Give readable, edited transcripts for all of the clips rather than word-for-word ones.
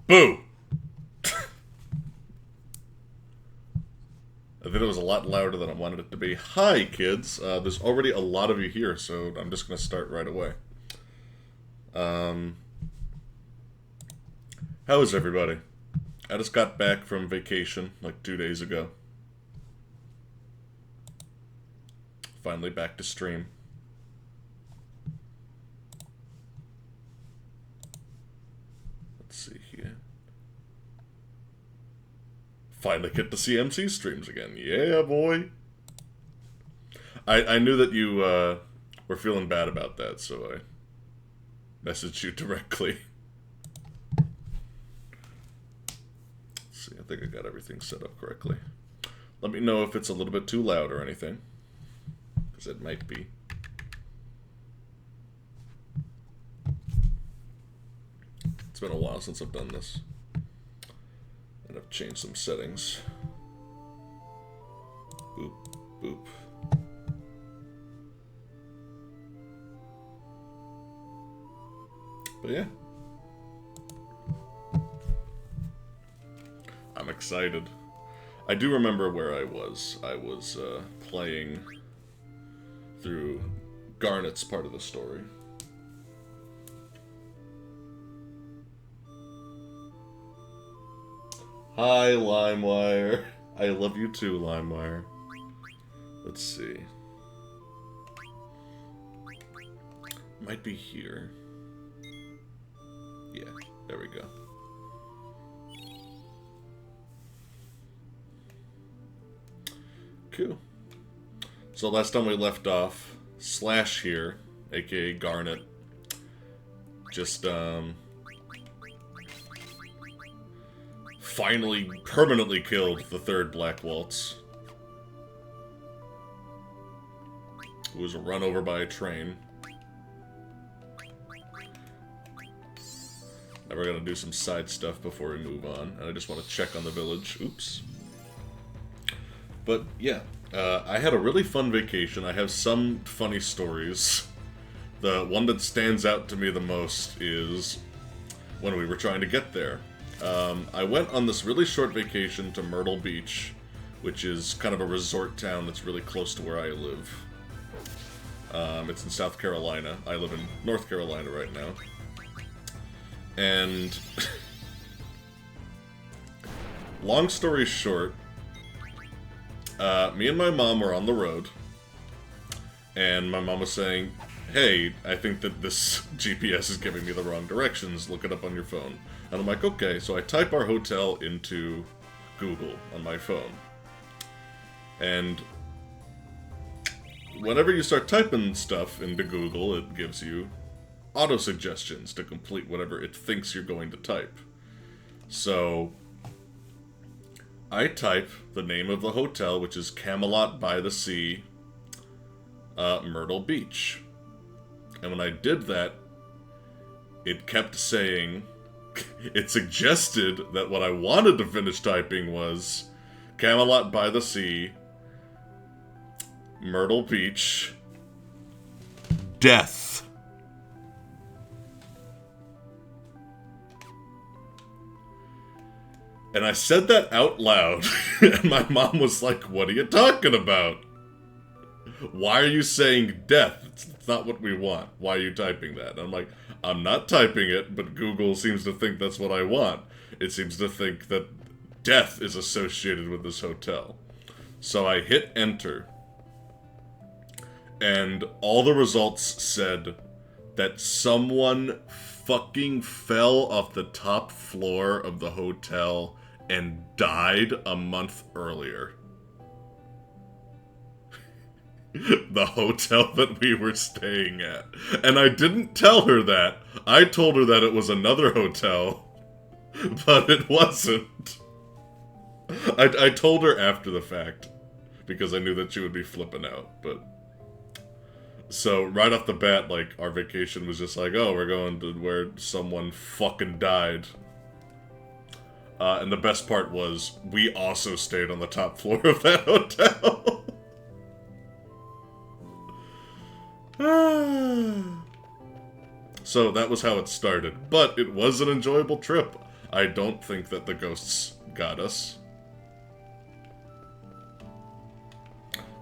Boo! I think it was a lot louder than I wanted it to be. Hi, kids. There's already a lot of you here, so I'm just going to start right away. How is everybody? I just got back from vacation like 2 days ago. Finally back to stream. Let's see here. Finally get to see MC streams again. Yeah, boy. I knew that you were feeling bad about that, so I messaged you directly. Let's see, I think I got everything set up correctly. Let me know if it's a little bit too loud or anything, because it might be. It's been a while since I've done this. And I've changed some settings. Boop, boop. But yeah. I'm excited. I do remember where I was. I was playing through Garnet's part of the story. Hi, LimeWire. I love you too, LimeWire. Let's see. Might be here. Yeah, there we go. Cool. So last time we left off, Slash here, aka Garnet, just finally permanently killed the third Black Waltz, who was run over by a train. Now we're gonna do some side stuff before we move on, and I just want to check on the village. Oops. But yeah, I had a really fun vacation. I have some funny stories. The one that stands out to me the most is when we were trying to get there. I went on this really short vacation to Myrtle Beach, which is kind of a resort town that's really close to where I live. It's in South Carolina. I live in North Carolina right now. And long story short, me and my mom were on the road, and my mom was saying, hey, I think that this GPS is giving me the wrong directions, look it up on your phone. And I'm like, okay, so I type our hotel into Google on my phone. And whenever you start typing stuff into Google, it gives you auto-suggestions to complete whatever it thinks you're going to type. So I type the name of the hotel, which is Camelot by the Sea, Myrtle Beach. And when I did that, it kept saying, it suggested that what I wanted to finish typing was Camelot by the Sea, Myrtle Beach, death. And I said that out loud, and my mom was like, what are you talking about? Why are you saying death? It's not what we want. Why are you typing that? And I'm like, I'm not typing it, but Google seems to think that's what I want. It seems to think that death is associated with this hotel. So I hit enter, and all the results said that someone fucking fell off the top floor of the hotel and died a month earlier. The hotel that we were staying at. And I didn't tell her that. I told her that it was another hotel, but it wasn't. I told her after the fact, because I knew that she would be flipping out, but... So, right off the bat, like, our vacation was just like, oh, we're going to where someone fucking died. And the best part was, we also stayed on the top floor of that hotel. So, that was how it started. But it was an enjoyable trip. I don't think that the ghosts got us.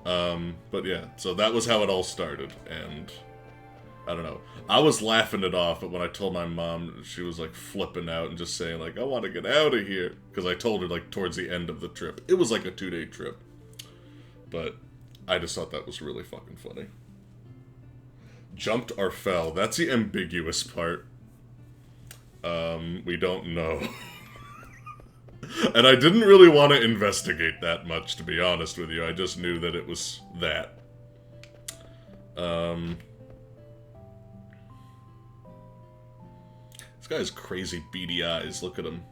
But yeah, so that was how it all started, and I don't know. I was laughing it off, but when I told my mom, she was like flipping out and just saying like, I want to get out of here. Because I told her like towards the end of the trip. It was like a 2-day trip. But I just thought that was really fucking funny. Jumped or fell. That's the ambiguous part. We don't know. And I didn't really want to investigate that much, to be honest with you. I just knew that it was that. This guy has crazy beady eyes. Look at him.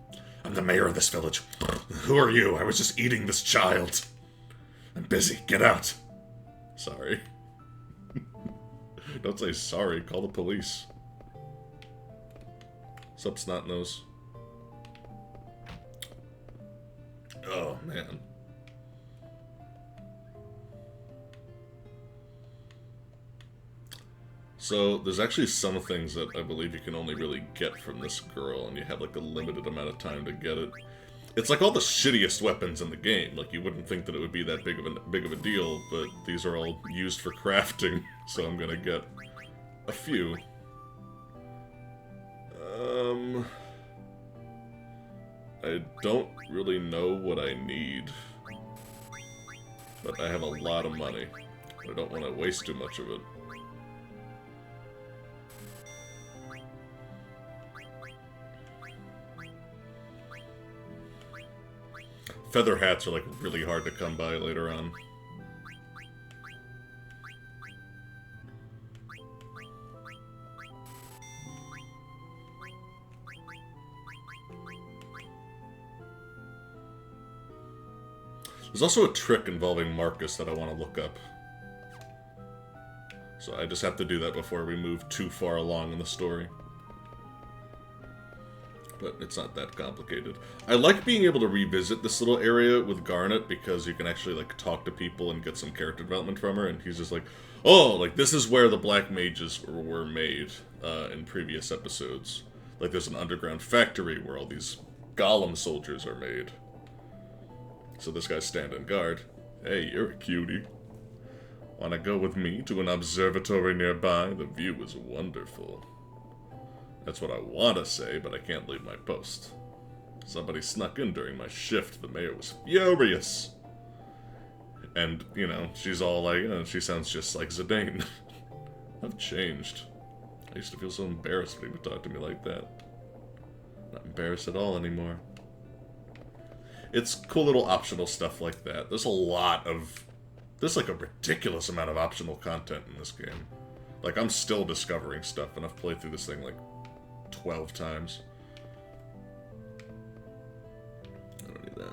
I'm the mayor of this village. Who are you? I was just eating this child. I'm busy. Get out. Sorry. Don't say sorry. Call the police. What's up, Snotnose? Oh, man. So, there's actually some things that I believe you can only really get from this girl, and you have like a limited amount of time to get it. It's like all the shittiest weapons in the game. Like, you wouldn't think that it would be that big of a deal, but these are all used for crafting, so I'm gonna get a few. I don't really know what I need, but I have a lot of money. I don't want to waste too much of it. Feather hats are like really hard to come by later on. There's also a trick involving Marcus that I want to look up. So I just have to do that before we move too far along in the story. But it's not that complicated. I like being able to revisit this little area with Garnet because you can actually like talk to people and get some character development from her, and he's just like, oh, like this is where the black mages were made in previous episodes. Like there's an underground factory where all these golem soldiers are made. So this guy's standing guard. Hey, you're a cutie. Wanna go with me to an observatory nearby? The view is wonderful. That's what I want to say, but I can't leave my post. Somebody snuck in during my shift. The mayor was furious. And, you know, she's all like, oh, she sounds just like Zidane. I've changed. I used to feel so embarrassed when he would talk to me like that. Not embarrassed at all anymore. It's cool little optional stuff like that. There's a lot of... There's like a ridiculous amount of optional content in this game. Like, I'm still discovering stuff, and I've played through this thing like 12 times. I don't need that.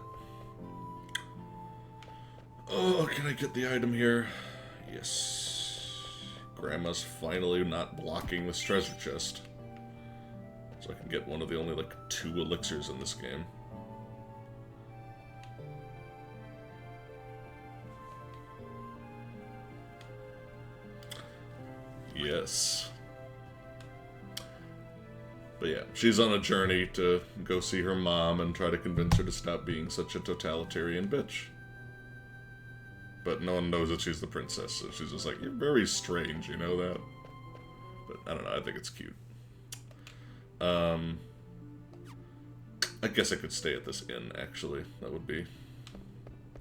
Oh, can I get the item here? Yes. Grandma's finally not blocking this treasure chest. So I can get one of the only like 2 elixirs in this game. Yes. But yeah, she's on a journey to go see her mom and try to convince her to stop being such a totalitarian bitch. But no one knows that she's the princess, so she's just like, you're very strange, you know that? But I don't know, I think it's cute. I guess I could stay at this inn, actually. That would be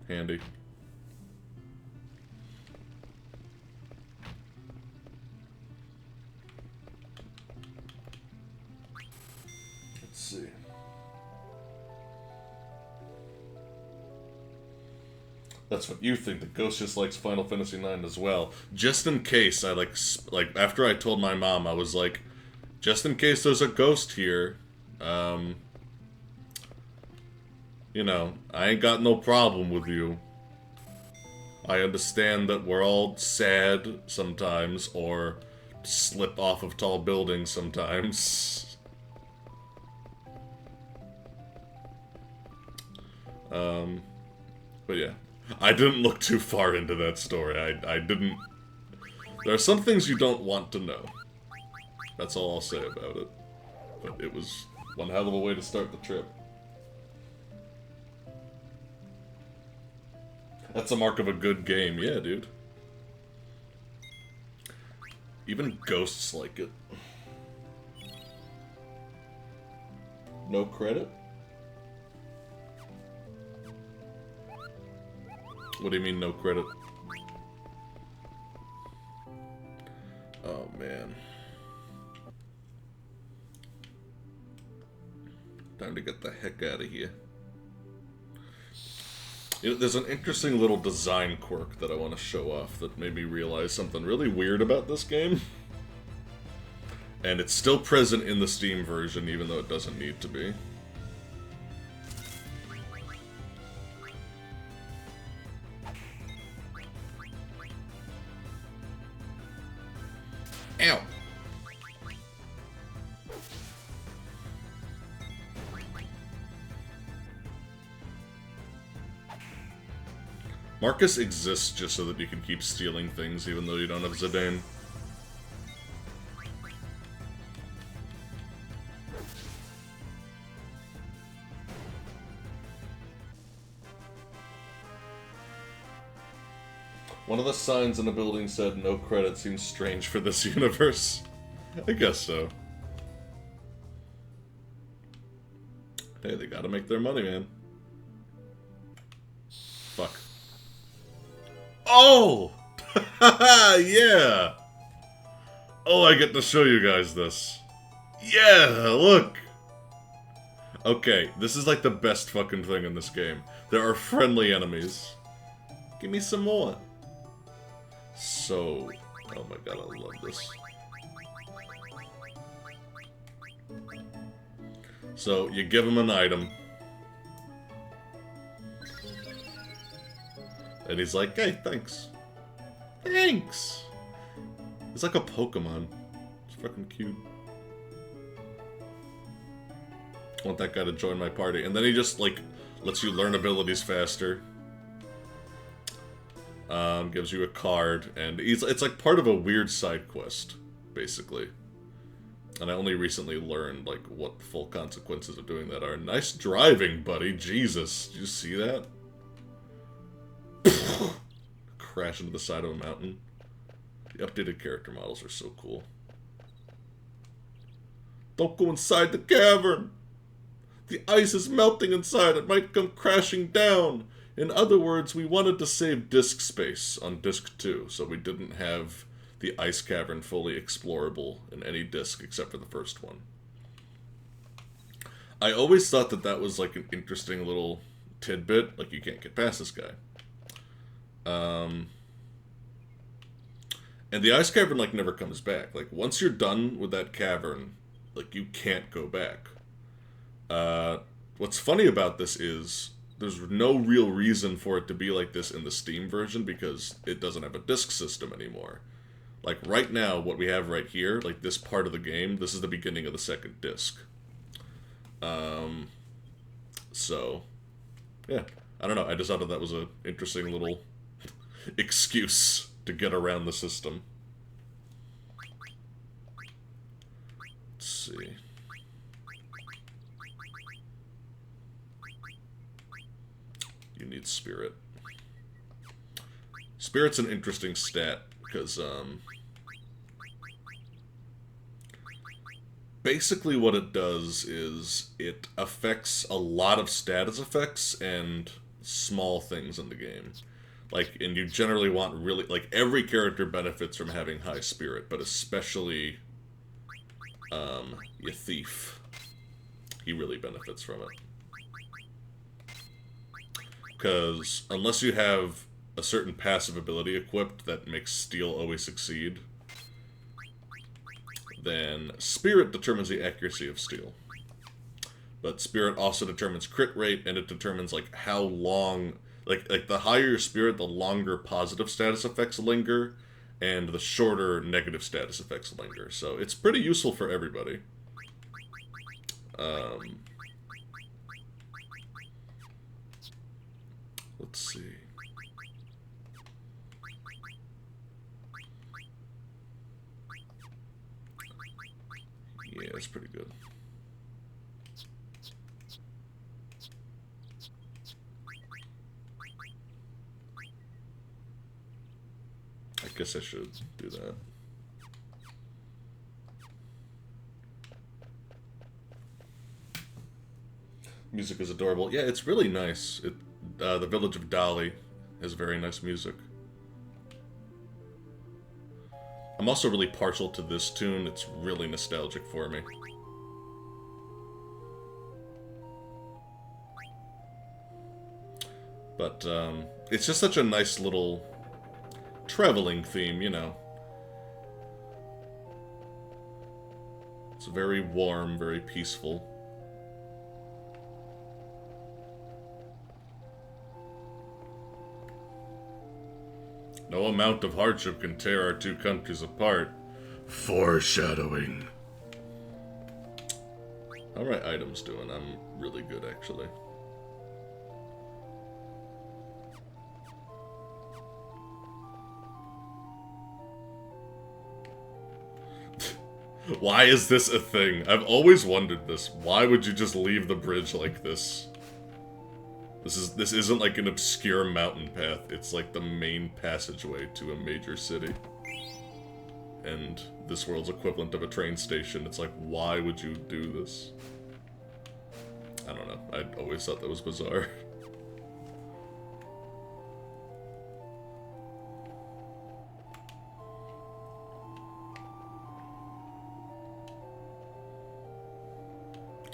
handy. See. That's what you think. The ghost just likes Final Fantasy IX as well. Just in case, I like after I told my mom, I was like, just in case there's a ghost here, you know, I ain't got no problem with you. I understand that we're all sad sometimes, or slip off of tall buildings sometimes. But yeah, I didn't look too far into that story. I didn't... There are some things you don't want to know. That's all I'll say about it. But it was One hell of a way to start the trip. That's a mark of a good game, yeah, dude. Even ghosts like it. No credit? What do you mean, no credit? Oh, man. Time to get the heck out of here. You know, there's an interesting little design quirk that I want to show off that made me realize something really weird about this game. And it's still present in the Steam version, even though it doesn't need to be. Ow! Marcus exists just so that you can keep stealing things even though you don't have Zidane. One of the signs in the building said no credit seems strange for this universe. I guess so. Hey, they gotta make their money, man. Fuck. Oh! Yeah! Oh, I get to show you guys this. Yeah, look! Okay, this is like the best fucking thing in this game. There are friendly enemies. Give me some more. So... oh my god, I love this. So, you give him an item. And he's like, hey, thanks. Thanks! It's like a Pokemon. It's fucking cute. I want that guy to join my party. And then he just, like, lets you learn abilities faster. Gives you a card. And it's like part of a weird side quest, basically. And I only recently learned, like, what the full consequences of doing that are. Nice driving, buddy. Jesus. Did you see that? Crash into the side of a mountain. The updated character models are so cool. Don't go inside the cavern! The ice is melting inside. It might come crashing down. In other words, we wanted to save disk space on disk 2, so we didn't have the ice cavern fully explorable in any disk except for the first one. I always thought that that was like an interesting little tidbit. Like, you can't get past this guy. And the ice cavern, like, never comes back. Like, once you're done with that cavern, like, you can't go back. What's funny about this is there's no real reason for it to be like this in the Steam version because it doesn't have a disk system anymore. Like, right now, what we have right here, like, this part of the game, this is the beginning of the second disc. So, yeah. I don't know, I just thought that was an interesting little excuse to get around the system. Let's see. You need spirit. Spirit's an interesting stat, because, basically what it does is it affects a lot of status effects and small things in the game. Like, and you generally want really, like, every character benefits from having high spirit, but especially, your thief. He really benefits from it. Because unless you have a certain passive ability equipped that makes steal always succeed, then spirit determines the accuracy of steal. But spirit also determines crit rate, and it determines, like, how long... Like the higher your spirit, the longer positive status effects linger, and the shorter negative status effects linger. So it's pretty useful for everybody. Let's see. Yeah, it's pretty good. Guess I should do that. Music is adorable. Yeah, it's really nice. The Village of Dali has very nice music. I'm also really partial to this tune. It's really nostalgic for me. But, it's just such a nice little traveling theme, you know. It's very warm, very peaceful. No amount of hardship can tear our two countries apart. Foreshadowing. How are my items doing? I'm really good, actually. Why is this a thing? I've always wondered this. Why would you just leave the bridge like this? This isn't like an obscure mountain path. It's like the main passageway to a major city. And this world's equivalent of a train station. It's like, why would you do this? I don't know. I always thought that was bizarre.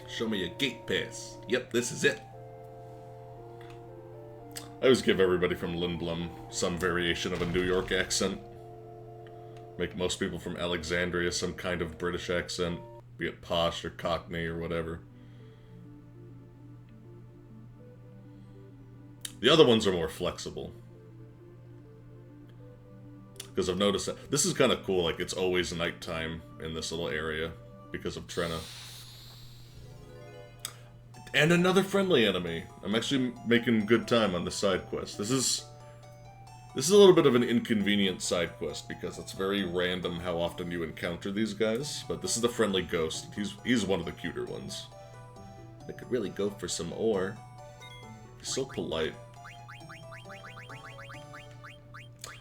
Show me a gate pass. Yep, this is it. I always give everybody from Lindblum some variation of a New York accent. Make most people from Alexandria some kind of British accent, be it posh or Cockney or whatever. The other ones are more flexible. Because I've noticed that this is kind of cool, like it's always nighttime in this little area because of Trenna. And another friendly enemy. I'm actually making good time on the side quest. This is a little bit of an inconvenient side quest because it's very random how often you encounter these guys. But this is the friendly ghost. He's one of the cuter ones. I could really go for some ore. He's so polite.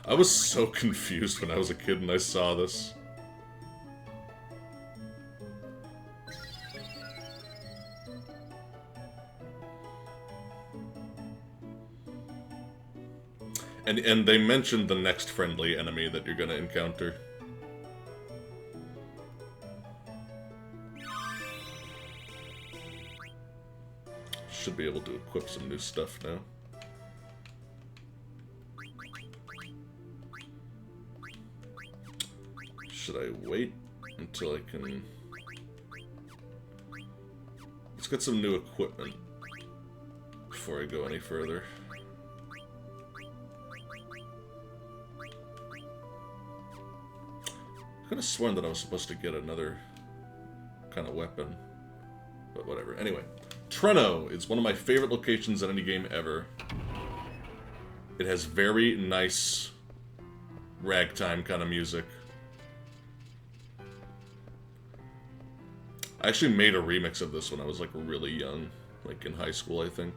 I was so confused when I was a kid and I saw this. And they mentioned the next friendly enemy that you're gonna encounter. Should be able to equip some new stuff now. Should I wait until I can... Let's get some new equipment before I go any further. I could have sworn that I was supposed to get another kind of weapon, but whatever. Anyway, Trenno is one of my favorite locations in any game ever. It has very nice ragtime kind of music. I actually made a remix of this when I was like really young, like in high school, I think.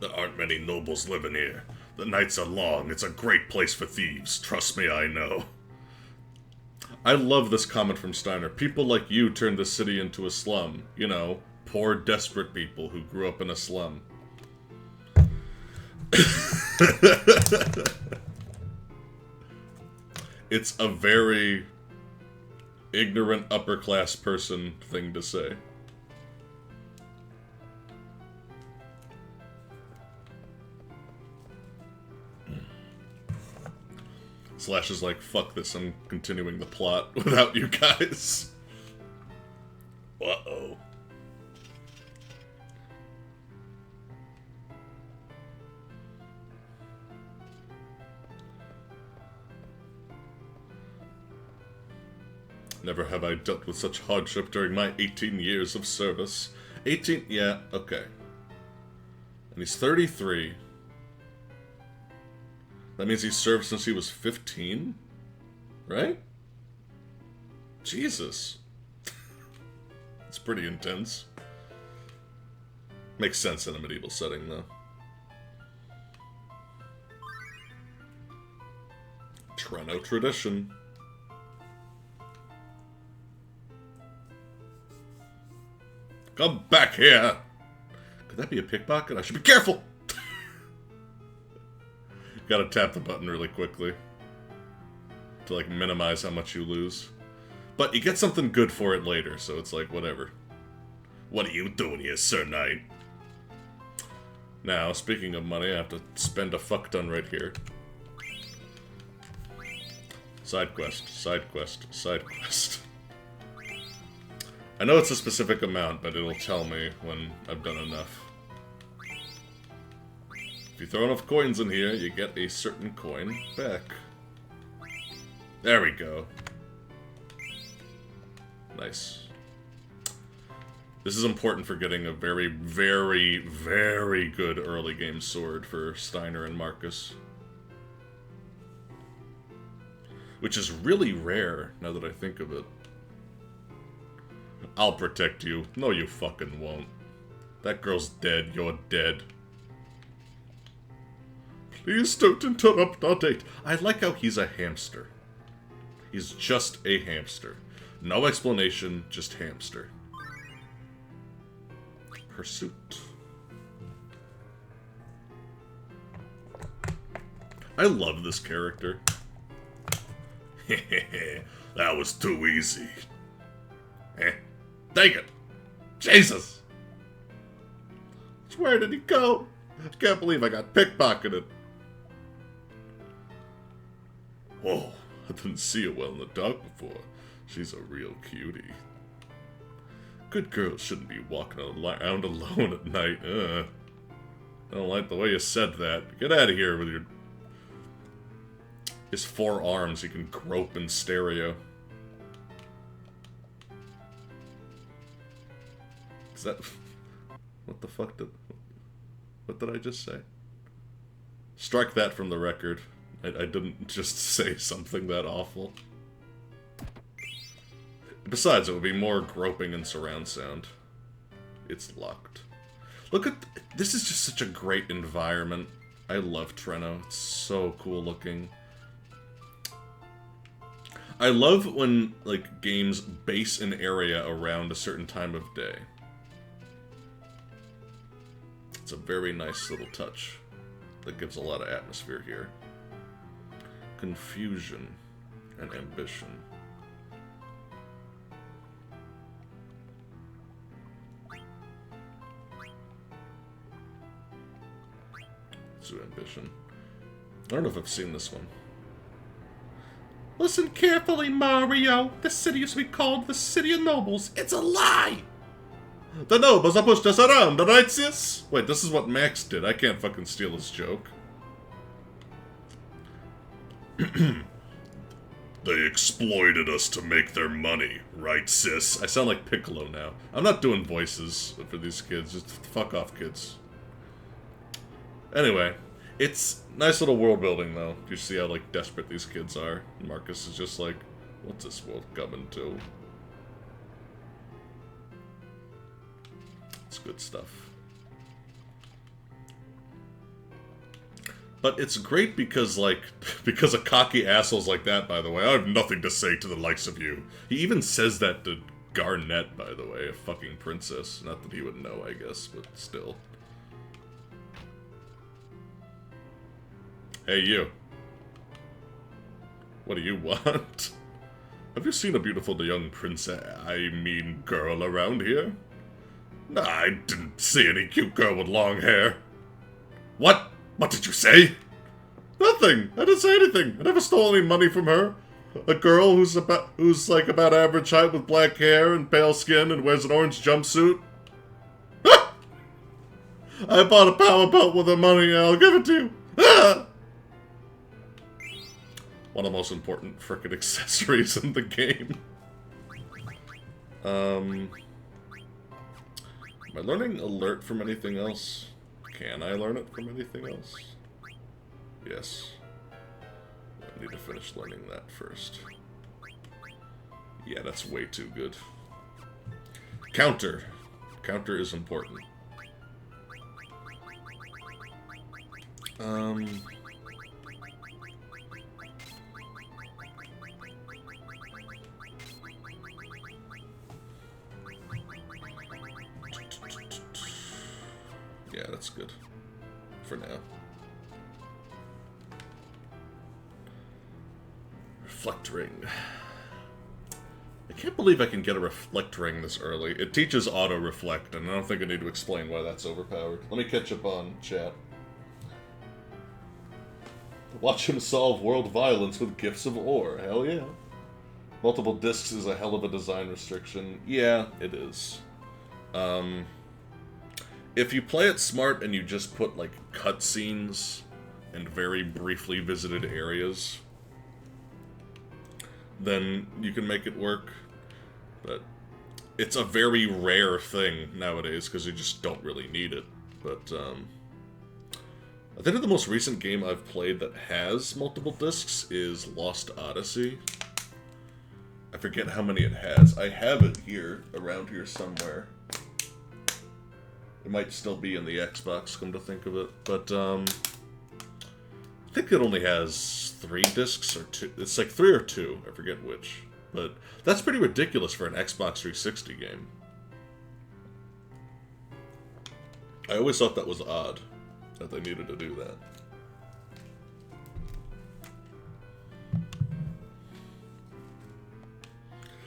There aren't many nobles living here. The nights are long. It's a great place for thieves. Trust me, I know. I love this comment from Steiner. People like you turned the city into a slum. You know, poor, desperate people who grew up in a slum. It's a very ignorant upper-class person thing to say. Slash is like, fuck this, I'm continuing the plot without you guys. Uh-oh. Never have I dealt with such hardship during my 18 years of service. 18? Yeah, okay. And he's 33. That means he served since he was 15? Right? Jesus. It's pretty intense. Makes sense in a medieval setting, though. Treno tradition. Come back here! Could that be a pickpocket? I should be careful! Gotta tap the button really quickly. To, like, minimize how much you lose. But you get something good for it later, so it's like, whatever. What are you doing here, Sir Knight? Now, speaking of money, I have to spend a fuck ton right here. Side quest, side quest, side quest. I know it's a specific amount, but it'll tell me when I've done enough. If you throw enough coins in here, you get a certain coin back. There we go. Nice. This is important for getting a very, very, very good early game sword for Steiner and Marcus. Which is really rare, now that I think of it. I'll protect you. No, you fucking won't. That girl's dead. You're dead. Please don't interrupt our date. I like how he's a hamster. He's just a hamster. No explanation, just hamster. Pursuit. I love this character. That was too easy. Take it! Jesus! Where did he go? I can't believe I got pickpocketed. Whoa, I didn't see her well in the dark before. She's a real cutie. Good girls shouldn't be walking around alone at night. I don't like the way you said that. Get out of here with your... His 4 arms, he can grope in stereo. Is that... What the fuck did... What did I just say? Strike that from the record. I didn't just say something that awful. Besides, it would be more groping and surround sound. It's locked. Look at... This is just such a great environment. I love Treno. It's so cool looking. I love when, like, games base an area around a certain time of day. It's a very nice little touch that gives a lot of atmosphere here. Confusion and ambition. So ambition. I don't know if I've seen this one. Listen carefully, Mario. This city used to be called the City of Nobles. It's a lie! The nobles have pushed us around, right, sis? Wait, this is what Max did. I can't fucking steal his joke. They exploited us to make their money, right, sis? I sound like Piccolo now. I'm not doing voices for these kids. Just fuck off, kids. Anyway, it's nice little world building, though. You see how, like, desperate these kids are. Marcus is just like, what's this world coming to? It's good stuff. But it's great because, like, because of cocky assholes like that, by the way. I have nothing to say to the likes of you. He even says that to Garnet, by the way, a fucking princess. Not that he would know, I guess, but still. Hey, you. What do you want? Have you seen a beautiful young girl around here? Nah, I didn't see any cute girl with long hair. What? What did you say? Nothing. I didn't say anything. I never stole any money from her. A girl who's like about average height with black hair and pale skin and wears an orange jumpsuit. Ah! I bought a power belt with her money and I'll give it to you. Ah! One of the most important frickin' accessories in the game. Am I learning alert from anything else? Can I learn it from anything else? Yes. I need to finish learning that first. Yeah, that's way too good. Counter. Counter is important. Yeah, that's good. For now. Reflect ring. I can't believe I can get a reflect ring this early. It teaches auto-reflect, and I don't think I need to explain why that's overpowered. Let me catch up on chat. Watch him solve world violence with gifts of ore. Hell yeah. Multiple discs is a hell of a design restriction. Yeah, it is. If you play it smart and you just put, like, cutscenes and very briefly visited areas, then you can make it work. But it's a very rare thing nowadays, because you just don't really need it. But, I think the most recent game I've played that has multiple discs is Lost Odyssey. I forget how many it has. I have it here, around here somewhere. It might still be in the Xbox, come to think of it. But, I think it only has 3 discs, or 2. It's like 3 or 2, I forget which. But that's pretty ridiculous for an Xbox 360 game. I always thought that was odd, that they needed to do that.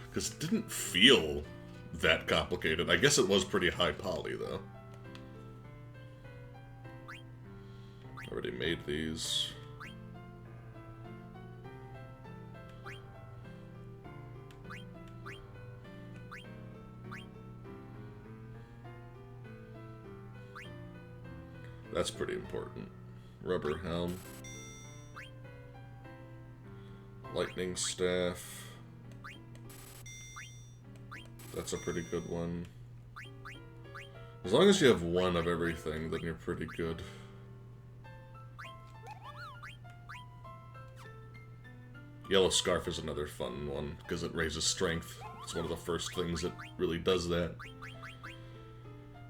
Because it didn't feel that complicated. I guess it was pretty high poly, though. Already made these. That's pretty important. Rubber helm. Lightning staff. That's a pretty good one. As long as you have one of everything, then you're pretty good. Yellow scarf is another fun one, because it raises strength. It's one of the first things that really does that.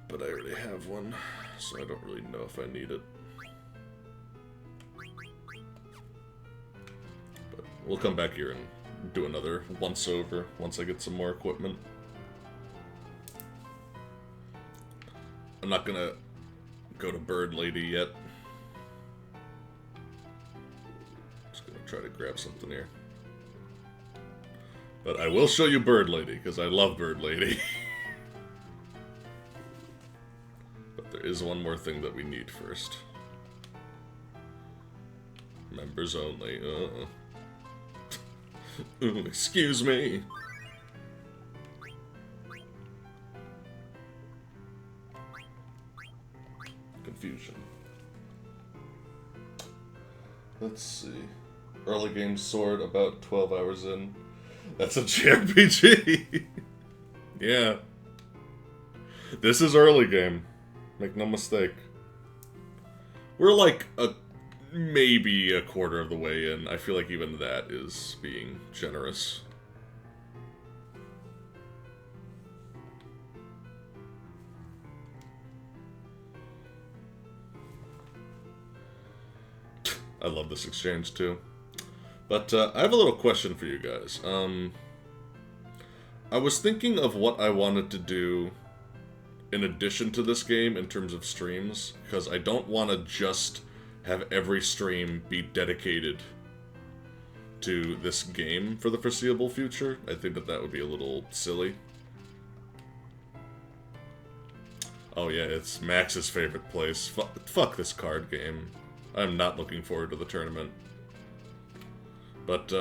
But I already have one, so I don't really know if I need it. But we'll come back here and do another once-over once I get some more equipment. I'm not gonna go to Bird Lady yet. Just gonna try to grab something here. But I will show you Bird Lady, because I love Bird Lady. But there is one more thing that we need first. Members only. Excuse me. Confusion. Let's see. Early game sword, about 12 hours in. That's a JRPG! Yeah. This is early game. Make no mistake. We're like maybe a quarter of the way in. I feel like even that is being generous. I love this exchange too. But I have a little question for you guys. I was thinking of what I wanted to do in addition to this game in terms of streams, because I don't want to just have every stream be dedicated to this game for the foreseeable future. I think that that would be a little silly. Oh yeah, it's Max's favorite place. Fuck this card game. I'm not looking forward to the tournament. But,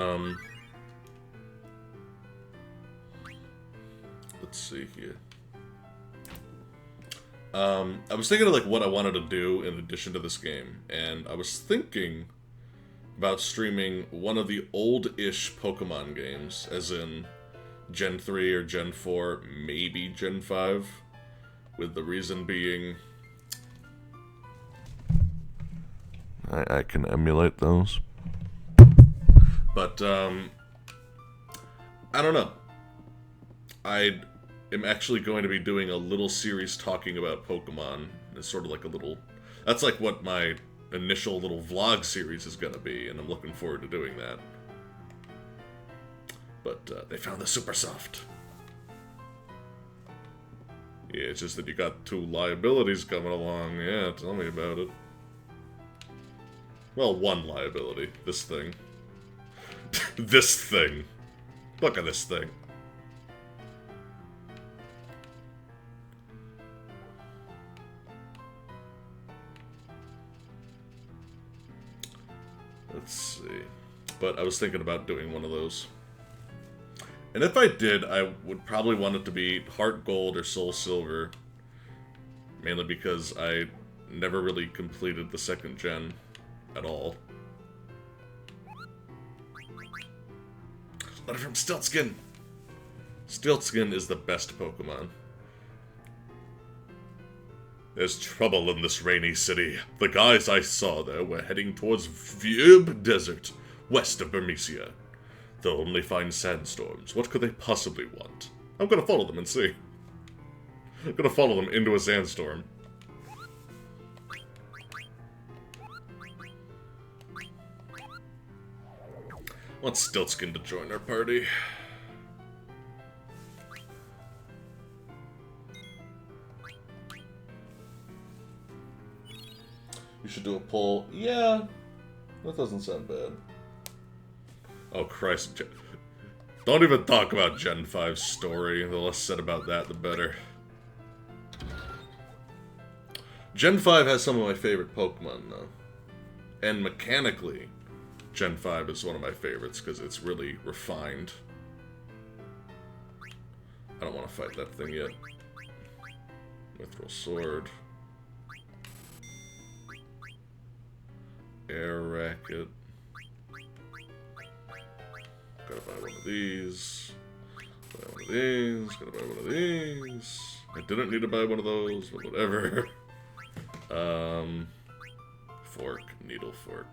let's see here. I was thinking of, like, what I wanted to do in addition to this game, and I was thinking about streaming one of the old-ish Pokemon games, as in Gen 3 or Gen 4, maybe Gen 5, with the reason being I can emulate those. But, I don't know. I am actually going to be doing a little series talking about Pokemon. It's sort of like a little... That's like what my initial little vlog series is going to be, and I'm looking forward to doing that. But they found the super soft. Yeah, it's just that you got 2 liabilities coming along. Yeah, tell me about it. Well, 1 liability. This thing. This thing. Look at this thing. Let's see. But I was thinking about doing one of those. And if I did, I would probably want it to be Heart Gold or Soul Silver. Mainly because I never really completed the 2nd gen at all. Letter from Stiltskin! Stiltskin is the best Pokemon. There's trouble in this rainy city. The guys I saw there were heading towards Vierb Desert, west of Bermesia. They'll only find sandstorms. What could they possibly want? I'm gonna follow them and see. I'm gonna follow them into a sandstorm. I want Stiltskin to join our party. You should do a poll. Yeah, that doesn't sound bad. Oh, Christ. Don't even talk about Gen 5's story. The less said about that, the better. Gen 5 has some of my favorite Pokemon, though. And mechanically, Gen 5 is one of my favorites, because it's really refined. I don't want to fight that thing yet. Mithril Sword. Air Racket. Gotta buy one of these. Buy one of these. Gotta buy one of these. I didn't need to buy one of those, but whatever. Fork. Needle fork.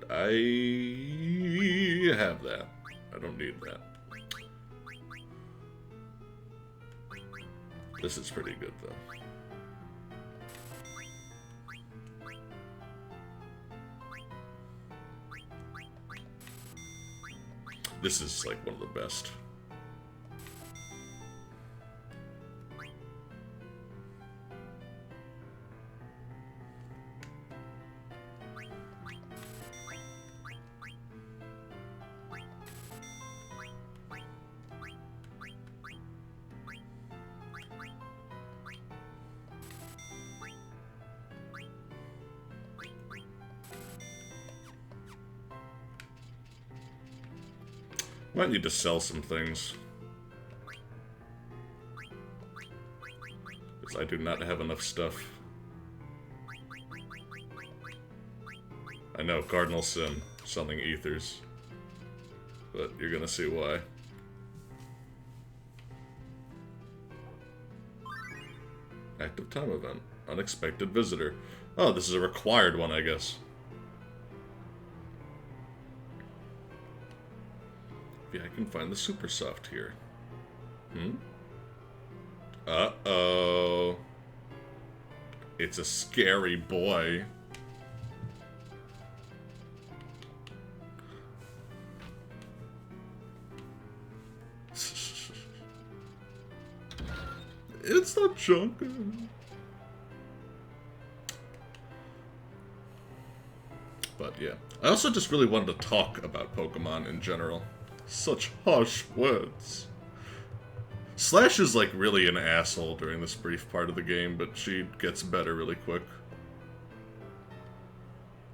I have that. I don't need that. This is pretty good, though. This is, like, one of the best. Might need to sell some things. Because I do not have enough stuff. I know, Cardinal Sin, selling ethers. But you're gonna see why. Active time event. Unexpected visitor. Oh, this is a required one, I guess. Yeah, I can find the super soft here. Uh-oh. It's a scary boy. It's not junk. But yeah. I also just really wanted to talk about Pokemon in general. Such harsh words. Slash is like really an asshole during this brief part of the game, but she gets better really quick.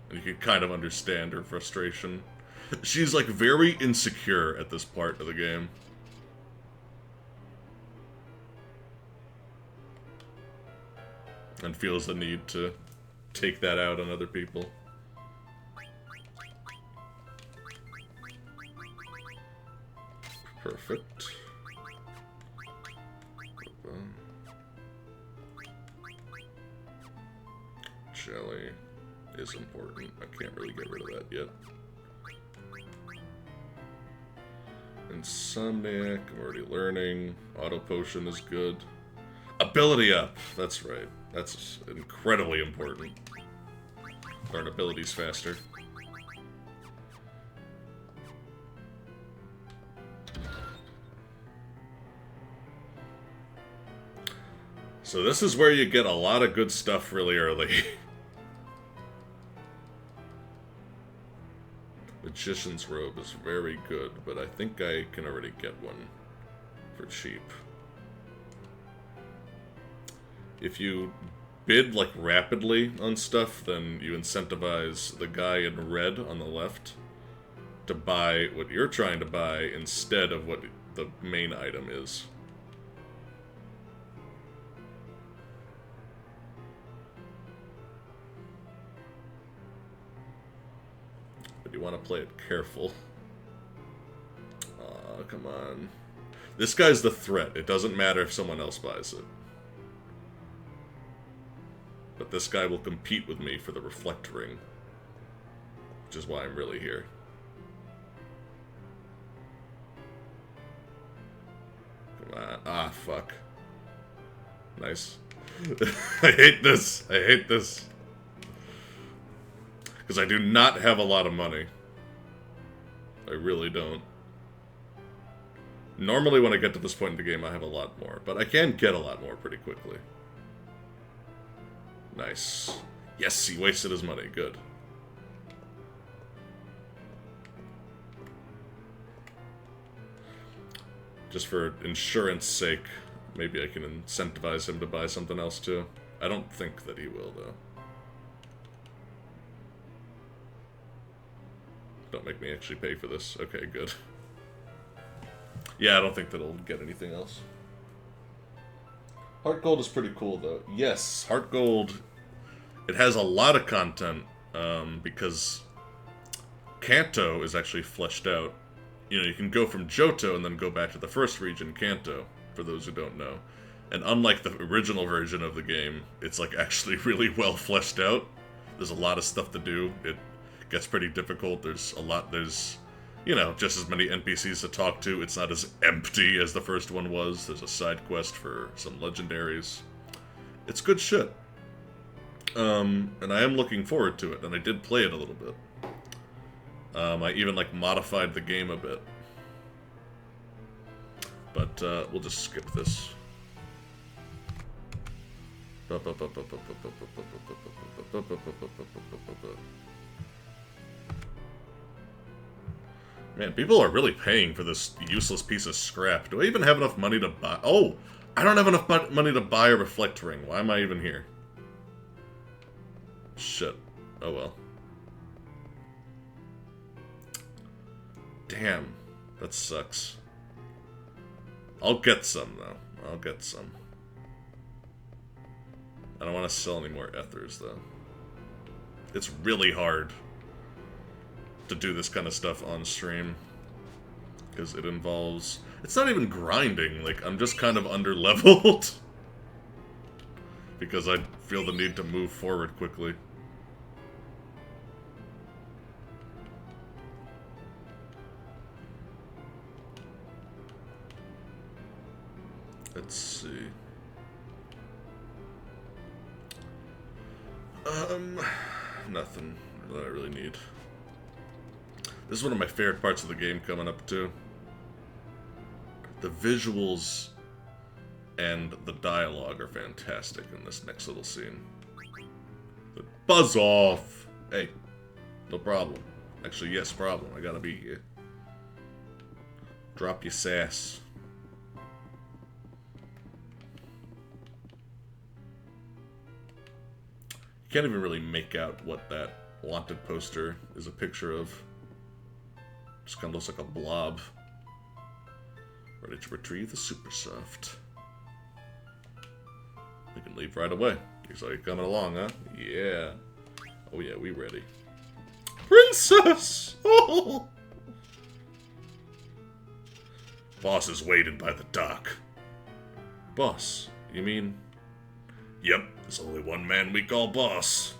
And you can kind of understand her frustration. She's like very insecure at this part of the game. And feels the need to take that out on other people. Perfect. Jelly is important. I can't really get rid of that yet. Insomniac, I'm already learning. Auto Potion is good. Ability up. That's right. That's incredibly important. Learn abilities faster. So this is where you get a lot of good stuff really early. Magician's robe is very good, but I think I can already get one for cheap. If you bid, like, rapidly on stuff, then you incentivize the guy in red on the left to buy what you're trying to buy instead of what the main item is. But you want to play it careful. Aw, come on. This guy's the threat. It doesn't matter if someone else buys it. But this guy will compete with me for the reflect ring. Which is why I'm really here. Come on. Ah, fuck. Nice. I hate this. I hate this. Because I do not have a lot of money. I really don't. Normally when I get to this point in the game I have a lot more. But I can get a lot more pretty quickly. Nice. Yes, he wasted his money. Good. Just for insurance sake, maybe I can incentivize him to buy something else too. I don't think that he will, though. Don't make me actually pay for this. Okay, good. Yeah, I don't think that it'll get anything else. Heart Gold is pretty cool, though. Yes, Heart Gold, it has a lot of content, because Kanto is actually fleshed out. You know, you can go from Johto and then go back to the first region, Kanto, for those who don't know. And unlike the original version of the game, it's, like, actually really well fleshed out. There's a lot of stuff to do. It gets pretty difficult. There's, you know, just as many NPCs to talk to. It's not as empty as the first one was. There's a side quest for some legendaries. It's good shit. And I am looking forward to it, and I did play it a little bit. I even, like, modified the game a bit. But, we'll just skip this. Man, people are really paying for this useless piece of scrap. Do I even have enough money to buy... Oh! I don't have enough money to buy a reflect ring. Why am I even here? Shit. Oh well. Damn. That sucks. I'll get some, though. I'll get some. I don't want to sell any more ethers, though. It's really hard to do this kind of stuff on stream. Because it involves... It's not even grinding. Like, I'm just kind of under-leveled. Because I feel the need to move forward quickly. Let's see. Nothing that I really need. This is one of my favorite parts of the game coming up, too. The visuals and the dialogue are fantastic in this next little scene. Buzz off! Hey, no problem. Actually, yes, problem. I gotta be here. Drop your sass. You can't even really make out what that wanted poster is a picture of. Just kind of looks like a blob. Ready to retrieve the super soft. We can leave right away. He's like, coming along, huh? Yeah. Oh yeah, we ready. Princess! Oh! Boss is waiting by the dock. Boss? You mean... Yep, there's only one man we call boss.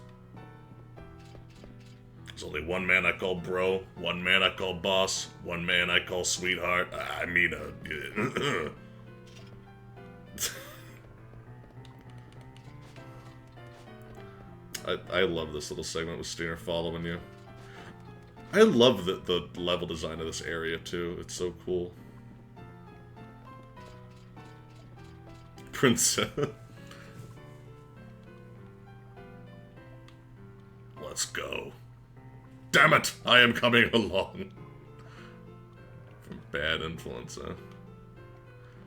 There's only one man I call bro, one man I call boss, one man I call sweetheart. I mean, I love this little segment with Steiner following you. I love the level design of this area, too. It's so cool. Princess. Let's go. Damn it! I am coming along. From bad influence, huh?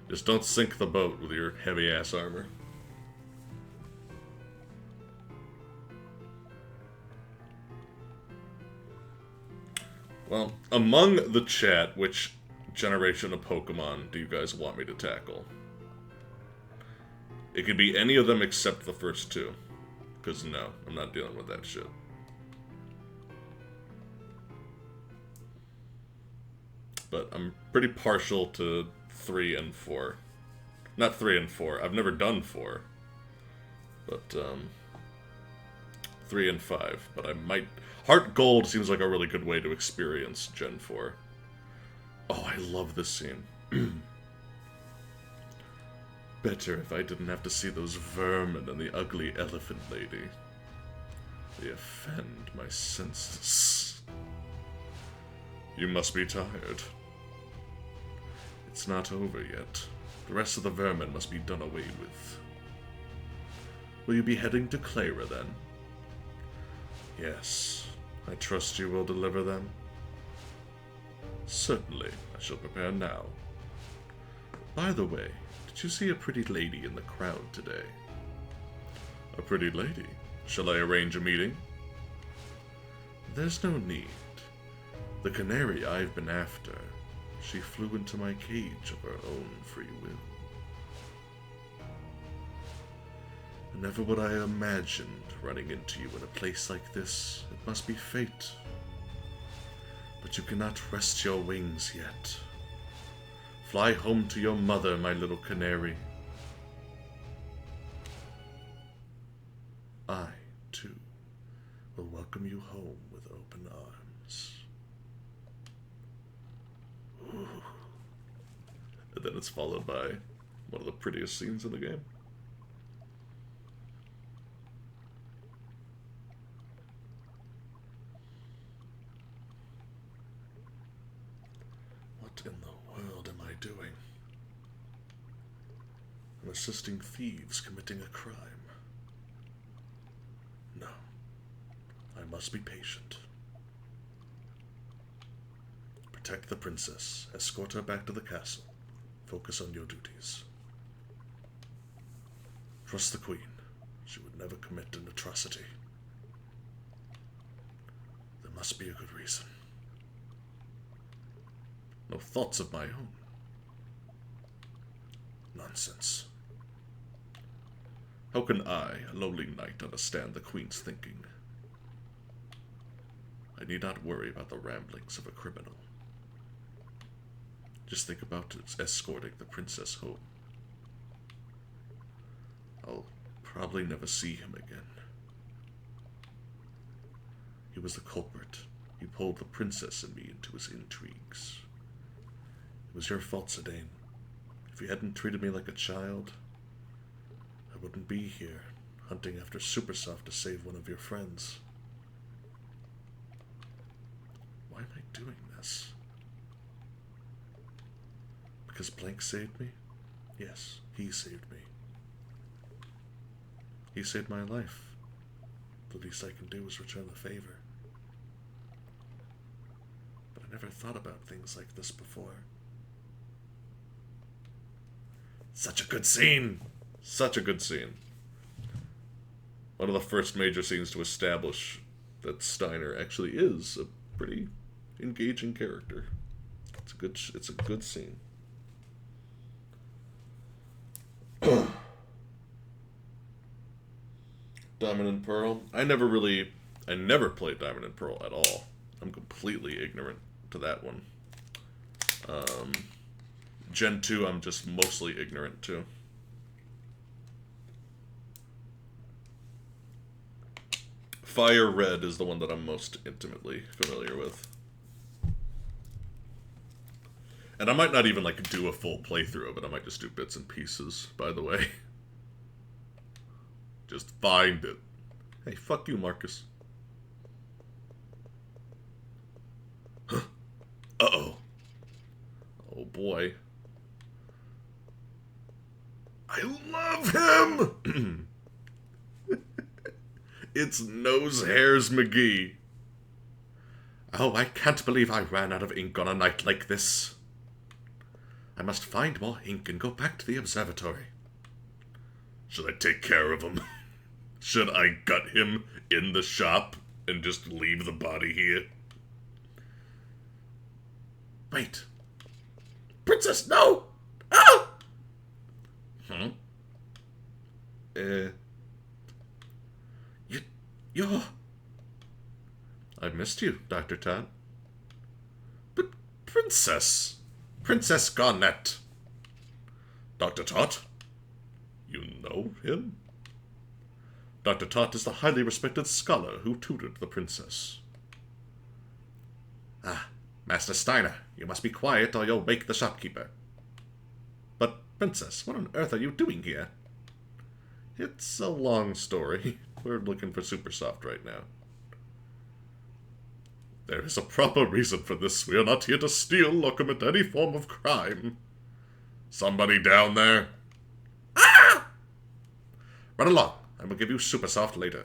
Just don't sink the boat with your heavy-ass armor. Well, among the chat, which generation of Pokemon do you guys want me to tackle? It could be any of them except the first two. Because no, I'm not dealing with that shit. But I'm pretty partial to 3 and 4. Not 3 and 4. I've never done 4. But, 3 and 5. But I might... Heart Gold seems like a really good way to experience Gen 4. Oh, I love this scene. Better if I didn't have to see those vermin and the ugly elephant lady. They offend my senses. You must be tired. It's not over yet. The rest of the vermin must be done away with. Will you be heading to Cleyra, then? Yes. I trust you will deliver them? Certainly. I shall prepare now. By the way, did you see a pretty lady in the crowd today? A pretty lady? Shall I arrange a meeting? There's no need. The canary I've been after, she flew into my cage of her own free will. Never would I have imagined running into you in a place like this. It must be fate. But you cannot rest your wings yet. Fly home to your mother, my little canary. I, too, will welcome you home with open arms. Ooh. And then it's followed by one of the prettiest scenes in the game. What in the world am I doing? I'm assisting thieves committing a crime. No. I must be patient. Protect the princess. Escort her back to the castle. Focus on your duties. Trust the queen. She would never commit an atrocity. There must be a good reason. No thoughts of my own. Nonsense. How can I, a lowly knight, understand the queen's thinking? I need not worry about the ramblings of a criminal. Just think about escorting the princess home. I'll probably never see him again. He was the culprit. He pulled the princess and me into his intrigues. It was your fault, Zidane. If you hadn't treated me like a child, I wouldn't be here, hunting after Supersoft to save one of your friends. Why am I doing this? Because Blank saved me? Yes, he saved me. He saved my life. The least I can do is return the favor. But I never thought about things like this before. Such a good scene! Such a good scene. One of the first major scenes to establish that Steiner actually is a pretty engaging character. It's a good scene. Diamond and Pearl. I never played Diamond and Pearl at all. I'm completely ignorant to that one. Gen 2, I'm just mostly ignorant to. Fire Red is the one that I'm most intimately familiar with. And I might not even, like, do a full playthrough of it. I might just do bits and pieces, by the way. Just find it. Hey, fuck you, Marcus. Huh? Uh-oh. Oh, boy. I love him! It's Nose Hairs McGee. Oh, I can't believe I ran out of ink on a night like this. I must find more ink and go back to the observatory. Should I take care of him? Should I gut him in the shop and just leave the body here? Wait. Princess, no! Ah! Huh? You're... I missed you, Dr. Todd. But, Princess... Princess Garnet. Dr. Todd? You know him? Dr. Todd is the highly respected scholar who tutored the princess. Ah, Master Steiner, you must be quiet or you'll wake the shopkeeper. But, Princess, what on earth are you doing here? It's a long story. We're looking for Supersoft right now. There is a proper reason for this. We are not here to steal or commit any form of crime. Somebody down there? Ah! Run along. I will give you Supersoft later.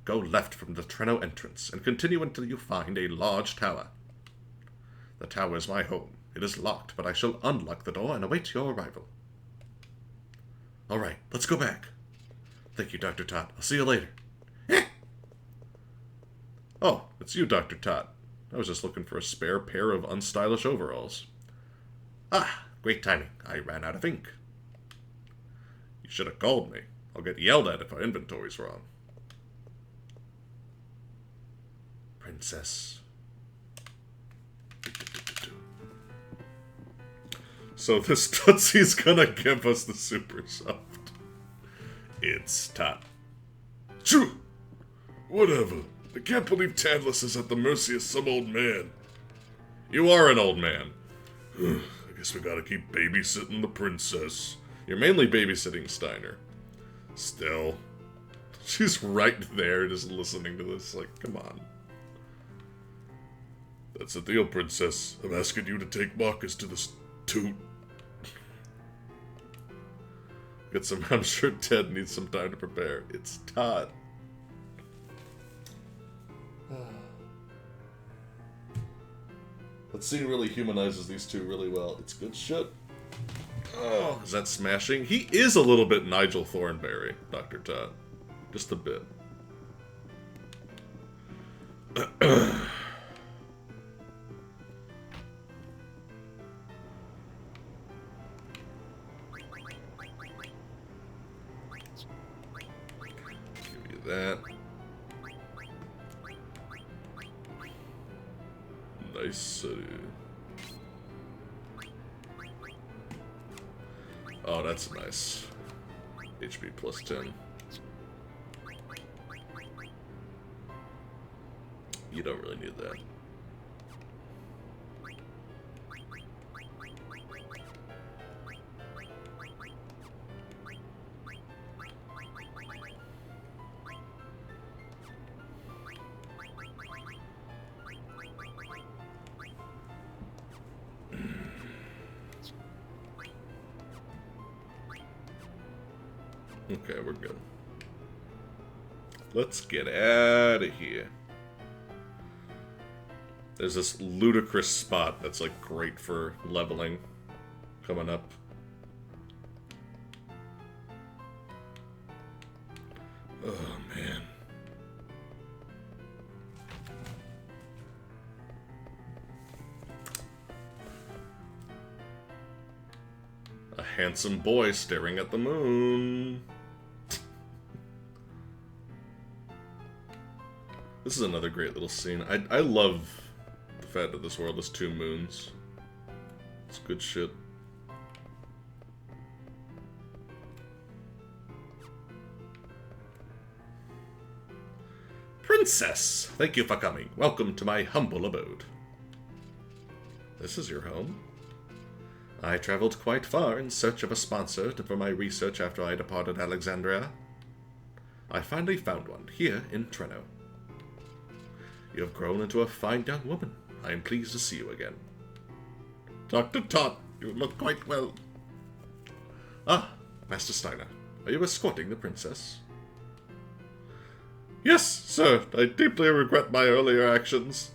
Go left from the Treno entrance and continue until you find a large tower. The tower is my home. It is locked, but I shall unlock the door and await your arrival. Alright, let's go back. Thank you, Dr. Todd. I'll see you later. Oh, it's you, Dr. Todd. I was just looking for a spare pair of unstylish overalls. Ah, great timing. I ran out of ink. You should have called me. I'll get yelled at if our inventory's wrong. Princess. So this Tootsie's gonna give us the Supersoft. It's Todd. Choo! Whatever. I can't believe Tadless is at the mercy of some old man. You are an old man. I guess we gotta keep babysitting the princess. You're mainly babysitting Steiner. Still. She's right there just listening to this. Like, come on. That's the deal, princess. I'm asking you to take Marcus to the toot. Get some. I'm sure Ted needs some time to prepare. It's Todd. That scene really humanizes these two really well. It's good shit. Oh, is that smashing? He is a little bit Nigel Thornberry, Dr. Todd. Just a bit. Give you that. Nice city. Oh, that's nice. HP plus 10. You don't really need that. Okay, we're good. Let's get out of here. There's this ludicrous spot that's like great for leveling coming up. Oh man. A handsome boy staring at the moon. This is another great little scene. I love the fact that this world has two moons. It's good shit. Princess! Thank you for coming. Welcome to my humble abode. This is your home? I traveled quite far in search of a sponsor for my research after I departed Alexandria. I finally found one, here in Treno. You have grown into a fine young woman. I am pleased to see you again. Dr. Todd, you look quite well. Ah, Master Steiner, are you escorting the princess? Yes, sir. I deeply regret my earlier actions.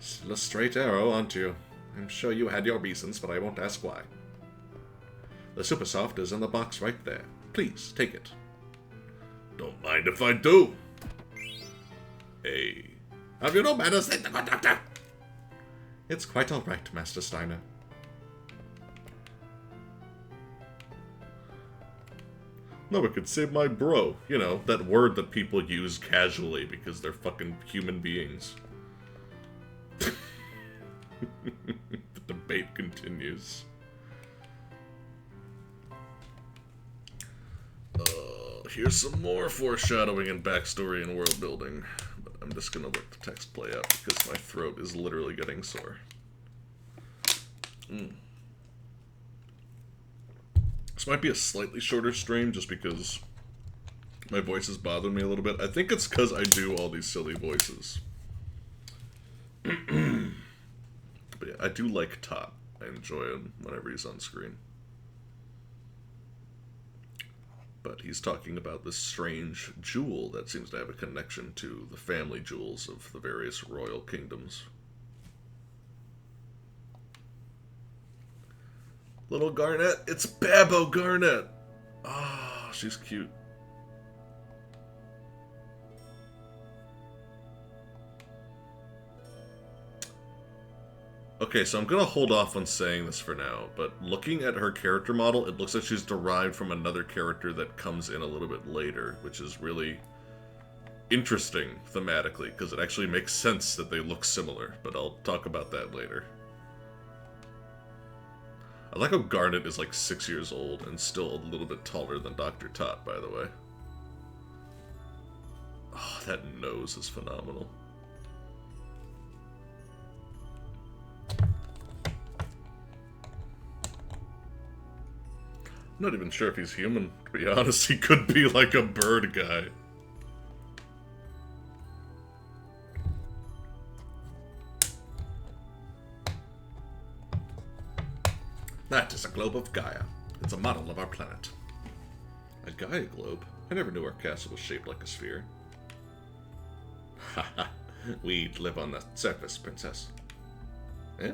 Still a straight arrow, aren't you? I'm sure you had your reasons, but I won't ask why. The Super Soft is in the box right there. Please, take it. Don't mind if I do. Hey. Have you no manners, then, Doctor? It's quite all right, Master Steiner. No, it could save my bro. You know, that word that people use casually because they're fucking human beings. The debate continues. Here's some more foreshadowing and backstory and world building. But I'm just gonna let the text play out because my throat is literally getting sore. This might be a slightly shorter stream just because my voice is bothering me a little bit. I think it's because I do all these silly voices. But yeah, I do like Todd. I enjoy him whenever he's on screen. But he's talking about this strange jewel that seems to have a connection to the family jewels of the various royal kingdoms. Little Garnet, it's Babbo Garnet! Ah, oh, she's cute. Okay, so I'm gonna hold off on saying this for now, but looking at her character model, it looks like she's derived from another character that comes in a little bit later, which is really interesting thematically, because it actually makes sense that they look similar, but I'll talk about that later. I like how Garnet is like 6 years old and still a little bit taller than Dr. Tot, by the way. Oh, that nose is phenomenal. I'm not even sure if he's human, to be honest. He could be like a bird guy. That is a globe of Gaia. It's a model of our planet. A Gaia globe? I never knew our castle was shaped like a sphere. Haha, we live on the surface, princess. Eh?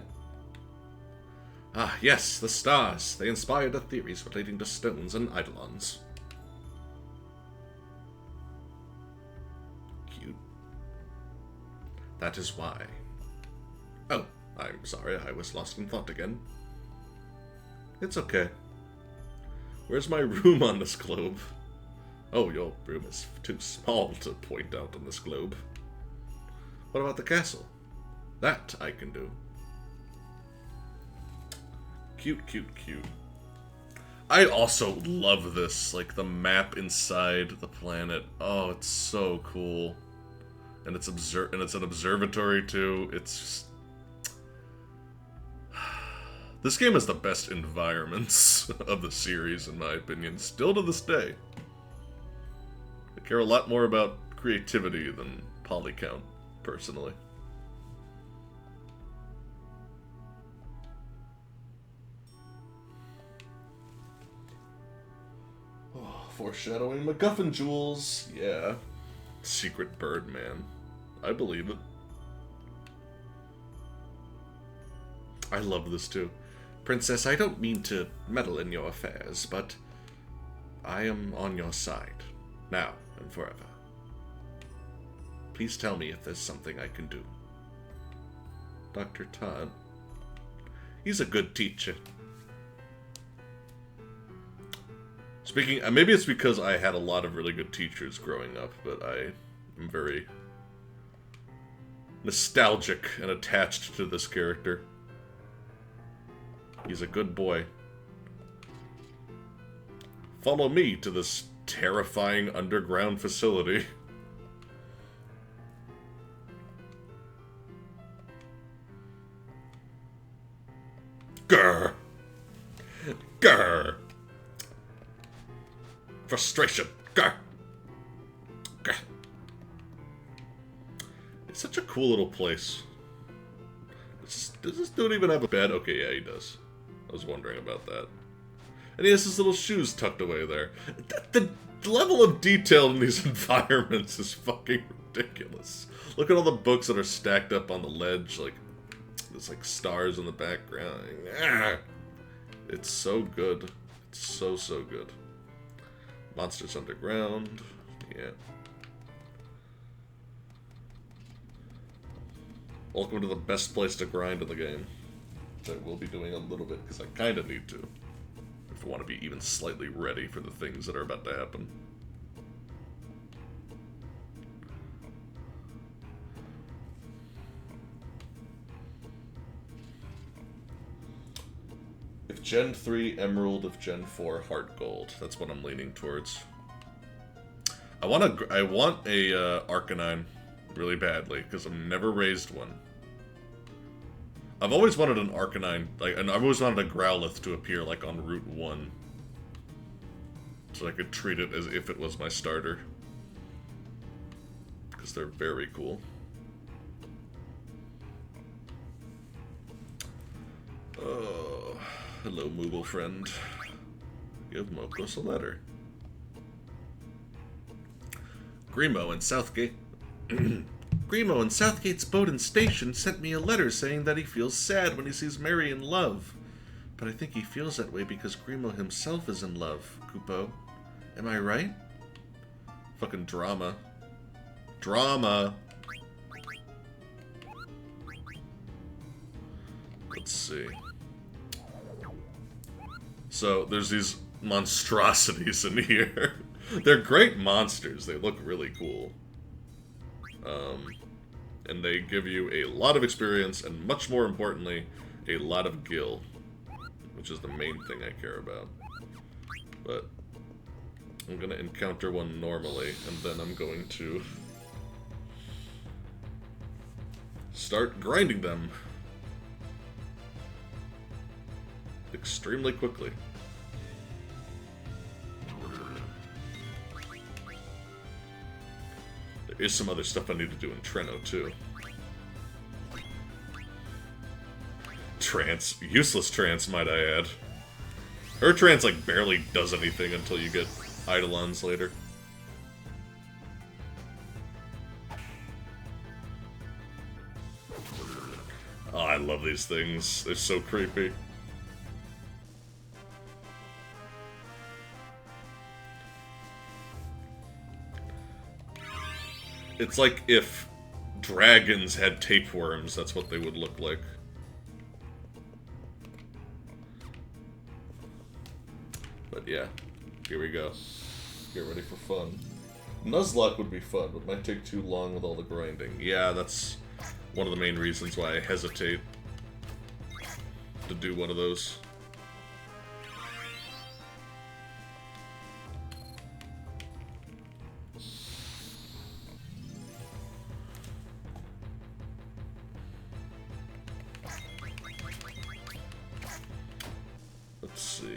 Ah, yes, the stars. They inspired the theories relating to stones and eidolons. Cute. That is why. Oh, I'm sorry, I was lost in thought again. It's okay. Where's my room on this globe? Oh, your room is too small to point out on this globe. What about the castle? That I can do. Cute, cute, cute. I also love this, like the map inside the planet. Oh, it's so cool. And it's an observatory too. It's just... This game has the best environments of the series, in my opinion, still to this day. I care a lot more about creativity than poly count, personally. Oh, foreshadowing MacGuffin jewels, yeah. Secret Birdman. I believe it. I love this too. Princess, I don't mean to meddle in your affairs, but I am on your side, now and forever. Please tell me if there's something I can do. Dr. Todd. He's a good teacher. Speaking, maybe it's because I had a lot of really good teachers growing up, but I am very nostalgic and attached to this character. He's a good boy. Follow me to this terrifying underground facility. Grr! Grr! Frustration. Grr! cool little place. Does this dude even have a bed? Okay, yeah, he does. I was wondering about that. And he has his little shoes tucked away there. The level of detail in these environments is fucking ridiculous. Look at all the books that are stacked up on the ledge, like, there's like stars in the background. It's so good. It's so, so good. Monsters Underground. Yeah. Welcome to the best place to grind in the game. That we'll be doing a little bit, because I kind of need to. If I want to be even slightly ready for the things that are about to happen. If Gen 3 Emerald, if Gen 4 Heart Gold. That's what I'm leaning towards. I want a Arcanine really badly, because I've never raised one. I've always wanted an Arcanine, and I've always wanted a Growlithe to appear, like, on Route 1. So I could treat it as if it was my starter. Because they're very cool. Oh, hello, Moogle friend. Give Mokos a letter. Grimo and Southgate... Grimo and Southgate's Bowden Station sent me a letter saying that he feels sad when he sees Mary in love. But I think he feels that way because Grimo himself is in love, Kupo. Am I right? Fucking drama. Drama! Let's see. So, there's these monstrosities in here. They're great monsters. They look really cool. And they give you a lot of experience, and much more importantly, a lot of gil. Which is the main thing I care about. But I'm gonna encounter one normally, and then I'm going to start grinding them extremely quickly. There is some other stuff I need to do in Treno, too. Trance. Useless Trance, might I add. Her Trance, like, barely does anything until you get Eidolons later. Oh, I love these things. They're so creepy. It's like if dragons had tapeworms, that's what they would look like. But yeah, here we go. Get ready for fun. Nuzlocke would be fun, but might take too long with all the grinding. Yeah, that's one of the main reasons why I hesitate to do one of those. Let's see.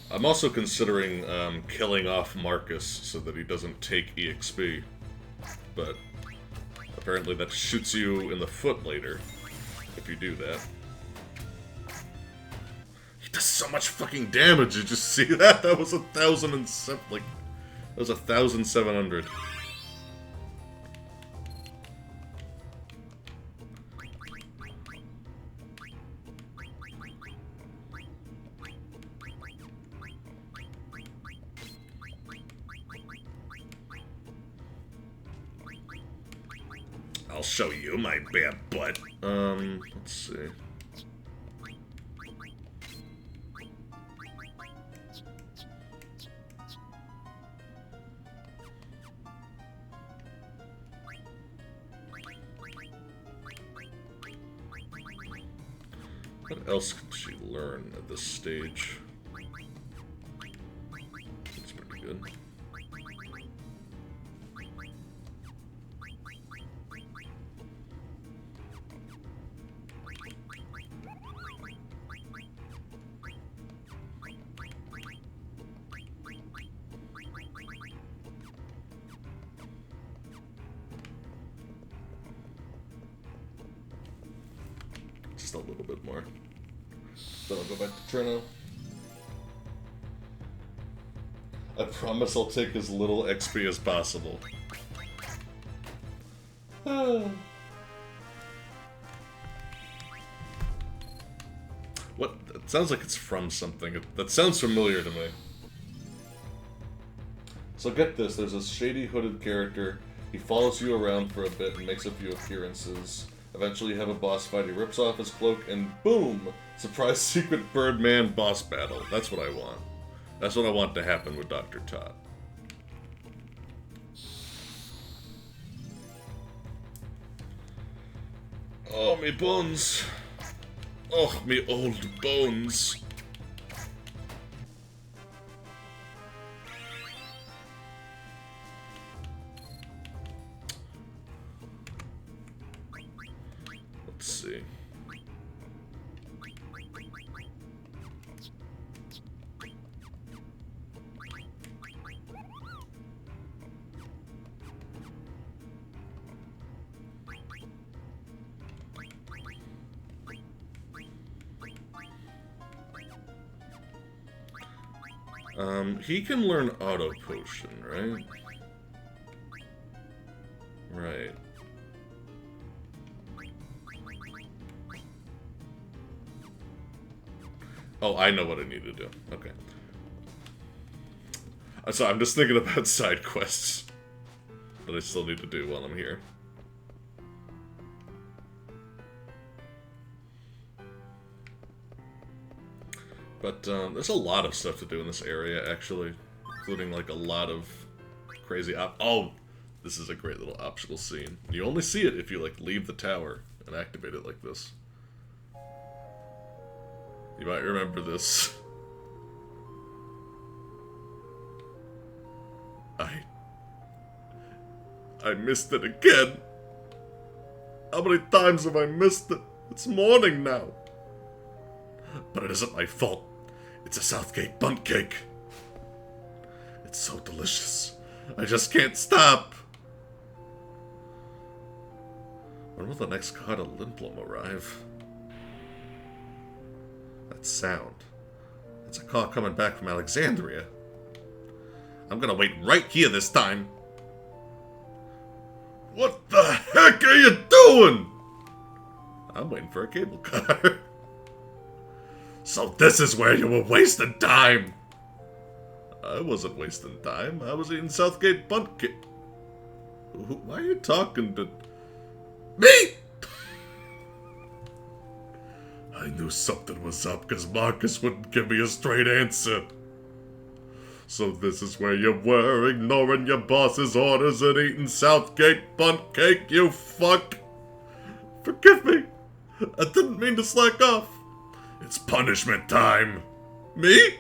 I'm also considering killing off Marcus so that he doesn't take EXP, but apparently that shoots you in the foot later if you do that. He does so much fucking damage, did you see that? That was 1,007, like, that was 1,700. I'll show you my bad butt. Let's see. What else can she learn at this stage? That's pretty good. just a little bit more. Then I'll go back to Trino. I promise I'll take as little XP as possible. What? It sounds like it's from something. That sounds familiar to me. So get this, there's a shady hooded character. He follows you around for a bit and makes a few appearances. Eventually you have a boss fight, he rips off his cloak, and boom! Surprise secret Birdman boss battle. That's what I want. That's what I want to happen with Dr. Todd. Oh, me bones. Oh, me old bones. Let's see. He can learn Auto Potion, right? Right. Oh, I know what I need to do. Okay. So I'm just thinking about side quests that I still need to do while I'm here. But there's a lot of stuff to do in this area, actually, including like a lot of crazy oh, this is a great little optional scene. You only see it if you like leave the tower and activate it like this. You might remember this. I missed it again. How many times have I missed it? It's morning now. But it isn't my fault. It's a Southgate bundt cake. It's so delicious. I just can't stop. When will the next card of Limplum arrive? That sound. It's a call coming back from Alexandria. I'm gonna wait right here this time. What the heck are you doing? I'm waiting for a cable car. So this is where you were wasting time. I wasn't wasting time. I was eating Southgate bundt cake. Why are you talking to me? I knew something was up because Marcus wouldn't give me a straight answer. So this is where you were, ignoring your boss's orders and eating Southgate bundt cake, you fuck. Forgive me. I didn't mean to slack off. It's punishment time. Me?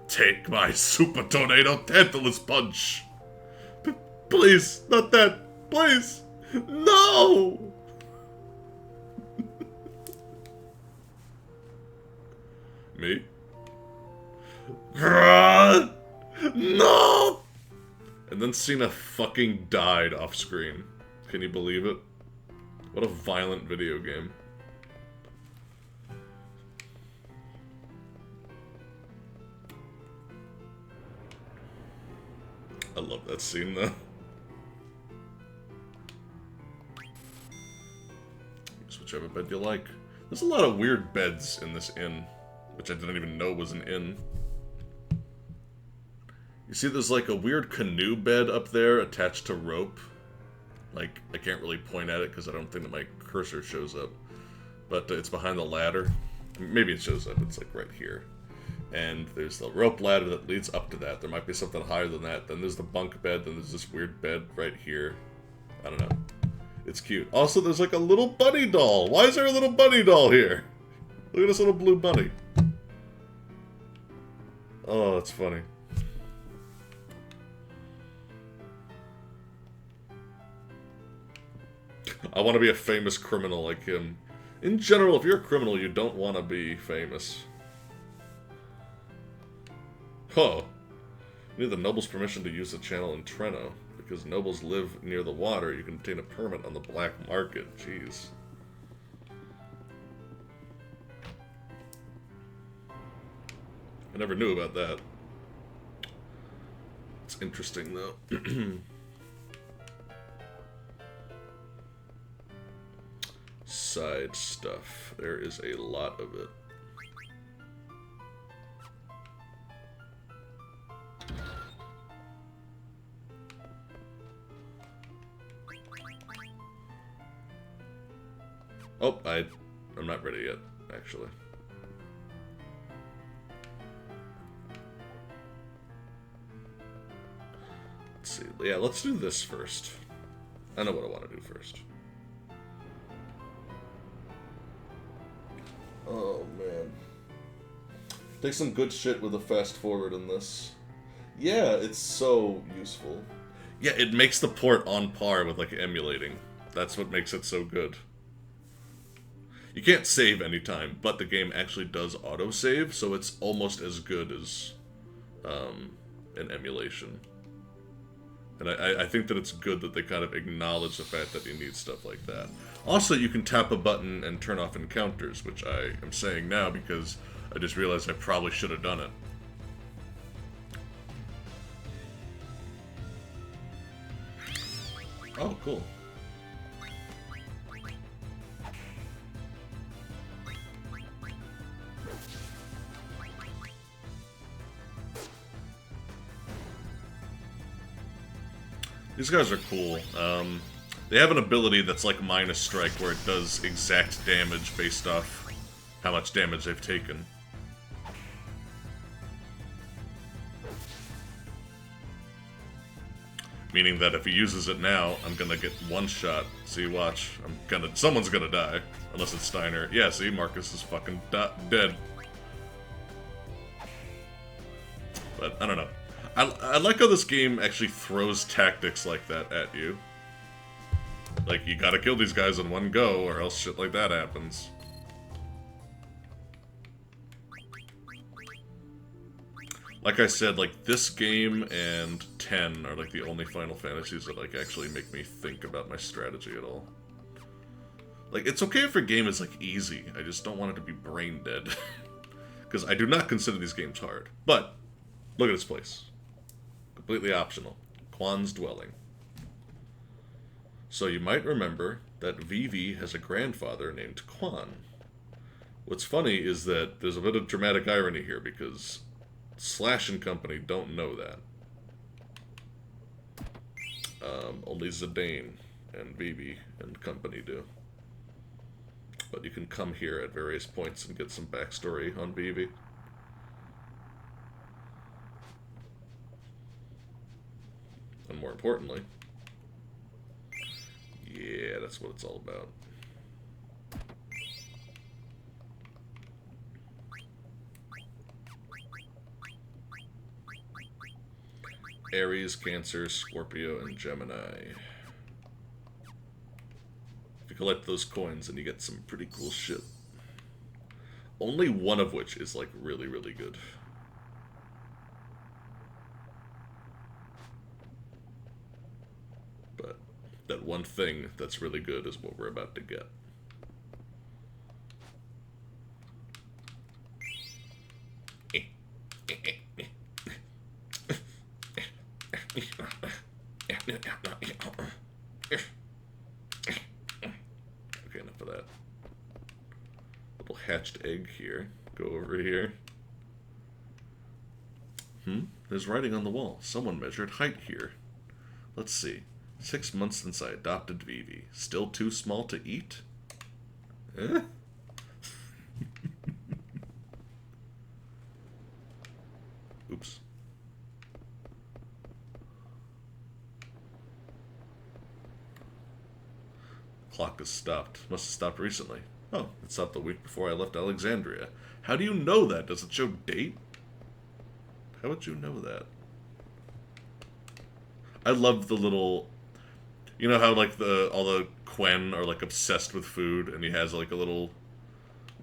Take my Super Tornado Tantalus Punch. Please, not that. Please. No! Me? No! And then Cena fucking died off screen. Can you believe it? What a violent video game. I love that scene, though. Use whichever bed you like. There's a lot of weird beds in this inn, which I didn't even know was an inn. You see there's like a weird canoe bed up there attached to rope. Like, I can't really point at it because I don't think that my cursor shows up. But it's behind the ladder. Maybe it shows up, it's like right here. And there's the rope ladder that leads up to that. There might be something higher than that. Then there's the bunk bed. Then there's this weird bed right here. I don't know. It's cute. Also, there's like a little bunny doll. Why is there a little bunny doll here? Look at this little blue bunny. Oh, that's funny. I want to be a famous criminal like him. In general, if you're a criminal, you don't want to be famous. Huh. You need the noble's permission to use the channel in Treno. Because nobles live near the water, you can obtain a permit on the black market. Jeez. I never knew about that. It's interesting, though. Side stuff. There is a lot of it. Oh, I'm not ready yet, actually. Let's see. Yeah, let's do this first. I know what I want to do first. Oh, man. Take some good shit with a fast forward in this. Yeah, it's so useful. Yeah, it makes the port on par with, like, emulating. That's what makes it so good. You can't save anytime, but the game actually does autosave, so it's almost as good as an emulation. And I think that it's good that they kind of acknowledge the fact that you need stuff like that. Also, you can tap a button and turn off encounters, which I am saying now because I just realized I probably should have done it. Oh, cool. These guys are cool. They have an ability that's like minus strike, where it does exact damage based off how much damage they've taken. Meaning that if he uses it now, I'm gonna get one shot. See, watch. Someone's gonna die. Unless it's Steiner. Yeah, see, Marcus is fucking dead. But, I don't know. I like how this game actually throws tactics like that at you. Like, you gotta kill these guys in one go, or else shit like that happens. Like I said, like, this game and 10 are, like, the only Final Fantasies that, like, actually make me think about my strategy at all. Like, it's okay if a game is, like, easy. I just don't want it to be brain dead. Because I do not consider these games hard. But, look at this place. Completely optional. Quan's Dwelling. So you might remember that Vivi has a grandfather named Quan. What's funny is that there's a bit of dramatic irony here, because Slash and company don't know that. Only Zidane and Vivi and company do. But you can come here at various points and get some backstory on Vivi. And more importantly, yeah, that's what it's all about. Aries, Cancer, Scorpio, and Gemini. If you collect those coins, then you get some pretty cool shit. Only one of which is, like, really, really good. But that one thing that's really good is what we're about to get. Okay, enough of that. Little hatched egg here. Go over here. There's writing on the wall. Someone measured height here. Let's see. 6 months since I adopted Vivi. Still too small to eat? Eh? Oops. Clock has stopped. Must have stopped recently. Oh, it stopped the week before I left Alexandria. How do you know that? Does it show date? How would you know that? I love the little... You know how, like, all the Quen are, like, obsessed with food, and he has, like, a little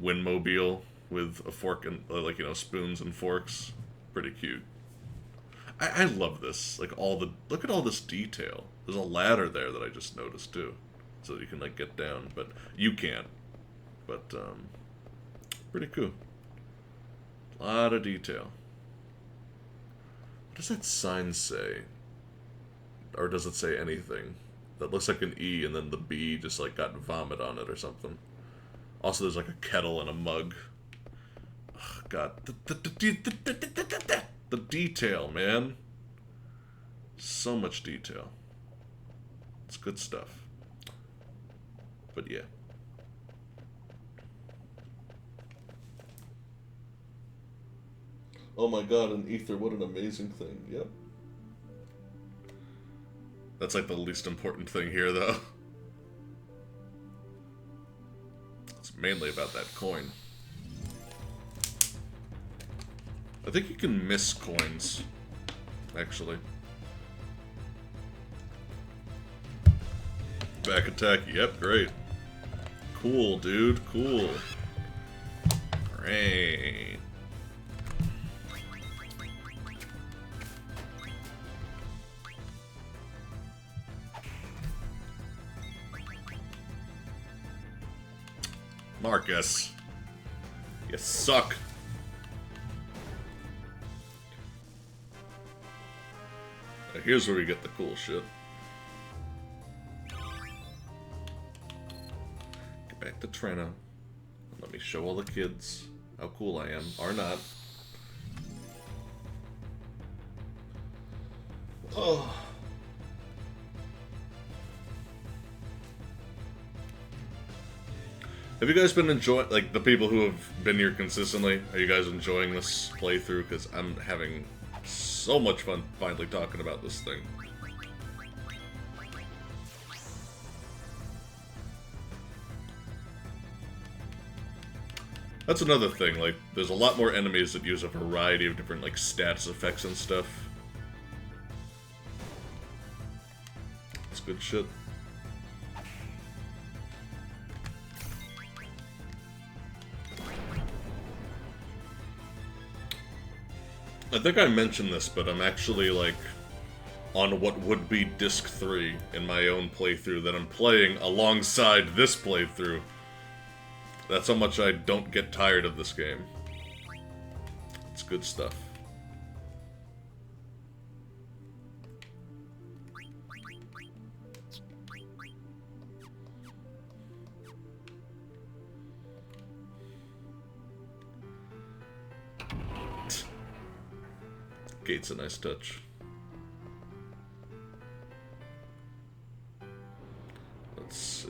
windmobile with a fork and, like, you know, spoons and forks? Pretty cute. I love this. Like, look at all this detail. There's a ladder there that I just noticed, too. So you can, like, get down, but you can't. But, pretty cool. A lot of detail. What does that sign say? Or does it say anything? That looks like an E, and then the B just like got vomit on it or something. Also, there's like a kettle and a mug. Oh, God. The detail, man. So much detail. It's good stuff. But yeah. Oh my God, an ether, what an amazing thing. Yep. That's like the least important thing here, though. It's mainly about that coin. I think you can miss coins, actually. Back attack, yep, great. Cool, dude, cool. Great. Marcus, you suck. Now here's where we get the cool shit. Get back to Trena. And let me show all the kids how cool I am, or not. Oh. Have you guys been enjoying, like, the people who have been here consistently, are you guys enjoying this playthrough? Because I'm having so much fun finally talking about this thing. That's another thing, like, there's a lot more enemies that use a variety of different, like, stats effects and stuff. It's good shit. I think I mentioned this, but I'm actually, like, on what would be Disc 3 in my own playthrough that I'm playing alongside this playthrough. That's how much I don't get tired of this game. It's good stuff. Gate's a nice touch. Let's see.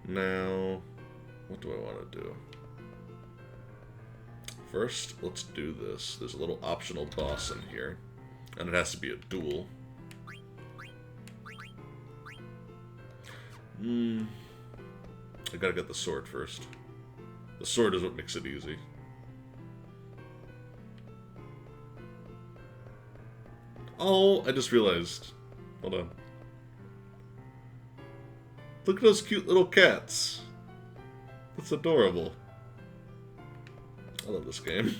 Now, what do I want to do? First, let's do this. There's a little optional boss in here, and it has to be a duel. I gotta get the sword first. The sword is what makes it easy. Oh, I just realized. Hold on. Look at those cute little cats. That's adorable. I love this game.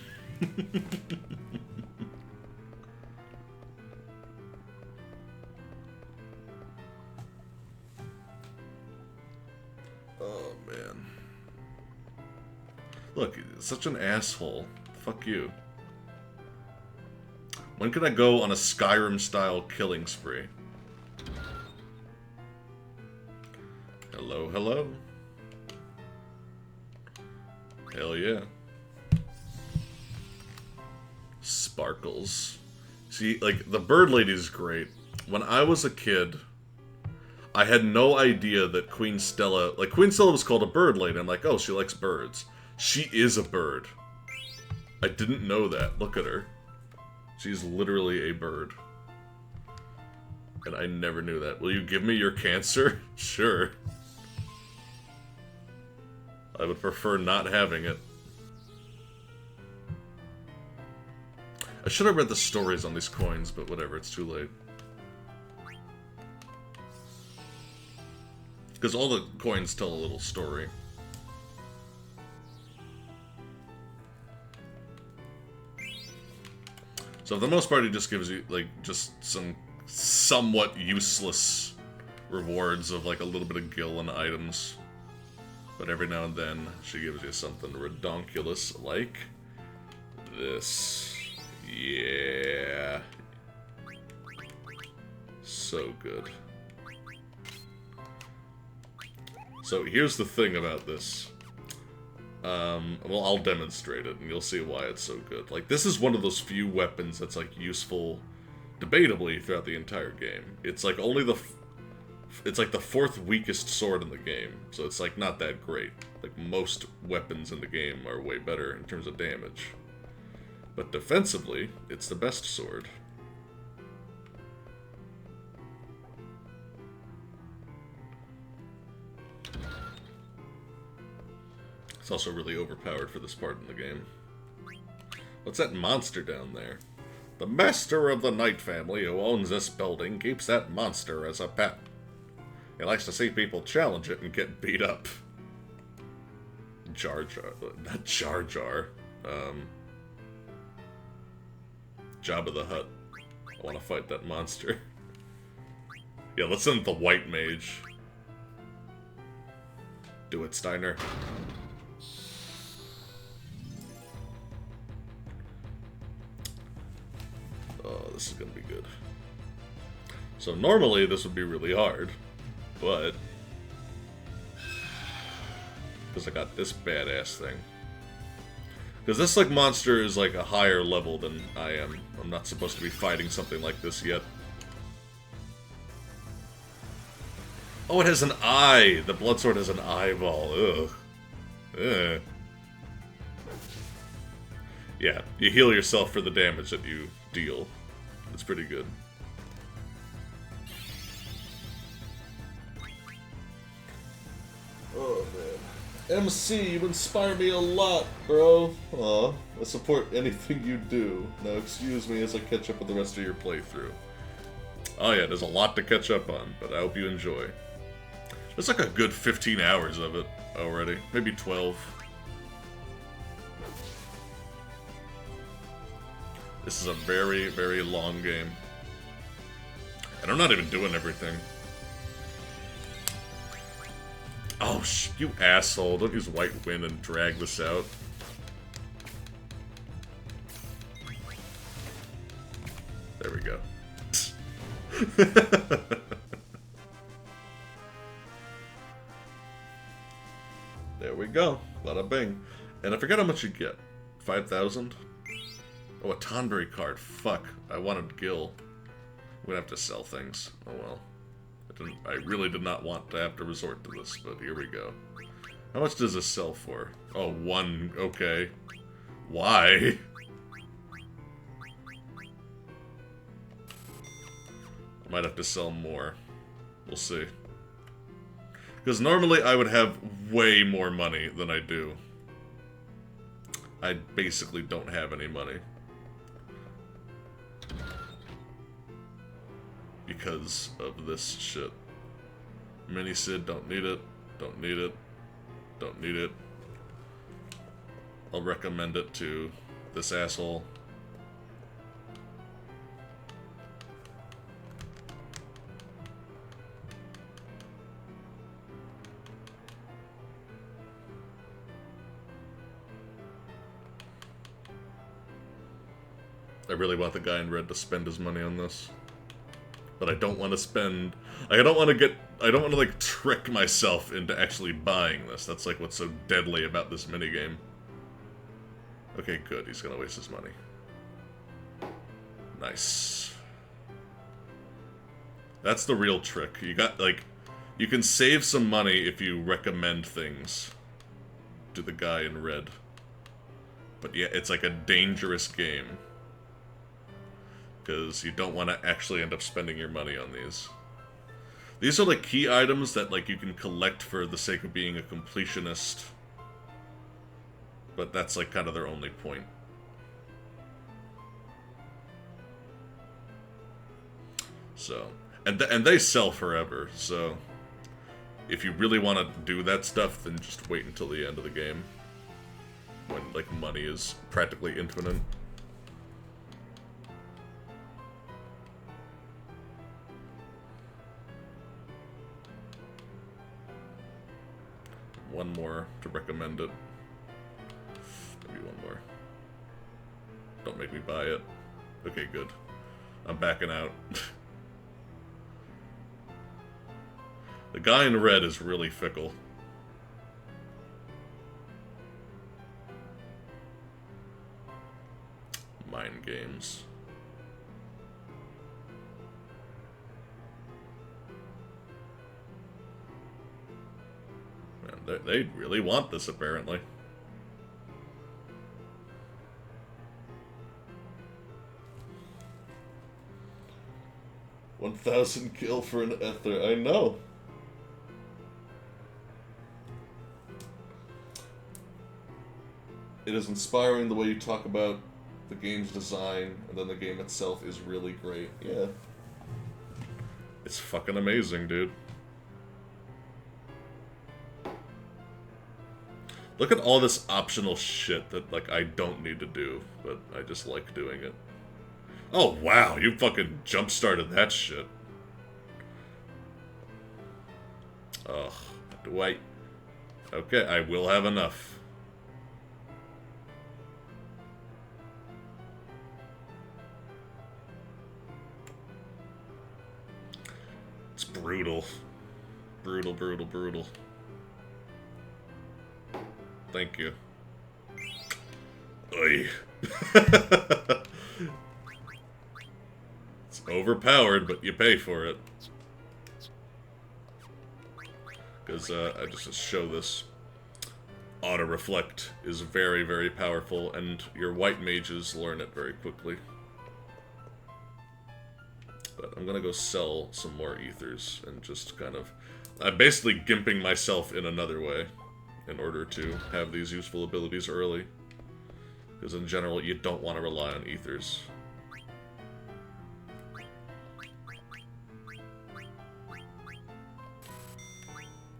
Oh, man. Look, such an asshole. Fuck you. When can I go on a Skyrim-style killing spree? Hello, hello. Hell yeah. Sparkles. See, like, the bird lady's great. When I was a kid, I had no idea that Queen Stella... Like, Queen Stella was called a bird lady. I'm like, oh, she likes birds. She is a bird. I didn't know that. Look at her. She's literally a bird. And I never knew that. Will you give me your cancer? Sure. I would prefer not having it. I should have read the stories on these coins, but whatever, it's too late. Because all the coins tell a little story. So for the most part, it just gives you, like, just some somewhat useless rewards of like a little bit of gil and items. But every now and then, she gives you something redonkulous like this. Yeah. So good. So here's the thing about this. Well, I'll demonstrate it, and you'll see why it's so good. Like, this is one of those few weapons that's, like, useful, debatably, throughout the entire game. It's, like, only the... It's, like, the fourth weakest sword in the game, so it's, like, not that great. Like, most weapons in the game are way better in terms of damage. But defensively, it's the best sword. It's also really overpowered for this part in the game. What's that monster down there? The master of the Knight family who owns this building keeps that monster as a pet. He likes to see people challenge it and get beat up. Jar Jar. Not Jar Jar. Jabba the Hutt. I want to fight that monster. Yeah, let's send the white mage. Do it, Steiner. Oh, this is gonna be good. So normally this would be really hard, but because I got this badass thing. Because this like monster is like a higher level than I am. I'm not supposed to be fighting something like this yet. Oh, it has an eye. The blood sword has an eyeball. Ugh. Ugh. Yeah, you heal yourself for the damage that you deal. It's pretty good. Oh, man. MC, you inspire me a lot, bro. Aw, I support anything you do. Now excuse me as I catch up with the rest of your playthrough. Oh yeah, there's a lot to catch up on, but I hope you enjoy. There's like a good 15 hours of it already. Maybe 12. This is a very, very long game. And I'm not even doing everything. Oh, you asshole. Don't use White Wind and drag this out. There we go. There we go. Bada bing. And I forget how much you get. 5,000? Oh, a Tonberry card. Fuck. I wanted Gil. I'm gonna have to sell things. Oh well. I really did not want to have to resort to this, but here we go. How much does this sell for? Oh, 1. Okay. Why? I might have to sell more. We'll see. Because normally I would have way more money than I do. I basically don't have any money. Because of this shit. Mini Sid, don't need it. Don't need it. Don't need it. I'll recommend it to this asshole. I really want the guy in red to spend his money on this. But I don't want to spend... I don't want to, like, trick myself into actually buying this. That's, like, what's so deadly about this minigame. Okay, good. He's gonna waste his money. Nice. That's the real trick. You got, like... You can save some money if you recommend things to the guy in red. But yeah, it's like a dangerous game. Because you don't want to actually end up spending your money on these. These are like key items that like you can collect for the sake of being a completionist. But that's like kind of their only point. So, and they sell forever, so if you really want to do that stuff, then just wait until the end of the game. When like money is practically infinite. to recommend it. Maybe one more. Don't make me buy it. Okay, good. I'm backing out. The guy in red is really fickle. Mind games. Man, they really want this, apparently. $1,000 kill for an ether. I know. It is inspiring the way you talk about the game's design, and then the game itself is really great. Yeah. It's fucking amazing, dude. Look at all this optional shit that, like, I don't need to do, but I just like doing it. Oh, wow, you fucking jump-started that shit. Ugh. Do I... Okay, I will have enough. It's brutal. Brutal, brutal, brutal. Thank you. Oy. It's overpowered, but you pay for it. Because, I just show this. Auto-reflect is very, very powerful, and your white mages learn it very quickly. But I'm gonna go sell some more ethers and just kind of... I'm basically gimping myself in another way in order to have these useful abilities early. Because in general, you don't want to rely on ethers.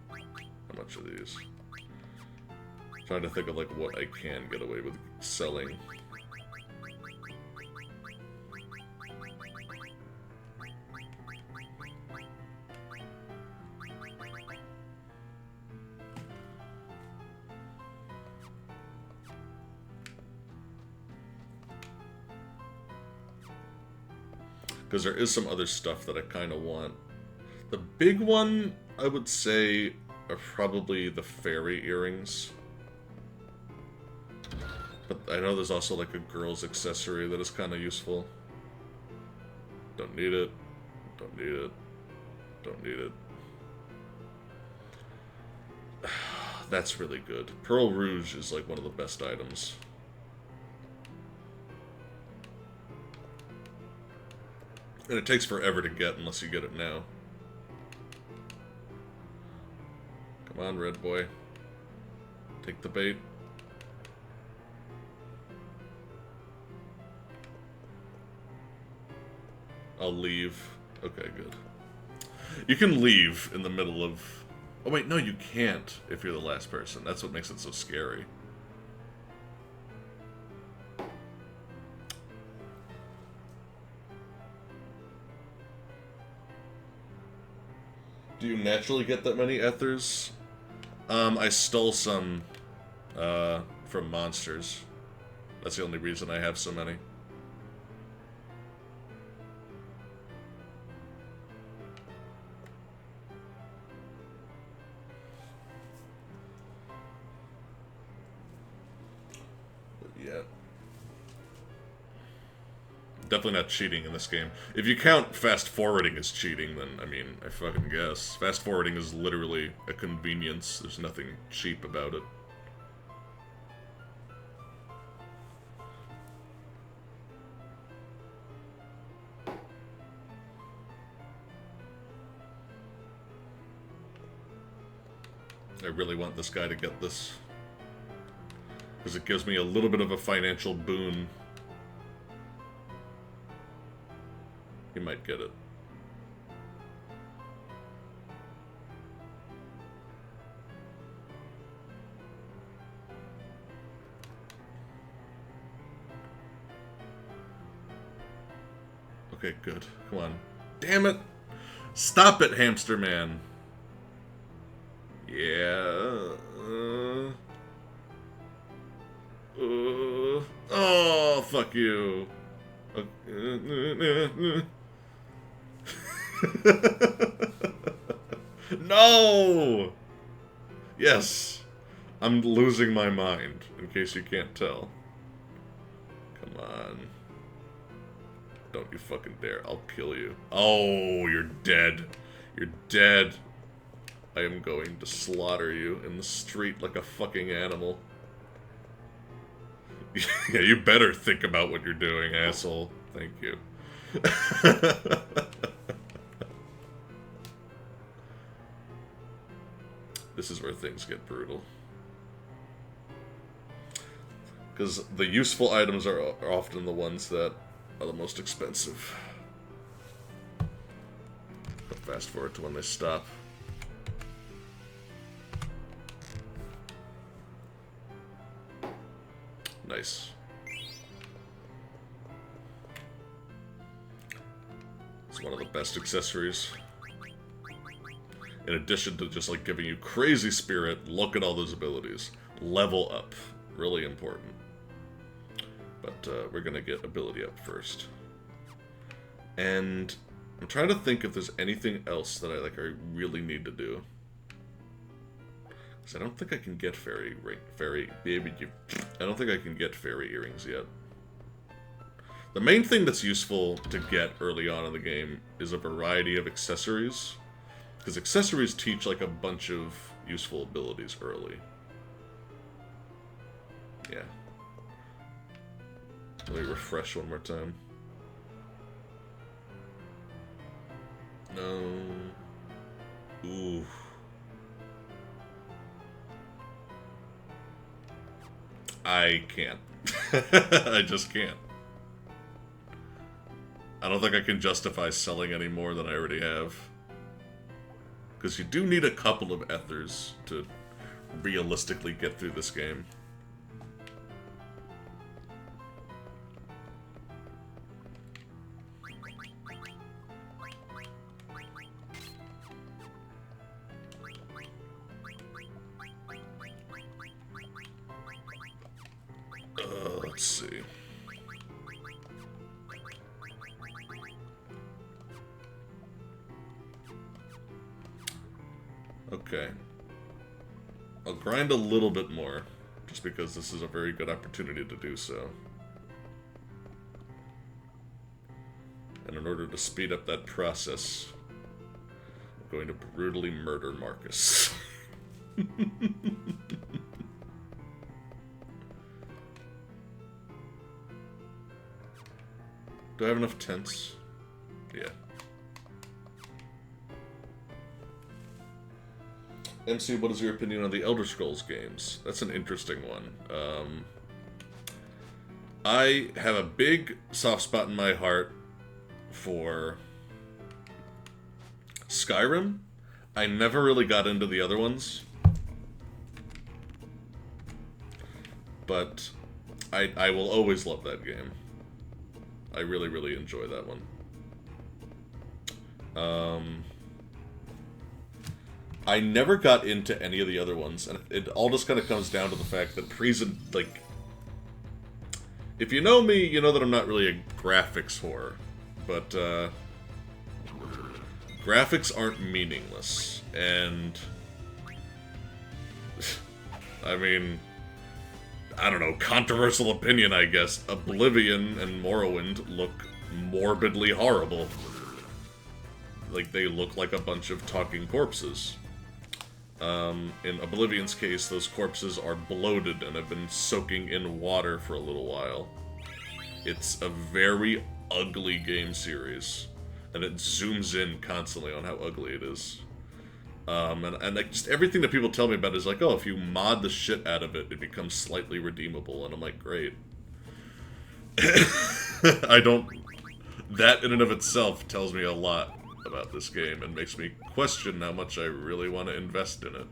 How much are these? I'm trying to think of like what I can get away with selling. Because there is some other stuff that I kind of want. The big one, I would say, are probably the fairy earrings. But I know there's also like a girl's accessory that is kind of useful. Don't need it. Don't need it. Don't need it. That's really good. Pearl Rouge is like one of the best items. And it takes forever to get unless you get it now. Come on, red boy. Take the bait. I'll leave. Okay, good. You can leave in the middle of... Oh wait, no, you can't if you're the last person. That's what makes it so scary. Do you naturally get that many ethers? I stole some from monsters. That's the only reason I have so many. Yeah. Definitely not cheating in this game. If you count fast forwarding as cheating, then, I mean, I fucking guess. Fast forwarding is literally a convenience. There's nothing cheap about it. I really want this guy to get this. Because it gives me a little bit of a financial boon. He might get it. Okay, good. Come on. Damn it! Stop it, hamster man! Yeah... fuck you. No! Yes. I'm losing my mind, in case you can't tell. Come on. Don't you fucking dare. I'll kill you. Oh, you're dead. You're dead. I am going to slaughter you in the street like a fucking animal. Yeah, you better think about what you're doing, asshole. Thank you. This is where things get brutal. Because the useful items are often the ones that are the most expensive. I'll fast forward to when they stop. Nice. It's one of the best accessories. In addition to just like giving you crazy spirit, look at all those abilities. Level up. Really important. But we're gonna get ability up first. And I'm trying to think if there's anything else that I really need to do. Because I don't think I can get fairy I don't think I can get fairy earrings yet. The main thing that's useful to get early on in the game is a variety of accessories. Because accessories teach like a bunch of useful abilities early. Yeah. Let me refresh one more time. No. Ooh. I can't. I just can't. I don't think I can justify selling any more than I already have. Because you do need a couple of ethers to realistically get through this game. Let's see. Okay. I'll grind a little bit more, just because this is a very good opportunity to do so. And in order to speed up that process, I'm going to brutally murder Marcus. Do I have enough tents? Yeah. MC, what is your opinion on the Elder Scrolls games? That's an interesting one. I have a big soft spot in my heart for Skyrim. I never really got into the other ones. But I will always love that game. I really, really enjoy that one. I never got into any of the other ones, and it all just kind of comes down to the fact that like, if you know me, you know that I'm not really a graphics whore, but graphics aren't meaningless, and I mean, I don't know, controversial opinion, I guess. Oblivion and Morrowind look morbidly horrible. Like, they look like a bunch of talking corpses. In Oblivion's case, those corpses are bloated and have been soaking in water for a little while. It's a very ugly game series, and it zooms in constantly on how ugly it is. And like, just everything that people tell me about is like, oh, if you mod the shit out of it, it becomes slightly redeemable, and I'm like, great. I don't... That in and of itself tells me a lot about this game, and makes me question how much I really want to invest in it.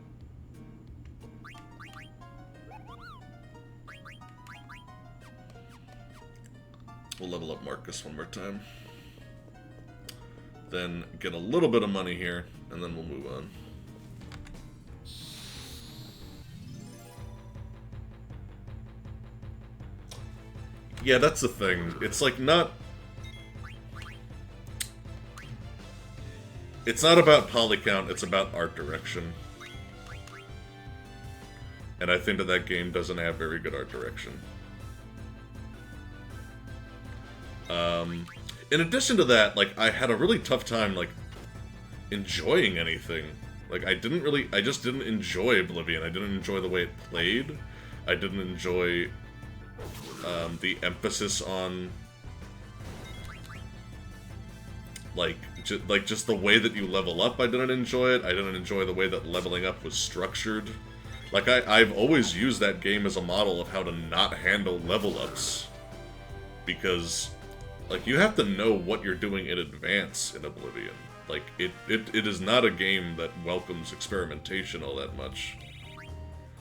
We'll level up Marcus one more time. Then get a little bit of money here, and then we'll move on. Yeah, that's the thing. It's like not... It's not about poly count, it's about art direction. And I think that that game doesn't have very good art direction. In addition to that, like, I had a really tough time, like, enjoying anything. Like, I just didn't enjoy Oblivion. I didn't enjoy the way it played. I didn't enjoy, the emphasis on, like, just the way that you level up. I didn't enjoy it. I didn't enjoy the way that leveling up was structured. Like, I've always used that game as a model of how to not handle level ups. Because, like, you have to know what you're doing in advance in Oblivion. Like, it is not a game that welcomes experimentation all that much.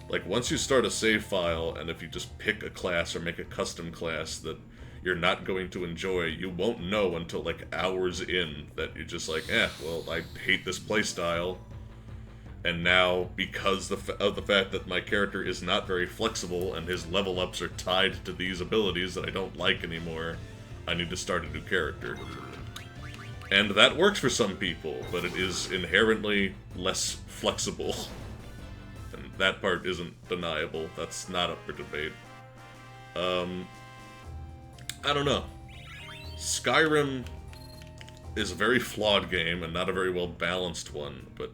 Like, once you start a save file, and if you just pick a class or make a custom class that you're not going to enjoy, you won't know until, like, hours in that you're just like, well, I hate this playstyle. And now, because of the fact that my character is not very flexible and his level ups are tied to these abilities that I don't like anymore, I need to start a new character. And that works for some people, but it is inherently less flexible. And that part isn't deniable. That's not up for debate. I don't know. Skyrim is a very flawed game and not a very well balanced one, but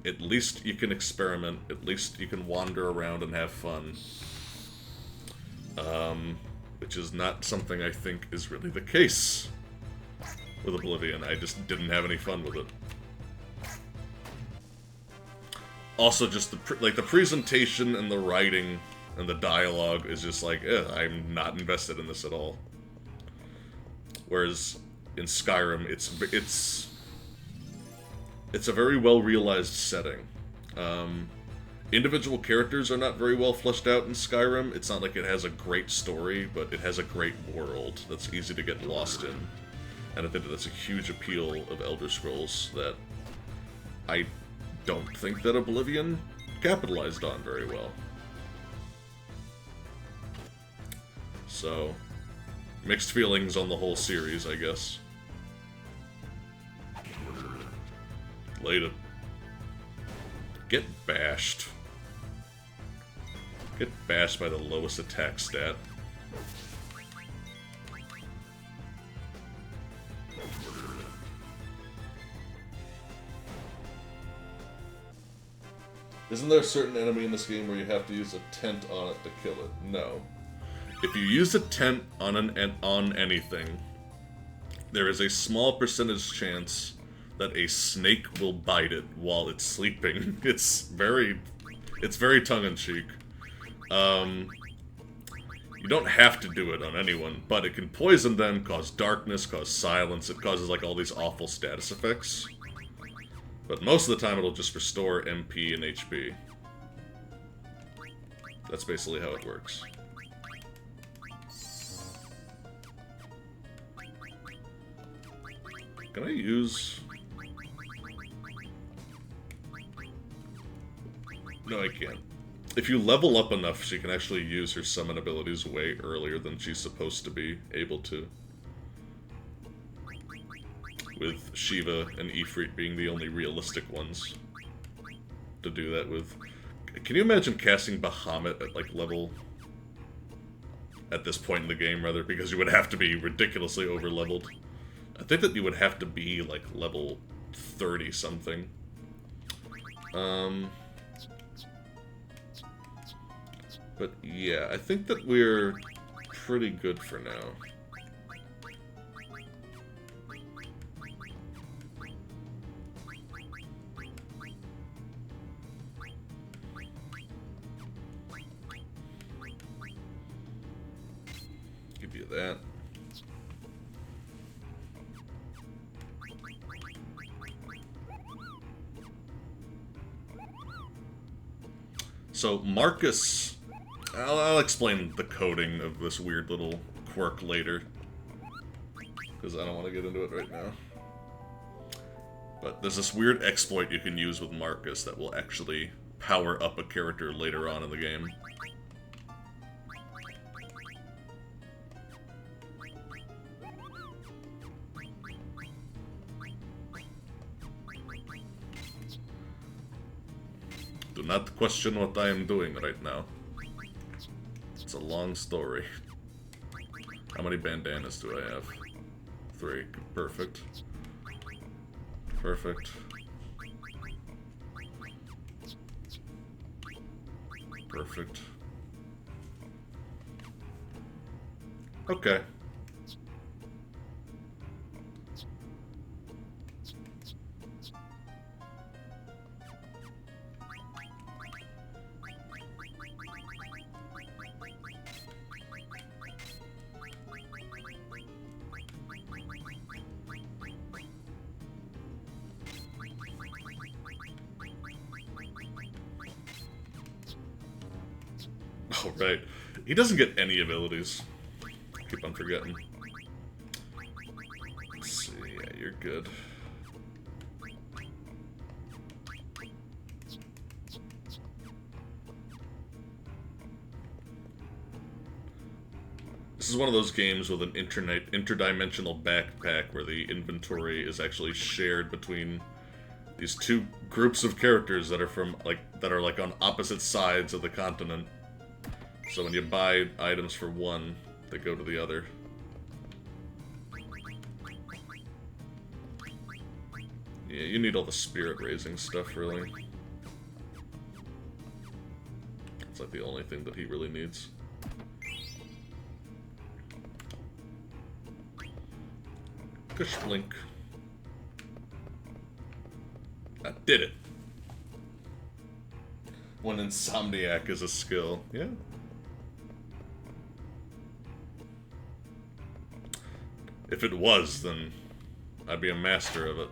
at least you can experiment, at least you can wander around and have fun. Which is not something I think is really the case with Oblivion. I just didn't have any fun with it. Also, just the presentation and the writing and the dialogue is just like, I'm not invested in this at all. Whereas in Skyrim, it's a very well realized setting. Individual characters are not very well fleshed out in Skyrim. It's not like it has a great story, but it has a great world that's easy to get lost in. And I think that's a huge appeal of Elder Scrolls that I don't think that Oblivion capitalized on very well. So, mixed feelings on the whole series, I guess. Later. Get bashed. Get bashed by the lowest attack stat. Isn't there a certain enemy in this game where you have to use a tent on it to kill it? No. If you use a tent on anything, there is a small percentage chance that a snake will bite it while it's sleeping. It's very tongue-in-cheek. You don't have to do it on anyone, but it can poison them, cause darkness, cause silence. It causes, like, all these awful status effects. But most of the time it'll just restore MP and HP. That's basically how it works. Can I use... No, I can't. If you level up enough, she can actually use her summon abilities way earlier than she's supposed to be able to. With Shiva and Ifrit being the only realistic ones to do that with. Can you imagine casting Bahamut at, like, level... At this point in the game, rather, because you would have to be ridiculously over-leveled. I think that you would have to be, like, level 30-something. But yeah, I think that we're pretty good for now. Give you that. So Marcus... I'll explain the coding of this weird little quirk later, because I don't want to get into it right now. But there's this weird exploit you can use with Marcus that will actually power up a character later on in the game. not question what I am doing right now. It's a long story. How many bandanas do I have? 3. Perfect. Perfect. Perfect. Okay. Oh, right. He doesn't get any abilities. Keep on forgetting. Let's see. Yeah, you're good. This is one of those games with an interdimensional backpack where the inventory is actually shared between these two groups of characters that are from that are on opposite sides of the continent. So when you buy items for one, they go to the other. Yeah, you need all the spirit raising stuff, really. It's like the only thing that he really needs. Kushblink. I did it. When Insomniac is a skill. Yeah. If it was, then I'd be a master of it.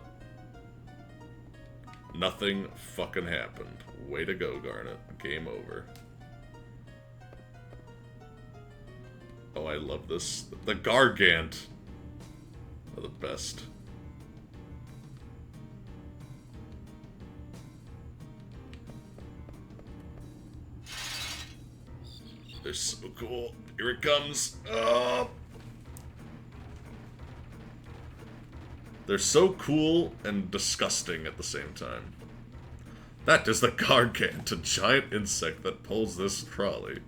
Nothing fucking happened. Way to go, Garnet. Game over. Oh, I love this. The Gargant are the best. They're so cool. Here it comes. Oh! They're so cool and disgusting at the same time. That is the Gargant, a giant insect that pulls this trolley.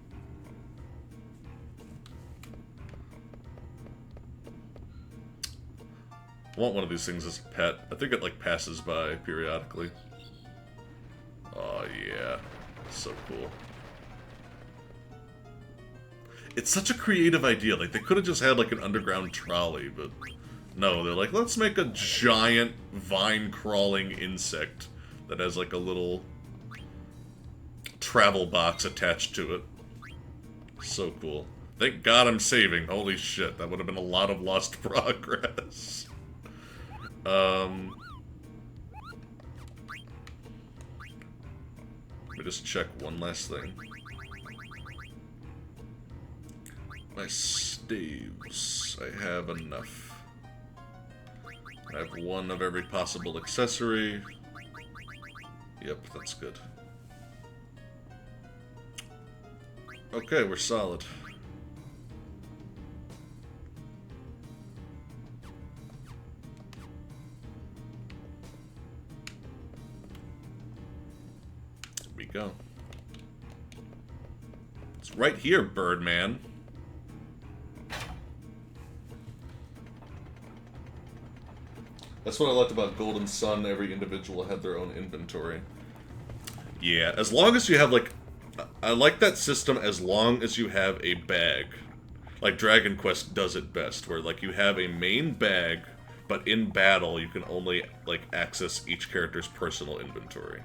I want one of these things as a pet. I think it, passes by periodically. Oh, yeah. So cool. It's such a creative idea. They could have just had, an underground trolley, but... No, they're like, let's make a giant vine-crawling insect that has, a little travel box attached to it. So cool. Thank God I'm saving. Holy shit, that would have been a lot of lost progress. Let me just check one last thing. My staves. I have enough. I have one of every possible accessory. Yep, that's good. Okay, we're solid. Here we go. It's right here, Birdman. That's what I liked about Golden Sun. Every individual had their own inventory. Yeah, as long as you have, I like that system as long as you have a bag. Dragon Quest does it best, where, you have a main bag, but in battle you can only, access each character's personal inventory.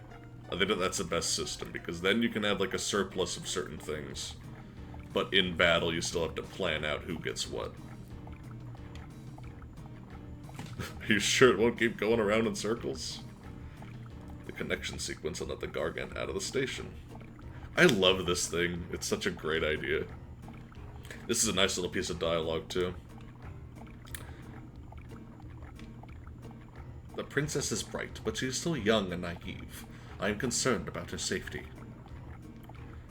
I think that's the best system, because then you can have, a surplus of certain things. But in battle you still have to plan out who gets what. Are you sure it won't keep going around in circles? The connection sequence will let the Gargant out of the station. I love this thing. It's such a great idea. This is a nice little piece of dialogue, too. The princess is bright, but she is still young and naive. I am concerned about her safety.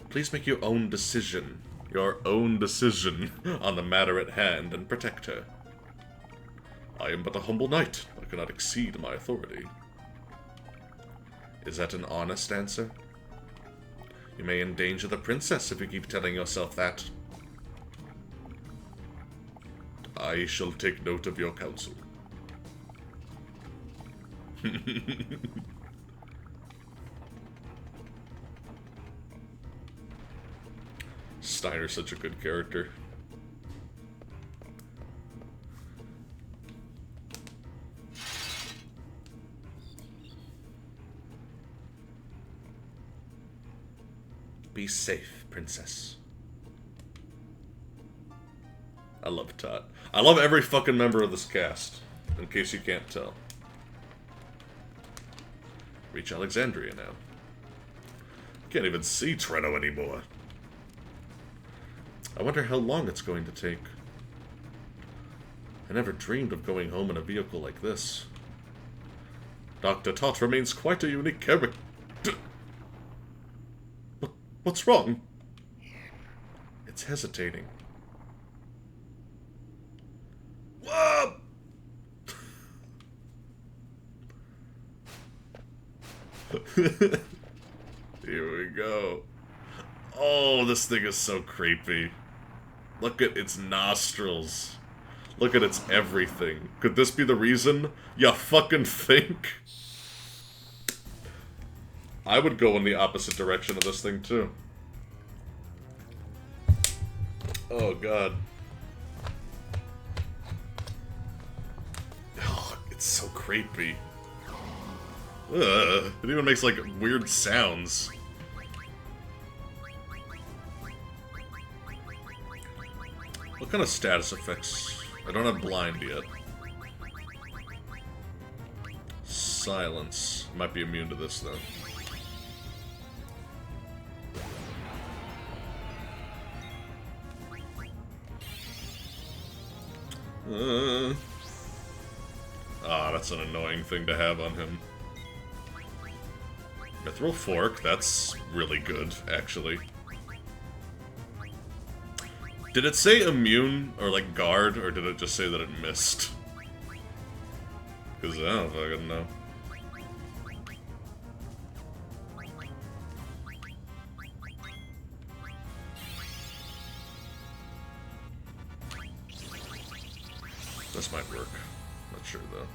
Please make your own decision. Your own decision on the matter at hand and protect her. I am but a humble knight. I cannot exceed my authority. Is that an honest answer? You may endanger the princess if you keep telling yourself that. I shall take note of your counsel. Steiner's such a good character. Be safe, princess. I love Tot. I love every fucking member of this cast, in case you can't tell. Reach Alexandria now. Can't even see Treno anymore. I wonder how long it's going to take. I never dreamed of going home in a vehicle like this. Dr. Tot remains quite a unique character. What's wrong? It's hesitating. Whoa! Here we go. Oh, this thing is so creepy. Look at its nostrils. Look at its everything. Could this be the reason? Ya fucking think? I would go in the opposite direction of this thing, too. Oh, God. Oh, it's so creepy. Ugh. It even makes, like, weird sounds. What kind of status effects? I don't have blind yet. Silence. Might be immune to this, though. That's an annoying thing to have on him. Mithril Fork, that's really good, actually. Did it say immune, or like guard, or did it just say that it missed? Because I don't fucking know. This might work. Not sure, though.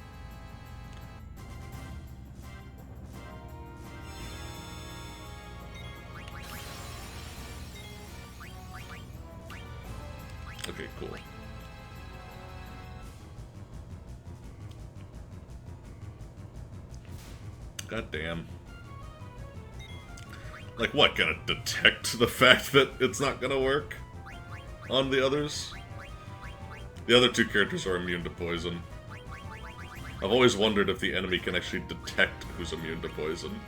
Okay, cool. God damn. Like, what, gonna detect the fact that it's not gonna work on the others? The other two characters are immune to poison. I've always wondered if the enemy can actually detect who's immune to poison.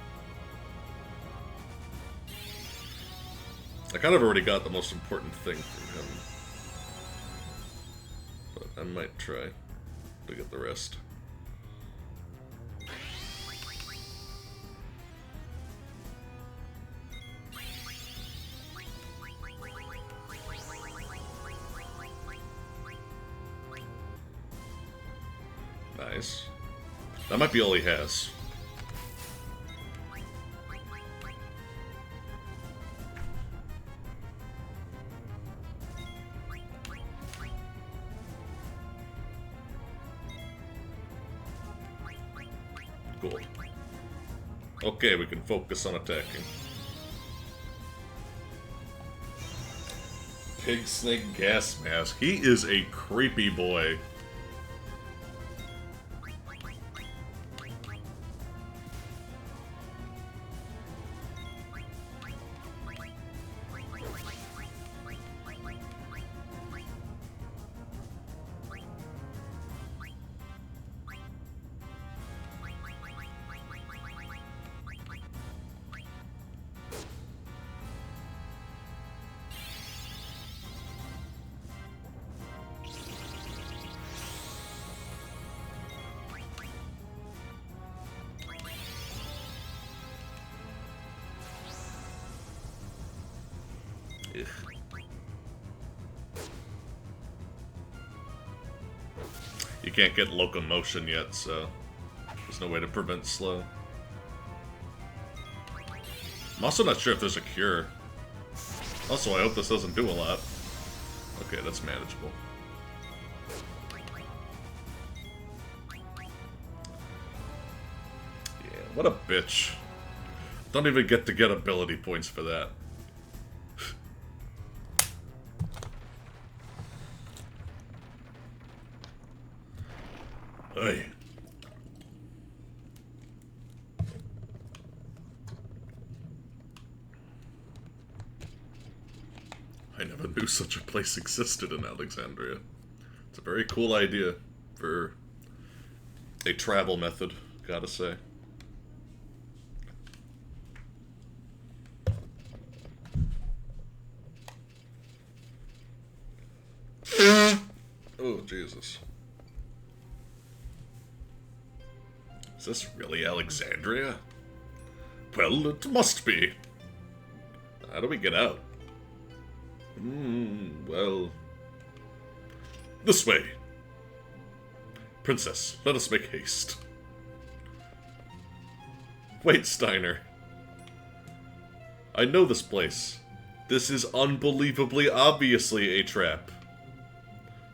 I kind of already got the most important thing from him. But I might try to get the rest. Nice. That might be all he has. Cool. Okay, we can focus on attacking. Pig Snake Gas Mask. He is a creepy boy. Ugh. You can't get locomotion yet, so there's no way to prevent slow. I'm also not sure if there's a cure. Also, I hope this doesn't do a lot. Okay, that's manageable. Yeah, what a bitch. Don't even get to get ability points for that. Hey. I never knew such a place existed in Alexandria. It's a very cool idea for a travel method, gotta say. Oh, Jesus. Is this really Alexandria? Well, it must be. How do we get out? Well... This way! Princess, let us make haste. Wait, Steiner. I know this place. This is unbelievably obviously a trap.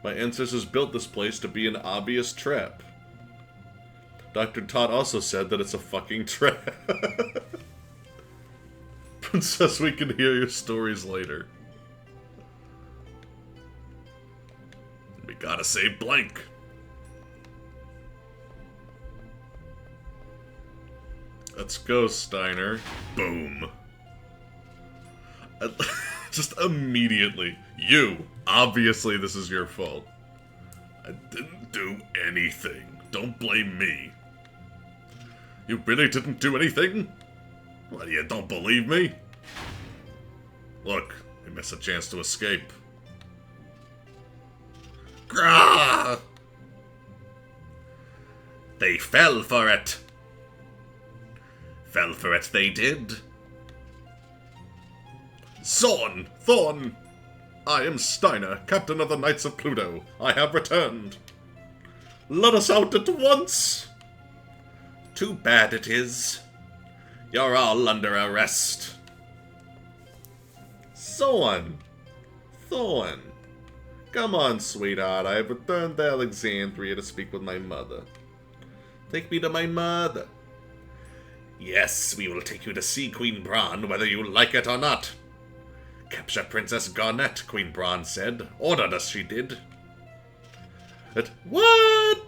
My ancestors built this place to be an obvious trap. Dr. Todd also said that it's a fucking trap. Princess, we can hear your stories later. We gotta save blank. Let's go, Steiner. Boom. Just immediately. You. Obviously, this is your fault. I didn't do anything. Don't blame me. You really didn't do anything? What, you don't believe me? Look, we missed a chance to escape. Grah! They fell for it. Fell for it they did. Zorn! Thorn! I am Steiner, captain of the Knights of Pluto. I have returned. Let us out at once! Too bad it is. You're all under arrest. Zorn! Thorn! Come on, sweetheart. I have returned to Alexandria to speak with my mother. Take me to my mother. Yes, we will take you to see Queen Braun, whether you like it or not. Capture Princess Garnet, Queen Braun said. Ordered us, she did. What?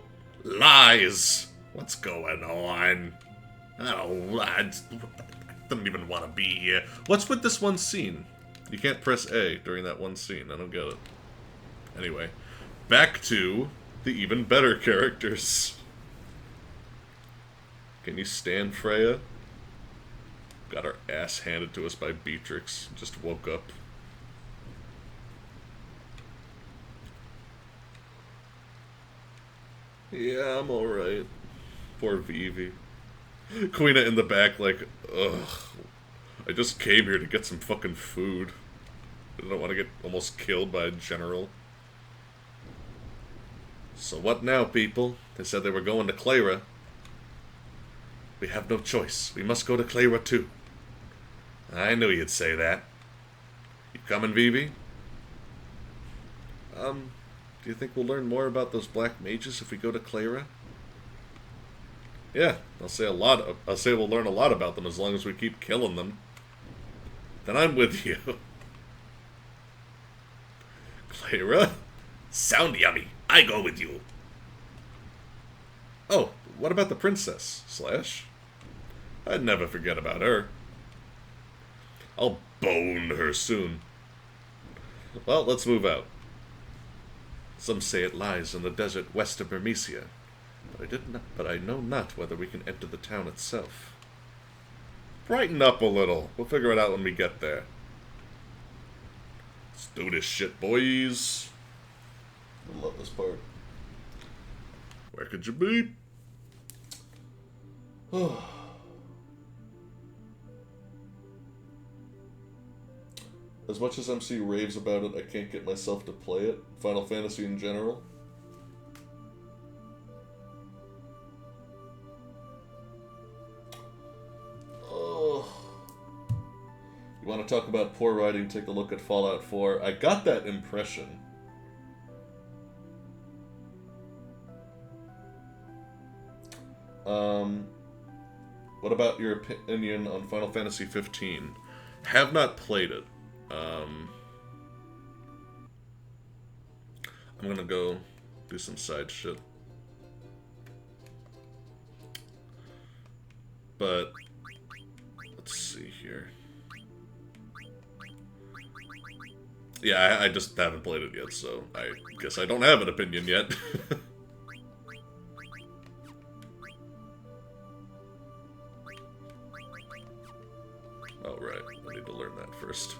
Lies! What's going on? Oh, I don't even want to be here. What's with this one scene? You can't press A during that one scene. I don't get it. Anyway, back to the even better characters. Can you stand Freya? Got our ass handed to us by Beatrix. Just woke up. Yeah, I'm alright. Poor Vivi. Queena in the back like, ugh. I just came here to get some fucking food. I don't want to get almost killed by a general. So what now, people? They said they were going to Cleyra. We have no choice. We must go to Cleyra too. I knew you'd say that. You coming, Vivi? Do you think we'll learn more about those black mages if we go to Cleyra? Yeah, I'll say we'll learn a lot about them as long as we keep killing them. Then I'm with you. Cleyra? Sound yummy. I go with you. Oh, what about the princess, Slash? I'd never forget about her. I'll bone her soon. Well, let's move out. Some say it lies in the desert west of Bermesia, but I know not whether we can enter the town itself. Brighten up a little. We'll figure it out when we get there. Let's do this shit, boys. I love this part. Where could you be? As much as MC raves about it, I can't get myself to play it. Final Fantasy in general. want to talk about poor writing, take a look at Fallout 4. I got that impression. What about your opinion on Final Fantasy 15? Have not played it. I'm gonna go do some side shit. But let's see here. Yeah, I just haven't played it yet, so I guess I don't have an opinion yet. Oh, right. I need to learn that first.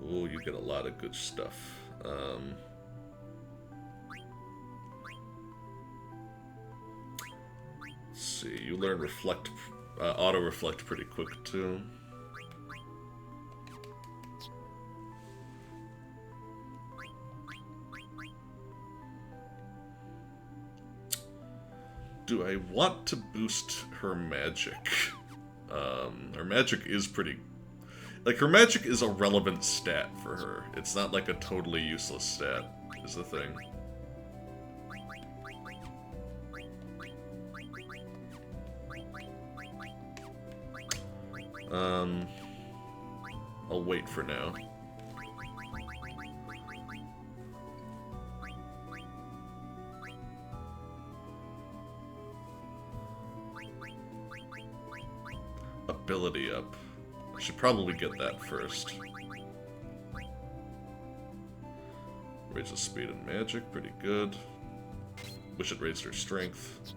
Ooh, you get a lot of good stuff. Let's see, you learn reflect, auto-reflect pretty quick, too. Do I want to boost her magic? Her magic is pretty... Like, her magic is a relevant stat for her. It's not like a totally useless stat, is the thing. I'll wait for now. Ability up. I should probably get that first. Raises speed and magic, pretty good. Wish it raised her strength.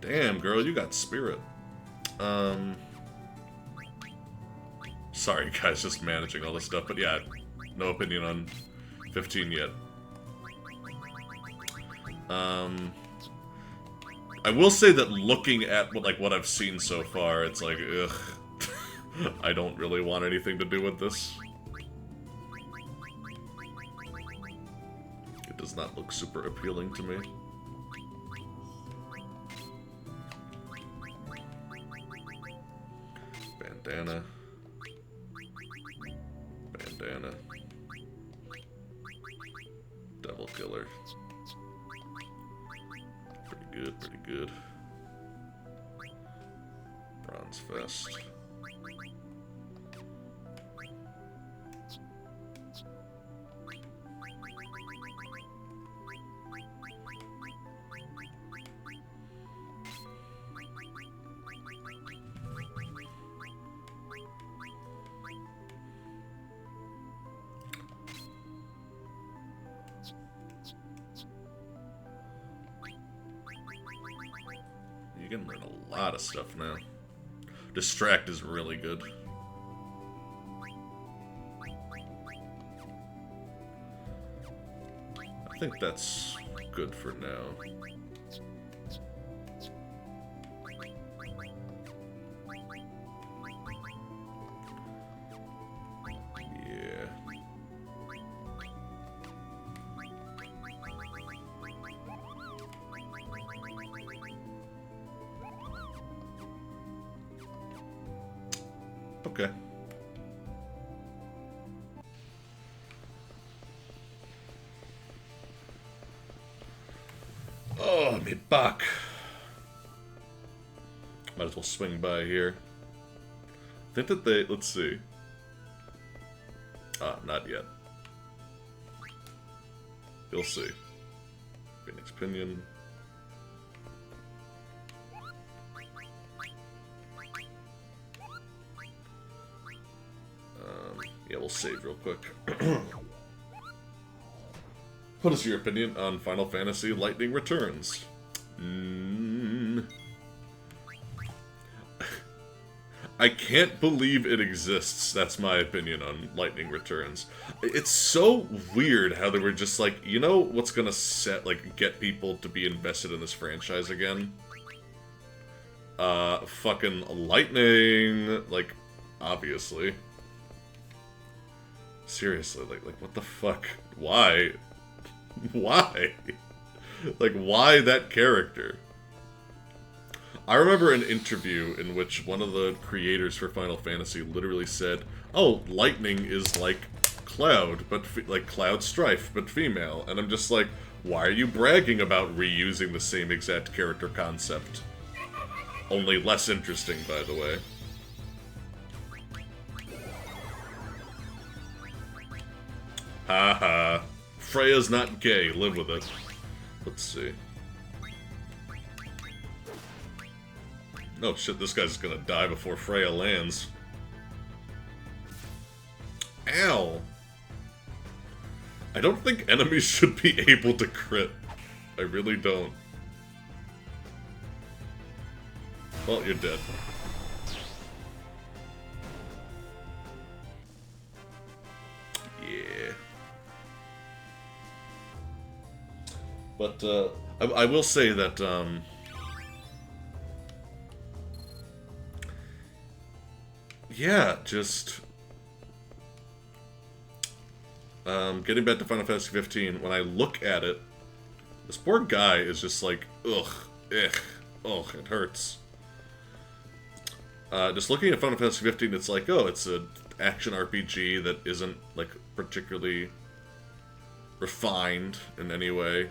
Damn, girl, you got spirit. Sorry, guys, just managing all this stuff, but yeah, no opinion on 15 yet. I will say that looking at what I've seen so far, it's like, ugh, I don't really want anything to do with this. It does not look super appealing to me. Bandana. Bandana. Devil Killer. Pretty good, pretty good. Bronze Vest. You can learn a lot of stuff now. Distract is really good. I think that's good for now. Yeah. Okay. Oh, me back. Might as well swing by here. I think that they... Let's see. Ah, not yet. You'll see. Phoenix Pinion. Yeah, we'll save real quick. What is your opinion on Final Fantasy Lightning Returns? I can't believe it exists. That's my opinion on Lightning Returns. It's so weird how they were just like, you know what's gonna get people to be invested in this franchise again? Fucking Lightning, like, obviously. Seriously, like what the fuck? Why? Why? Like, why that character? I remember an interview in which one of the creators for Final Fantasy literally said, "Oh, Lightning is like Cloud, but like Cloud Strife, but female." And I'm just like, why are you bragging about reusing the same exact character concept? Only less interesting, by the way. Haha. Freya's not gay, live with it. Let's see. Oh shit, this guy's gonna die before Freya lands. Ow! I don't think enemies should be able to crit. I really don't. Well, you're dead. Yeah. But, I will say that, yeah, just... getting back to Final Fantasy 15, when I look at it, this poor guy is just like, ugh, it hurts. Just looking at Final Fantasy 15, it's like, oh, it's an action RPG that isn't, like, particularly refined in any way.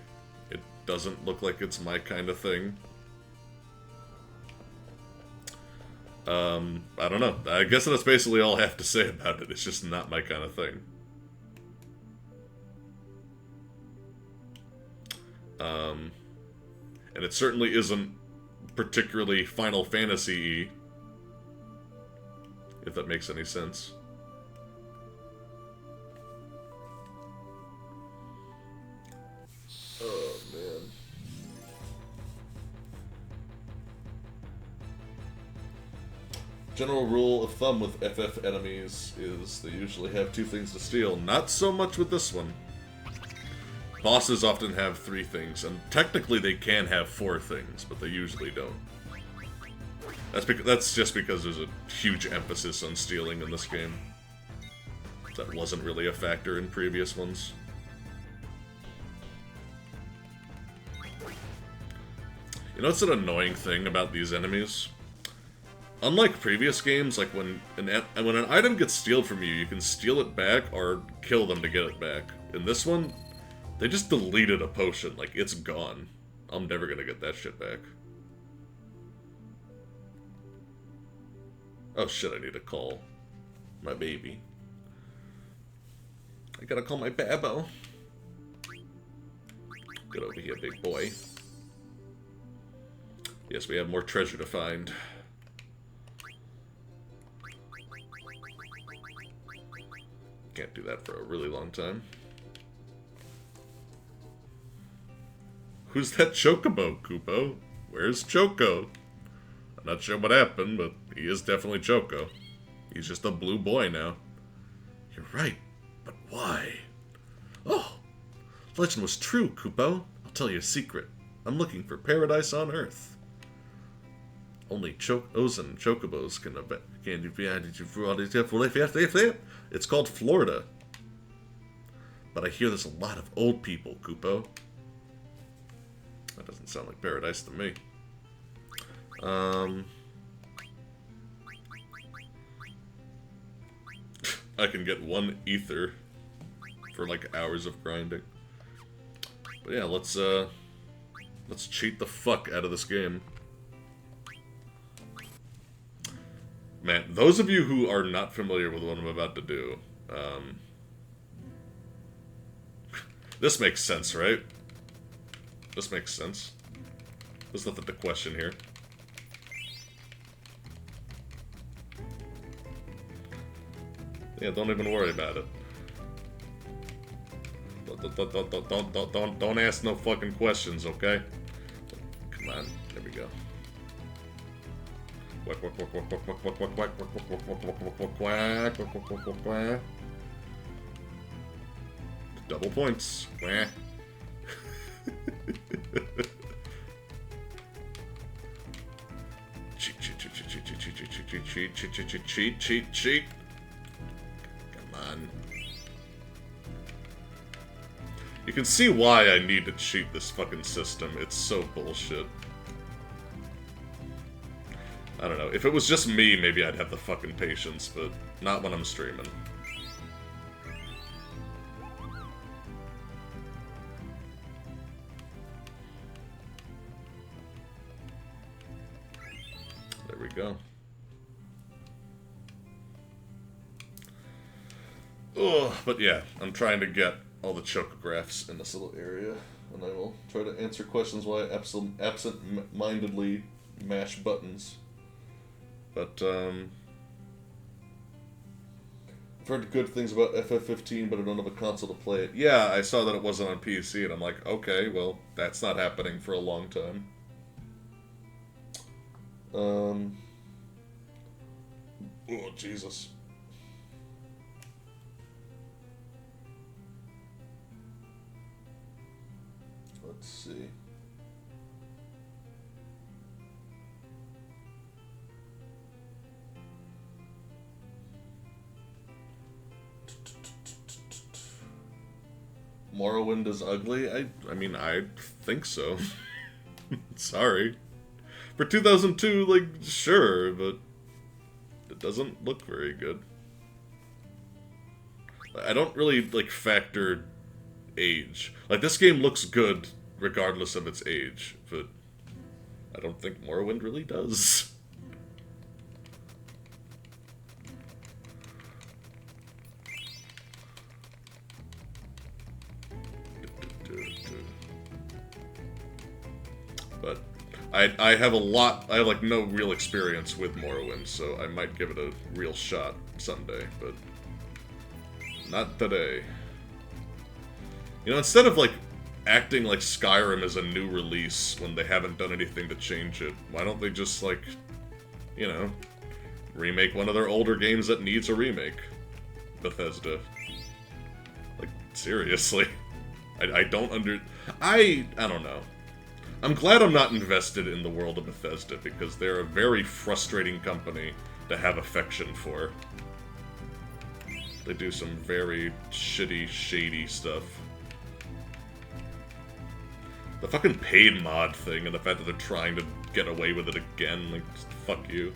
It doesn't look like it's my kind of thing. I don't know. I guess that's basically all I have to say about it. It's just not my kind of thing. And it certainly isn't particularly Final Fantasy-y, if that makes any sense. Oh, man. General rule of thumb with FF enemies is they usually have 2 things to steal. Not so much with this one. Bosses often have 3 things, and technically they can have 4 things, but they usually don't. That's just because there's a huge emphasis on stealing in this game. That wasn't really a factor in previous ones. You know what's an annoying thing about these enemies? Unlike previous games, like when an item gets stealed from you, you can steal it back or kill them to get it back. In this one, they just deleted a potion, like, it's gone. I'm never gonna get that shit back. Oh shit, I need to call my baby. I gotta call my babbo. Get over here, big boy. Yes, we have more treasure to find. Can't do that for a really long time. Who's that Chocobo, Kupo? Where's Choco? I'm not sure what happened, but he is definitely Choco. He's just a blue boy now. You're right, but why? Oh, the legend was true, Kupo. I'll tell you a secret. I'm looking for paradise on Earth. Only Chocos and Chocobos can It's called Florida. But I hear there's a lot of old people, Kupo. That doesn't sound like paradise to me. I can get 1 ether for like hours of grinding. But yeah, let's cheat the fuck out of this game. Man, those of you who are not familiar with what I'm about to do, this makes sense, right? This makes sense. There's nothing to question here. Yeah, don't even worry about it. Don't ask no fucking questions, okay? Come on, there we go. Quack, quack, quack, quack, quack, quack, quack, quack, quack, quack, quack, quack, quack, quack, quack, quack, quack, quack. Double points. Quack. Cheat, cheat, cheat, cheat, cheat, cheat, cheat, cheat, cheat, cheat, cheat, cheat, cheat, cheat, cheat. Come on. You can see why I need to cheat this fucking system. It's so bullshit. I don't know. If it was just me, maybe I'd have the fucking patience, but not when I'm streaming. There we go. Ugh, but yeah, I'm trying to get all the chocographs in this little area, and I will try to answer questions while I absent-mindedly mash buttons. But, I've heard good things about FF15, but I don't have a console to play it. Yeah, I saw that it wasn't on PC, and I'm like, okay, well, that's not happening for a long time. Oh, Jesus. Let's see. Morrowind is ugly? I mean, I think so. Sorry. For 2002, like, sure, but it doesn't look very good. I don't really, like, factor age. Like, this game looks good regardless of its age, but I don't think Morrowind really does. But I have like no real experience with Morrowind, so I might give it a real shot someday, but not today. You know, instead of like acting like Skyrim is a new release when they haven't done anything to change it, why don't they just like, you know, remake one of their older games that needs a remake? Bethesda. Like, seriously. I don't know. I'm glad I'm not invested in the world of Bethesda, because they're a very frustrating company to have affection for. They do some very shitty, shady stuff. The fucking paid mod thing, and the fact that they're trying to get away with it again, like, just fuck you.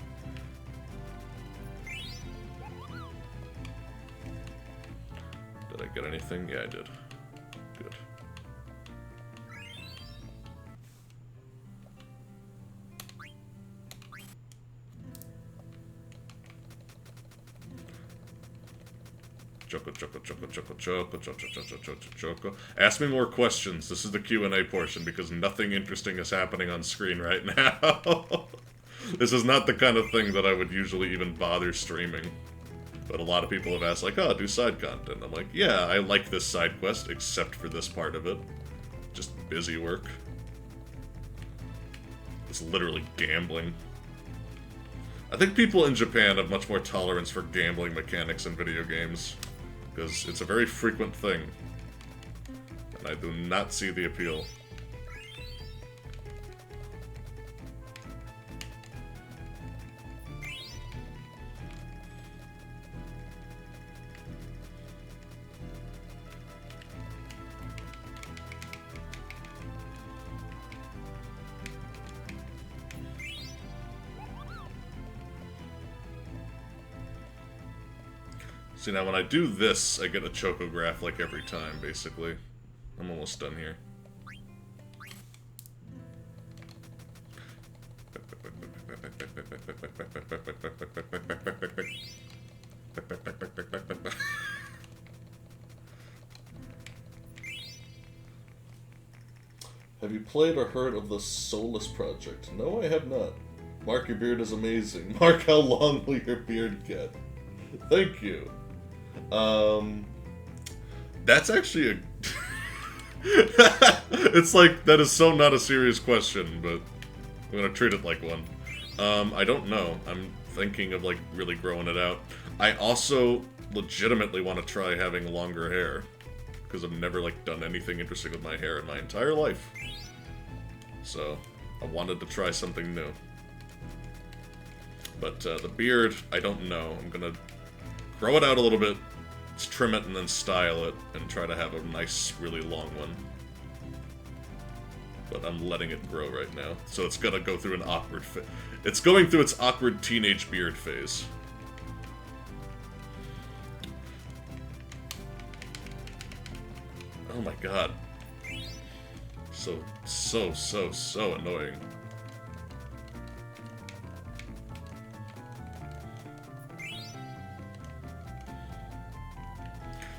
Did I get anything? Yeah, I did. Good. Choco. Ask me more questions. This is the Q&A portion, because nothing interesting is happening on screen right now. This is not the kind of thing that I would usually even bother streaming. But a lot of people have asked, like, oh, do side content. I'm like, yeah, I like this side quest, except for this part of it. Just busy work. It's literally gambling. I think people in Japan have much more tolerance for gambling mechanics in video games, because it's a very frequent thing, and I do not see the appeal. See, now when I do this, I get a chocograph like every time, basically. I'm almost done here. Have you played or heard of the Solus Project? No, I have not. Mark, your beard is amazing. Mark, how long will your beard get? Thank you. That's actually a... It's like, that is so not a serious question, but I'm gonna treat it like one. I don't know. I'm thinking of, like, really growing it out. I also legitimately want to try having longer hair, because I've never, like, done anything interesting with my hair in my entire life. So, I wanted to try something new. But, the beard, I don't know. I'm gonna grow it out a little bit, Let's trim it and then style it and try to have a nice, really long one. But I'm letting it grow right now. So it's gonna go through an awkward phase. It's going through its awkward teenage beard phase. Oh my god. So annoying.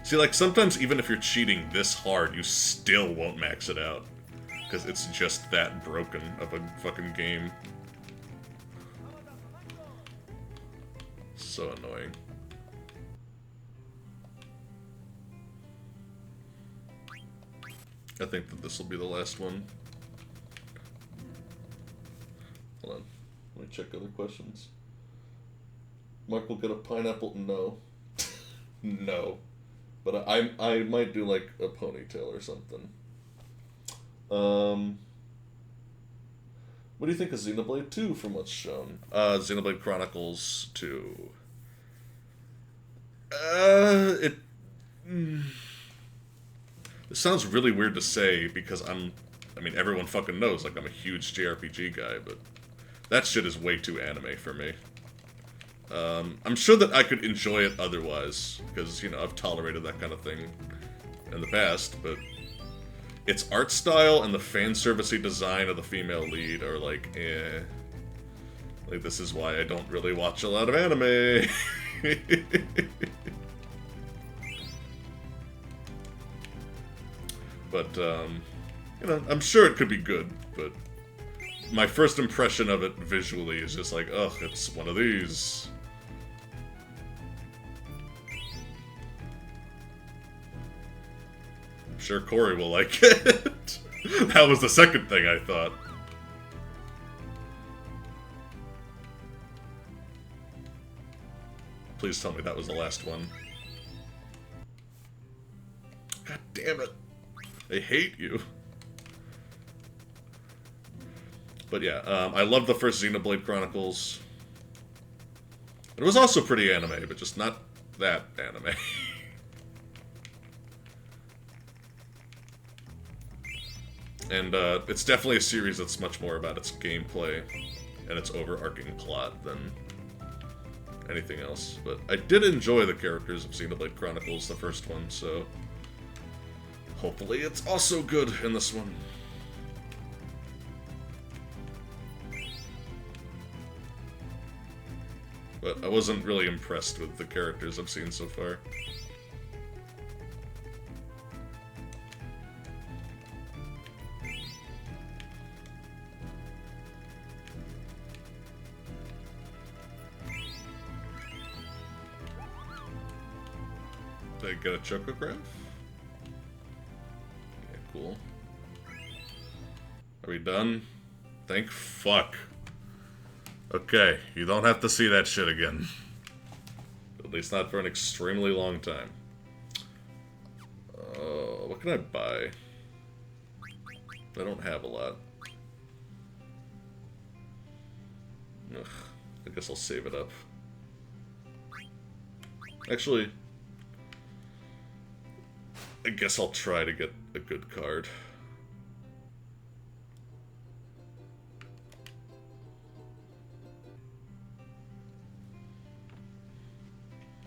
See, like, sometimes even if you're cheating this hard, you still won't max it out. Because it's just that broken of a fucking game. So annoying. I think that this will be the last one. Hold on. Let me check other questions. Mark will get a pineapple? No. No. But I might do, like, a ponytail or something. What do you think of Xenoblade 2 from what's shown? Xenoblade Chronicles 2. It sounds really weird to say because I mean, everyone fucking knows, like, I'm a huge JRPG guy, but that shit is way too anime for me. I'm sure that I could enjoy it otherwise, because, you know, I've tolerated that kind of thing in the past, but its art style and the fan-servicey design of the female lead are like, eh. Like, this is why I don't really watch a lot of anime. But, you know, I'm sure it could be good, but my first impression of it visually is just like, ugh, it's one of these. I'm sure Corey will like it. That was the second thing I thought. Please tell me that was the last one. God damn it. I hate you. But yeah, I love the first Xenoblade Chronicles. It was also pretty anime, but just not that anime. And it's definitely a series that's much more about its gameplay and its overarching plot than anything else. But I did enjoy the characters of Xenoblade Chronicles, the first one, so hopefully it's also good in this one. But I wasn't really impressed with the characters I've seen so far. Did I get a chocograph? Yeah, cool. Are we done? Thank fuck. Okay, you don't have to see that shit again. At least not for an extremely long time. What can I buy? I don't have a lot. Ugh, I guess I'll save it up. Actually, I guess I'll try to get a good card.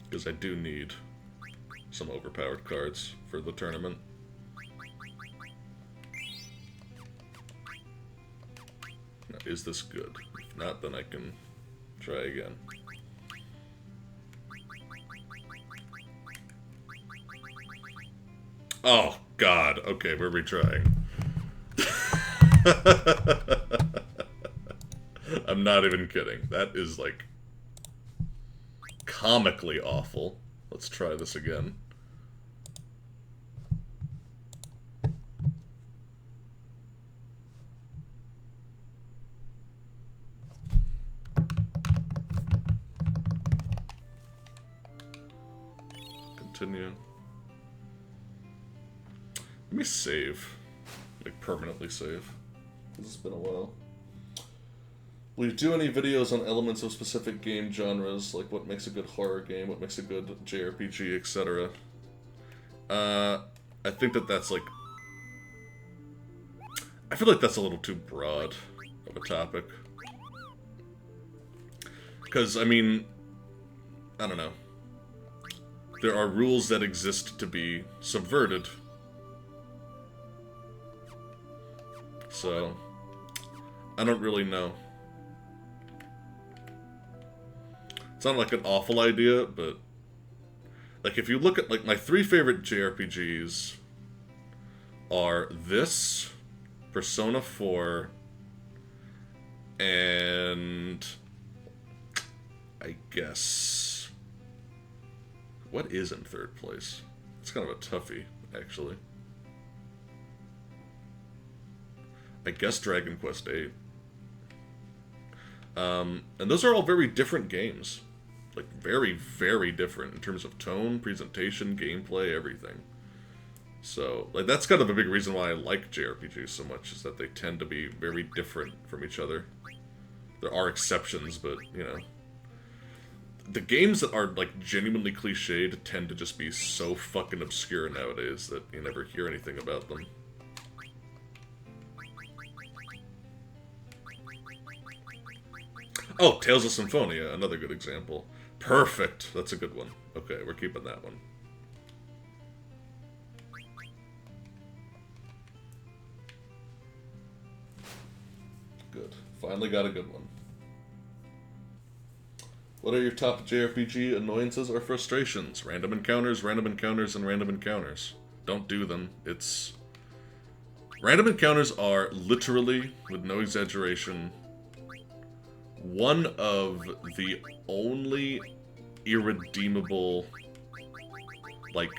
Because I do need some overpowered cards for the tournament. Now, is this good? If not, then I can try again. Oh, God. Okay, we're retrying. I'm not even kidding. That is, like, comically awful. Let's try this again. Continue. Let me save. Like, permanently save. This has been a while. Will you do any videos on elements of specific game genres, like what makes a good horror game, what makes a good JRPG, etc.? I think that's like... I feel like that's a little too broad of a topic. Because, I mean, I don't know. There are rules that exist to be subverted. So, I don't really know. It's not like an awful idea, but... Like, if you look at, like, my 3 favorite JRPGs are this, Persona 4, and... I guess... What is in 3rd place? It's kind of a toughie, actually. I guess Dragon Quest VIII. And those are all very different games. Like, very, very different in terms of tone, presentation, gameplay, everything. So, like, that's kind of a big reason why I like JRPGs so much, is that they tend to be very different from each other. There are exceptions, but, you know. The games that are, like, genuinely cliched tend to just be so fucking obscure nowadays that you never hear anything about them. Oh, Tales of Symphonia, another good example. Perfect! That's a good one. Okay, we're keeping that one. Good. Finally got a good one. What are your top JRPG annoyances or frustrations? Random encounters, and random encounters. Don't do them. It's... Random encounters are literally, with no exaggeration, one of the only irredeemable, like,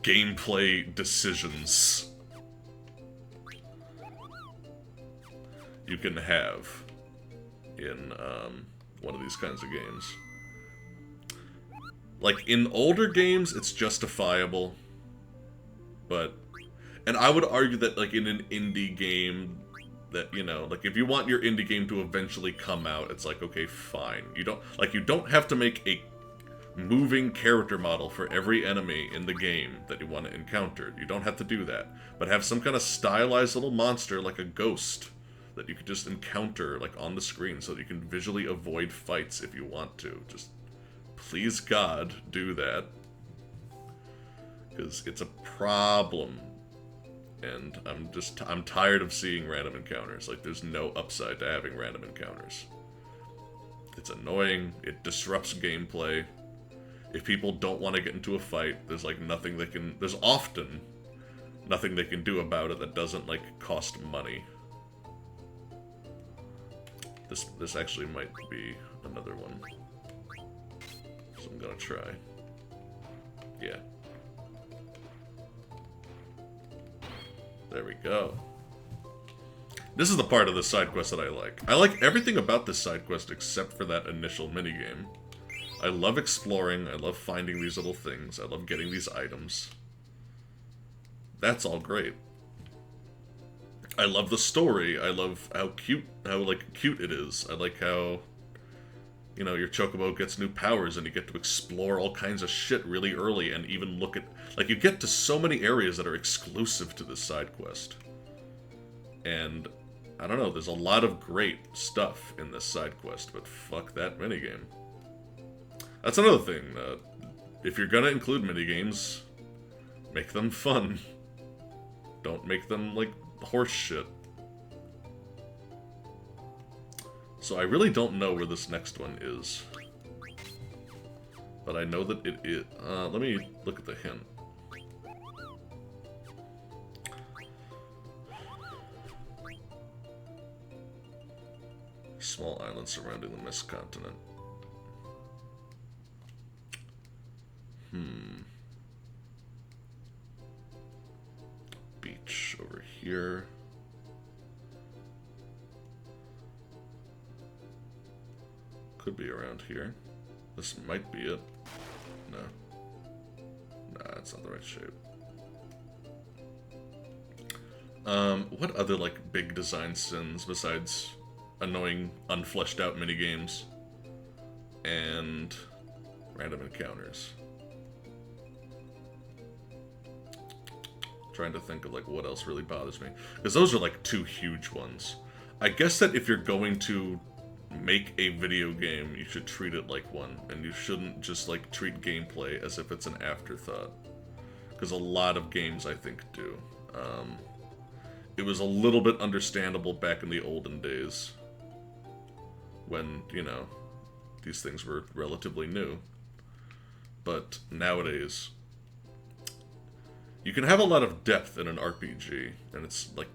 gameplay decisions you can have in, one of these kinds of games. Like, in older games, it's justifiable, but... And I would argue that, like, in an indie game, that, you know, like, if you want your indie game to eventually come out, it's like, okay, fine. You don't have to make a moving character model for every enemy in the game that you want to encounter. You don't have to do that. But have some kind of stylized little monster, like a ghost, that you could just encounter, like, on the screen, so that you can visually avoid fights if you want to. Just, please God, do that. Because it's a problem. And I'm tired of seeing random encounters. Like, there's no upside to having random encounters. It's annoying, it disrupts gameplay. If people don't want to get into a fight, there's, like, nothing they can... There's often nothing they can do about it that doesn't, like, cost money. This actually might be another one. So I'm gonna try. Yeah. There we go. This is the part of the side quest that I like. I like everything about this side quest except for that initial minigame. I love exploring, I love finding these little things, I love getting these items. That's all great. I love the story, I love how cute it is. I like how, you know, your chocobo gets new powers and you get to explore all kinds of shit really early and even look at... Like, you get to so many areas that are exclusive to this side quest. And, I don't know, there's a lot of great stuff in this side quest, but fuck that minigame. That's another thing. If you're gonna include minigames, make them fun. Don't make them, like, horse shit. So I really don't know where this next one is. But I know that it is... let me look at the hint. Small island surrounding the Mist Continent. Beach over here. Could be around here. This might be it. No. Nah, it's not the right shape. What other, like, big design sins besides annoying, unfleshed out minigames, and random encounters. Trying to think of like what else really bothers me, because those are like two huge ones. I guess that if you're going to make a video game, you should treat it like one, and you shouldn't just like treat gameplay as if it's an afterthought, because a lot of games I think do. It was a little bit understandable back in the olden days when, you know, these things were relatively new, but nowadays you can have a lot of depth in an RPG, and it's like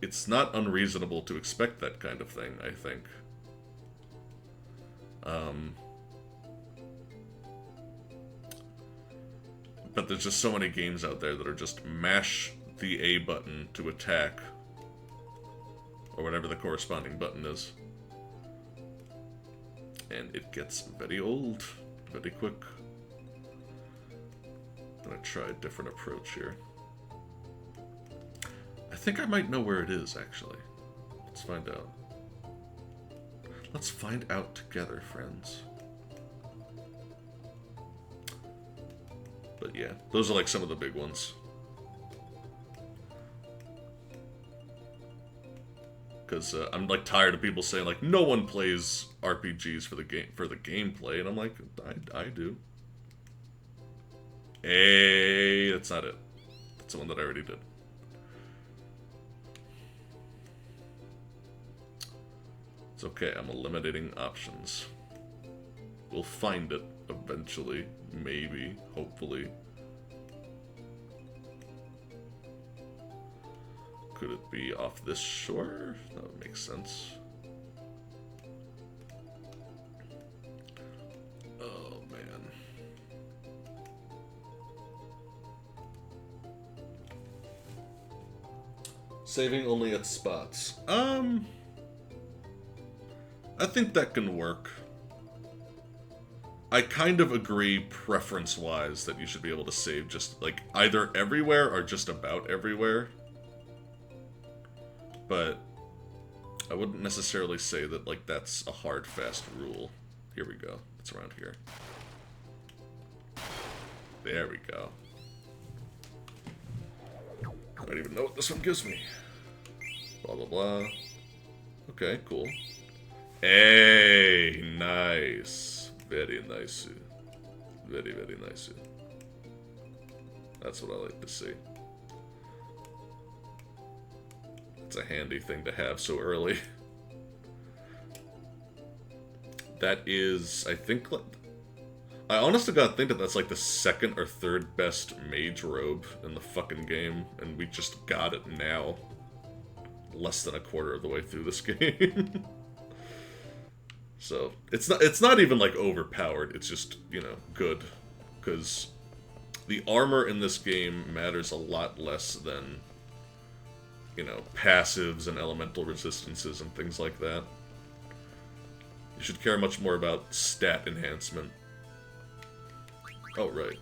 it's not unreasonable to expect that kind of thing, I think. But there's just so many games out there that are just mash the A button to attack, or whatever the corresponding button is, and it gets very old, very quick. I'm gonna try a different approach here. I think I might know where it is, actually. Let's find out. Let's find out together, friends. But yeah, those are like some of the big ones. Because I'm like tired of people saying like no one plays RPGs for the gameplay, and I'm like I do. Hey, that's not it. That's the one that I already did. It's okay, I'm eliminating options. We'll find it eventually, maybe, hopefully. Could it be off this shore? That would make sense. Oh, man. Saving only at spots. I think that can work. I kind of agree, preference-wise, that you should be able to save just, like, either everywhere or just about everywhere. But I wouldn't necessarily say that, like, that's a hard, fast rule. Here we go. It's around here. There we go. I don't even know what this one gives me. Blah, blah, blah. Okay, cool. Hey, nice. Very nice. Very, very nice. That's what I like to see. It's a handy thing to have so early. That is, I think, I honest to God think that that's like the second or third best mage robe in the fucking game, and we just got it now. Less than a quarter of the way through this game. So, it's not even, like, overpowered, it's just, you know, good. Because the armor in this game matters a lot less than, you know, passives and elemental resistances and things like that. You should care much more about stat enhancement. Oh, right.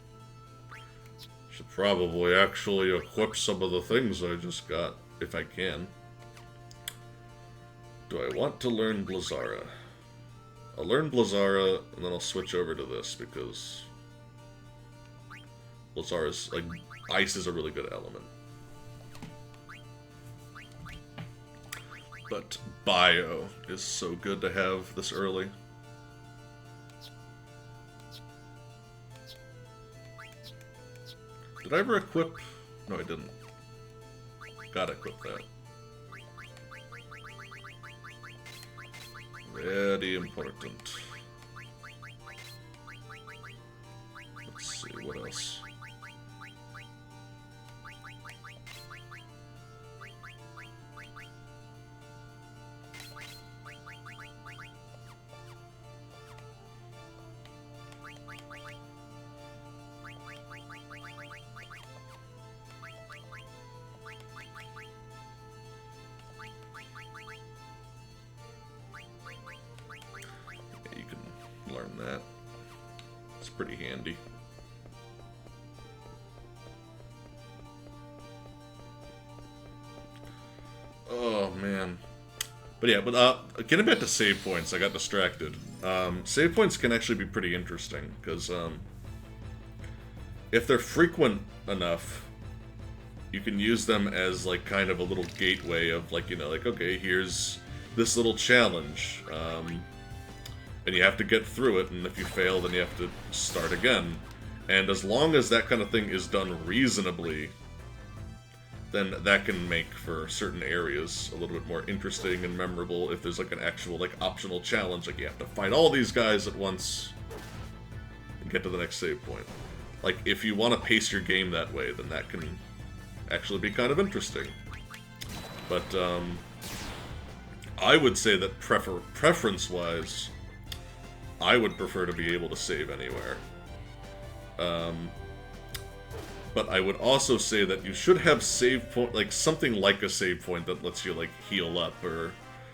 Should probably actually equip some of the things I just got, if I can. Do I want to learn Blizzara? I'll learn Blizzara, and then I'll switch over to this, because Blizzara's, like, ice is a really good element. But Bio is so good to have this early. Did I ever equip? No, I didn't. Gotta equip that. Very important. Let's see, what else? That. It's pretty handy. Oh, man. But yeah, getting back to save points, I got distracted. Save points can actually be pretty interesting, because if they're frequent enough, you can use them as, like, kind of a little gateway of, like, you know, like, okay, here's this little challenge, and you have to get through it, and if you fail, then you have to start again. And as long as that kind of thing is done reasonably, then that can make for certain areas a little bit more interesting and memorable if there's, like, an actual, like, optional challenge, like you have to fight all these guys at once and get to the next save point. Like, if you want to pace your game that way, then that can actually be kind of interesting. But, I would say that preference-wise, I would prefer to be able to save anywhere. But I would also say that you should have save point, like something like a save point that lets you, like, heal up or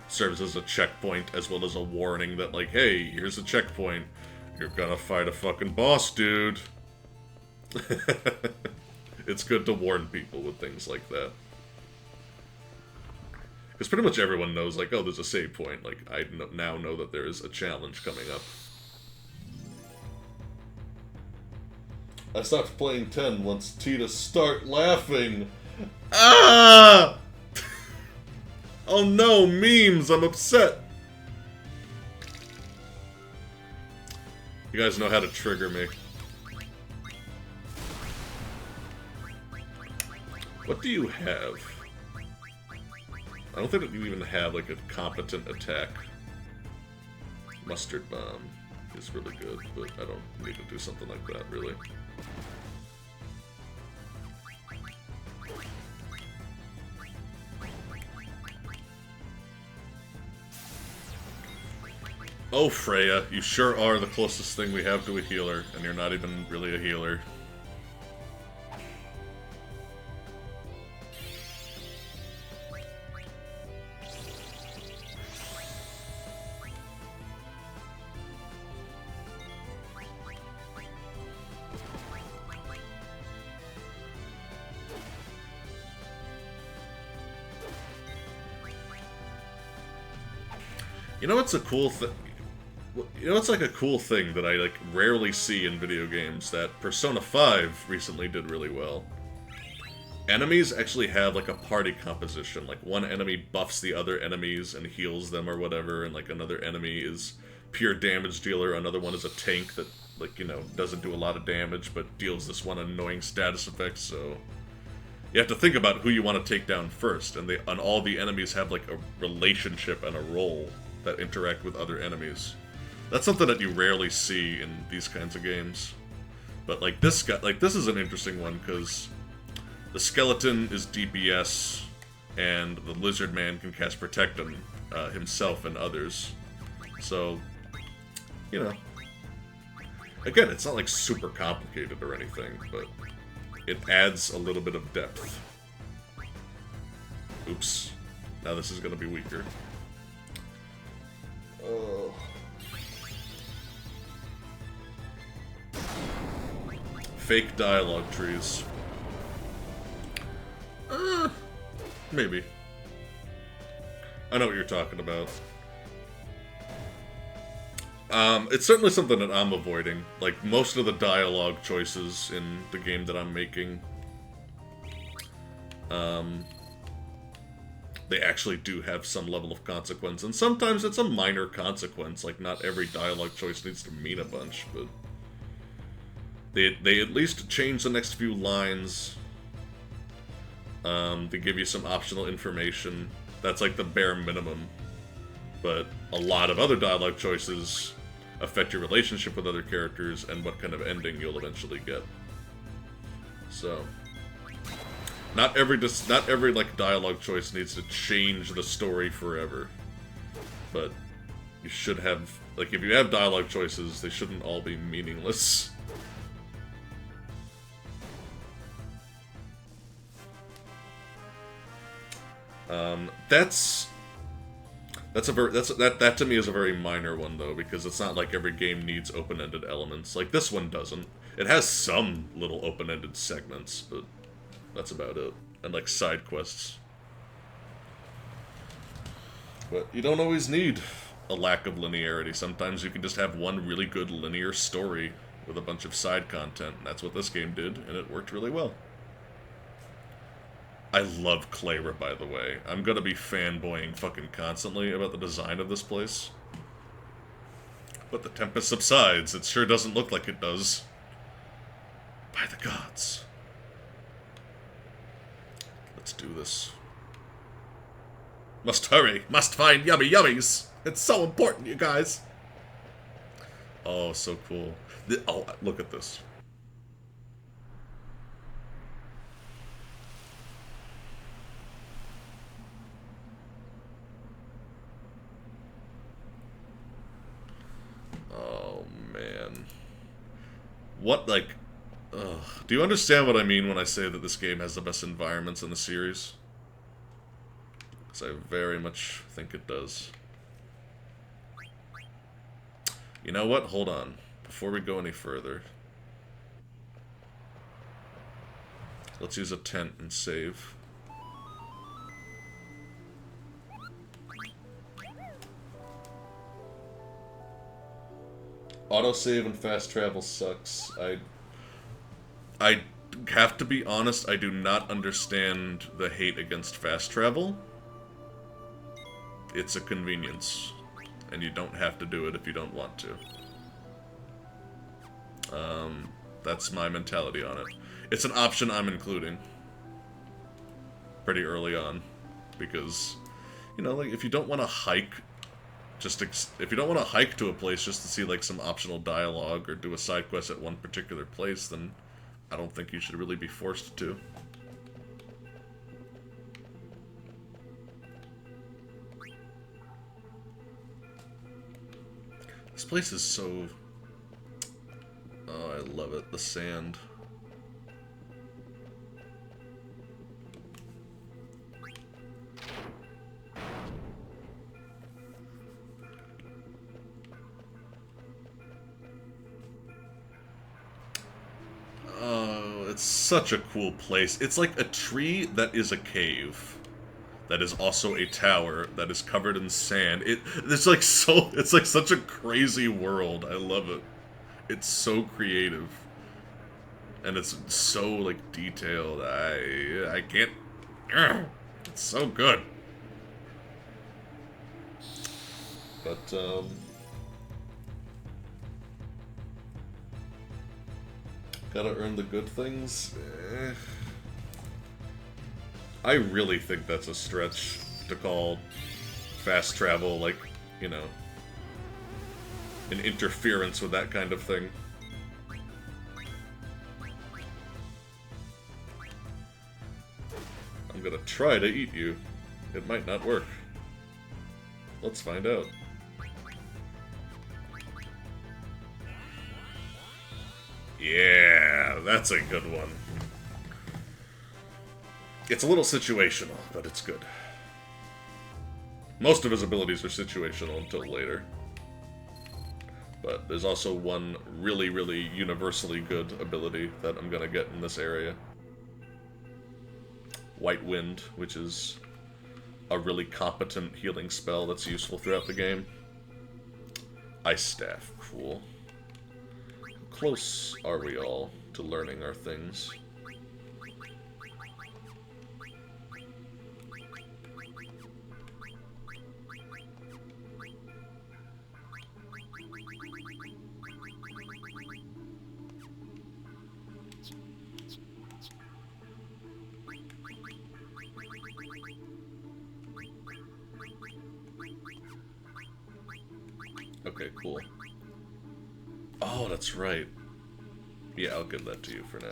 serves as a checkpoint, as well as a warning that, like, hey, here's a checkpoint. You're gonna fight a fucking boss, dude. It's good to warn people with things like that. Because pretty much everyone knows, like, oh, there's a save point. Like, I now know that there is a challenge coming up. I stopped playing 10 once Tita start laughing. Ah! Oh no, memes, I'm upset. You guys know how to trigger me. What do you have? I don't think that you even have, like, a competent attack. Mustard Bomb is really good, but I don't need to do something like that, really. Oh, Freya, you sure are the closest thing we have to a healer, and you're not even really a healer. You know what's a cool thing? You know what's, like, a cool thing that I, like, rarely see in video games that Persona 5 recently did really well? Enemies actually have, like, a party composition. Like, one enemy buffs the other enemies and heals them or whatever, and, like, another enemy is pure damage dealer, another one is a tank that, like, you know, doesn't do a lot of damage but deals this one annoying status effect, so... You have to think about who you want to take down first, and all the enemies have, like, a relationship and a role that interact with other enemies. That's something that you rarely see in these kinds of games. But, like, this guy, like, this is an interesting one, because the skeleton is DPS, and the lizard man can cast Protect himself and others. So, you know. Again, it's not, like, super complicated or anything, but it adds a little bit of depth. Oops. Now this is gonna be weaker. Oh. Fake dialogue trees. Maybe. I know what you're talking about. It's certainly something that I'm avoiding. Like, most of the dialogue choices in the game that I'm making, they actually do have some level of consequence, and sometimes it's a minor consequence. Like, not every dialogue choice needs to mean a bunch, but they at least change the next few lines. They give you some optional information. That's like the bare minimum. But a lot of other dialogue choices affect your relationship with other characters and what kind of ending you'll eventually get. So, not every like dialogue choice needs to change the story forever. But you should have, like, if you have dialogue choices, they shouldn't all be meaningless. That to me is a very minor one, though, because it's not like every game needs open-ended elements. Like, this one doesn't. It has some little open-ended segments, but that's about it. And, like, side quests. But you don't always need a lack of linearity. Sometimes you can just have one really good linear story with a bunch of side content. And that's what this game did, and it worked really well. I love Cleyra, by the way. I'm gonna be fanboying fucking constantly about the design of this place. But the tempest subsides. It sure doesn't look like it does. By the gods. Let's do this. Must hurry. Must find yummy yummies. It's so important, you guys. Oh, so cool. Oh, look at this. Oh, man. What, like... Ugh. Do you understand what I mean when I say that this game has the best environments in the series? Because I very much think it does. You know what? Hold on. Before we go any further, let's use a tent and save. Autosave and fast travel sucks. I have to be honest, I do not understand the hate against fast travel. It's a convenience, and you don't have to do it if you don't want to. That's my mentality on it. It's an option I'm including pretty early on, because, you know, like, if you don't want to hike, if you don't want to hike to a place just to see, like, some optional dialogue or do a side quest at one particular place, then I don't think you should really be forced to. This place is so... Oh, I love it. The sand. Oh, it's such a cool place. It's like a tree that is a cave. That is also a tower that is covered in sand. It's like such a crazy world. I love it. It's so creative. And it's so, like, detailed. I can't... It's so good. But, gotta earn the good things? I really think that's a stretch to call fast travel, like, you know, an interference with that kind of thing. I'm gonna try to eat you. It might not work. Let's find out. Yeah, that's a good one. It's a little situational, but it's good. Most of his abilities are situational until later. But there's also one really, really universally good ability that I'm gonna get in this area. White Wind, which is a really competent healing spell that's useful throughout the game. Ice Staff, cool. How close are we all to learning our things? Okay, cool. Oh, that's right. Yeah, I'll give that to you for now.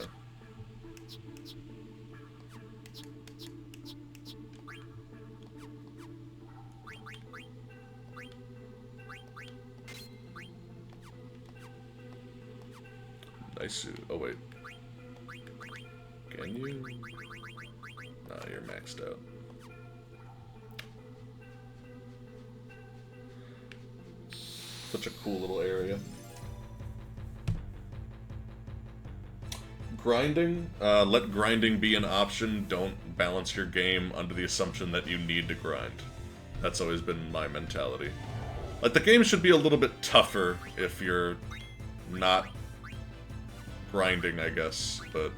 Nice suit. Oh, wait. Can you? Nah, you're maxed out. Such a cool little area. Grinding? Let grinding be an option. Don't balance your game under the assumption that you need to grind. That's always been my mentality. Like, the game should be a little bit tougher if you're not grinding, I guess, but,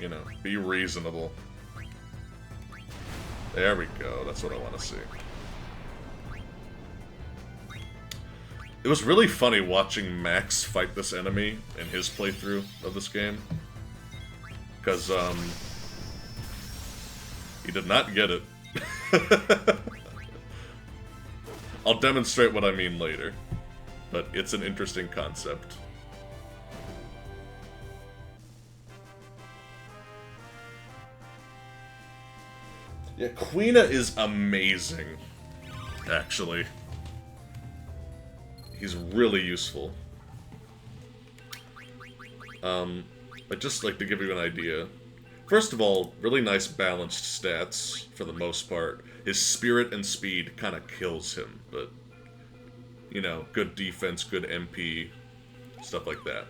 you know, be reasonable. There we go, that's what I want to see. It was really funny watching Max fight this enemy in his playthrough of this game. Because, he did not get it. I'll demonstrate what I mean later, but it's an interesting concept. Yeah, Quina is amazing, actually. He's really useful. But just like to give you an idea. First of all, really nice balanced stats for the most part. His spirit and speed kind of kills him, but you know, good defense, good MP, stuff like that.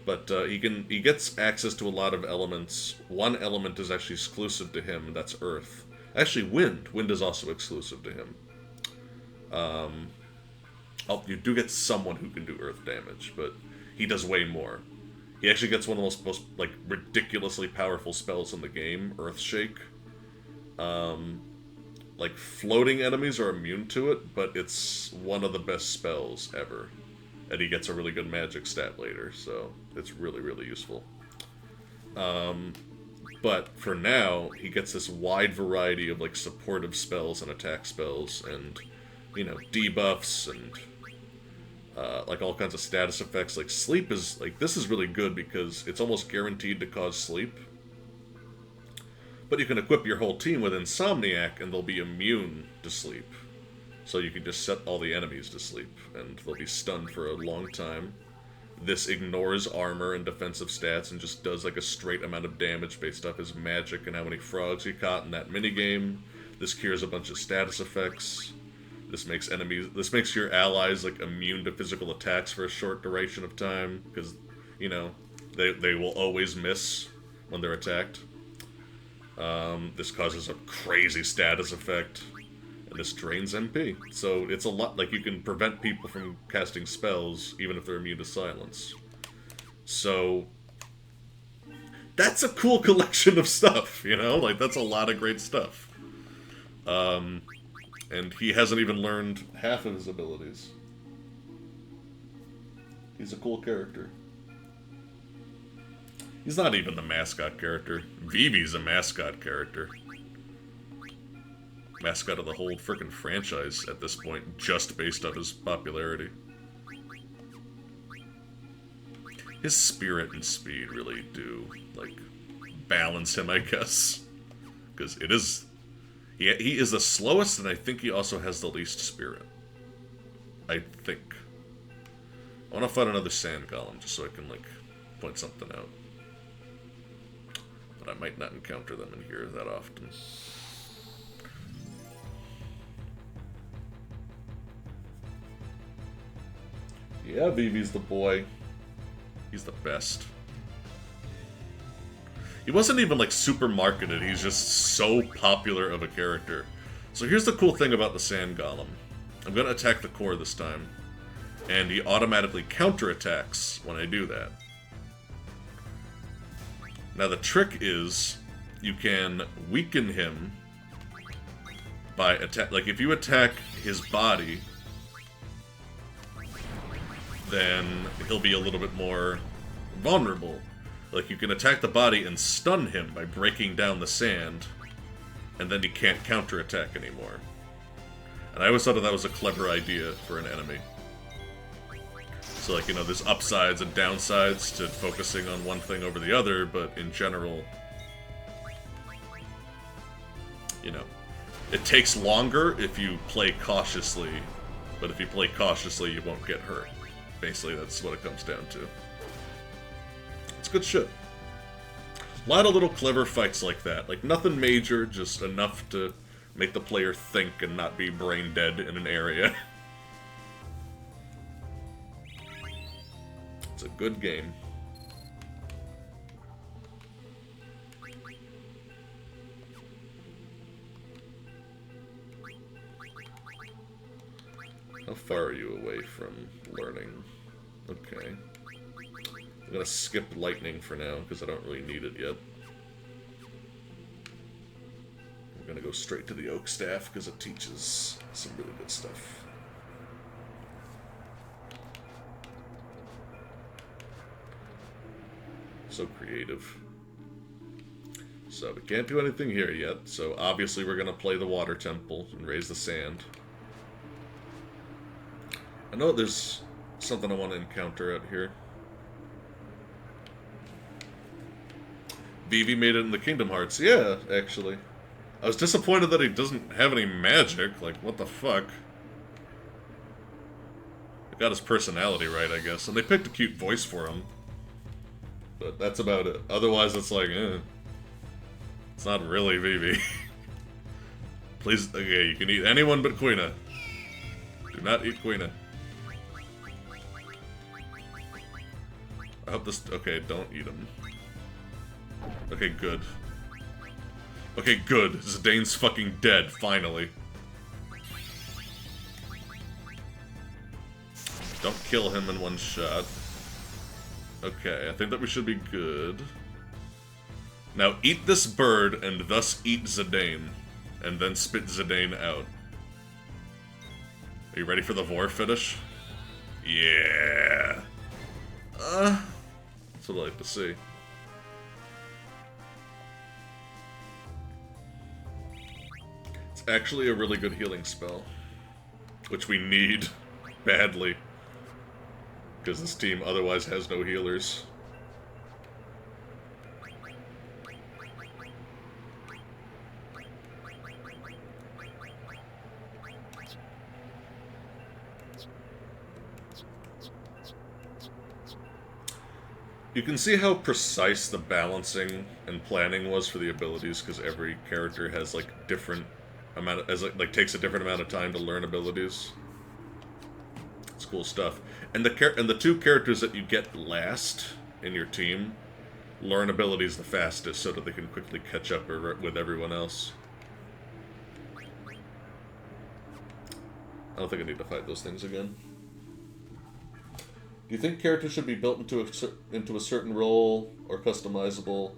But he gets access to a lot of elements. One element is actually exclusive to him, and that's Earth. Actually, Wind. Wind is also exclusive to him. Oh, you do get someone who can do Earth damage, but he does way more. He actually gets one of the most like, ridiculously powerful spells in the game, Earthshake. Like, floating enemies are immune to it, but it's one of the best spells ever. And he gets a really good magic stat later, so it's really, really useful. But for now, he gets this wide variety of, like, supportive spells and attack spells, and, you know, debuffs, and like all kinds of status effects. Like sleep is like, this is really good because it's almost guaranteed to cause sleep. But you can equip your whole team with Insomniac and they'll be immune to sleep. So you can just set all the enemies to sleep and they'll be stunned for a long time. This ignores armor and defensive stats and just does like a straight amount of damage based off his magic and how many frogs he caught in that minigame. This cures a bunch of status effects. This makes your allies like immune to physical attacks for a short duration of time, because, you know, they will always miss when they're attacked. This causes a crazy status effect, and this drains MP. So it's a lot, like, you can prevent people from casting spells, even if they're immune to silence. So that's a cool collection of stuff, you know? Like, that's a lot of great stuff. And he hasn't even learned half of his abilities. He's a cool character. He's not even the mascot character. Vivi's a mascot character. Mascot of the whole frickin' franchise at this point, just based on his popularity. His spirit and speed really do, like, balance him, I guess. Because it is... He is the slowest, and I think he also has the least spirit. I think. I want to find another sand golem, just so I can, like, point something out. But I might not encounter them in here that often. Yeah, Vivi's the boy. He's the best. He wasn't even, like, super marketed, he's just so popular of a character. So here's the cool thing about the Sand Golem. I'm gonna attack the core this time, and he automatically counterattacks when I do that. Now the trick is, you can weaken him by attack. Like, if you attack his body, then he'll be a little bit more vulnerable. Like, you can attack the body and stun him by breaking down the sand, and then he can't counterattack anymore. And I always thought that was a clever idea for an enemy. So, like, you know, there's upsides and downsides to focusing on one thing over the other, but in general, you know, it takes longer if you play cautiously, but if you play cautiously, you won't get hurt. Basically, that's what it comes down to. It's good shit. A lot of little clever fights like that. Like, nothing major, just enough to make the player think and not be brain dead in an area. It's a good game. How far are you away from learning? Okay. I'm gonna skip lightning for now, because I don't really need it yet. I'm gonna go straight to the oak staff, because it teaches some really good stuff. So creative. So we can't do anything here yet, so obviously we're gonna play the water temple and raise the sand. I know there's something I want to encounter out here. Vivi made it in the Kingdom Hearts. Yeah, actually. I was disappointed that he doesn't have any magic. Like, what the fuck? They got his personality right, I guess. And they picked a cute voice for him. But that's about it. Otherwise, it's like, it's not really Vivi. Please, okay, you can eat anyone but Quina. Do not eat Quina. I hope this... Okay, don't eat him. Okay, good. Okay, good. Zidane's fucking dead, finally. Don't kill him in one shot. Okay, I think that we should be good. Now eat this bird and thus eat Zidane. And then spit Zidane out. Are you ready for the Vor finish? Yeah! That's what I like to see. It's actually a really good healing spell. Which we need badly. Because this team otherwise has no healers. You can see how precise the balancing and planning was for the abilities, because every character has like different amount of, like takes a different amount of time to learn abilities. It's cool stuff. And the two characters that you get last in your team learn abilities the fastest, so that they can quickly catch up with everyone else. I don't think I need to fight those things again. Do you think characters should be built into a certain role or customizable?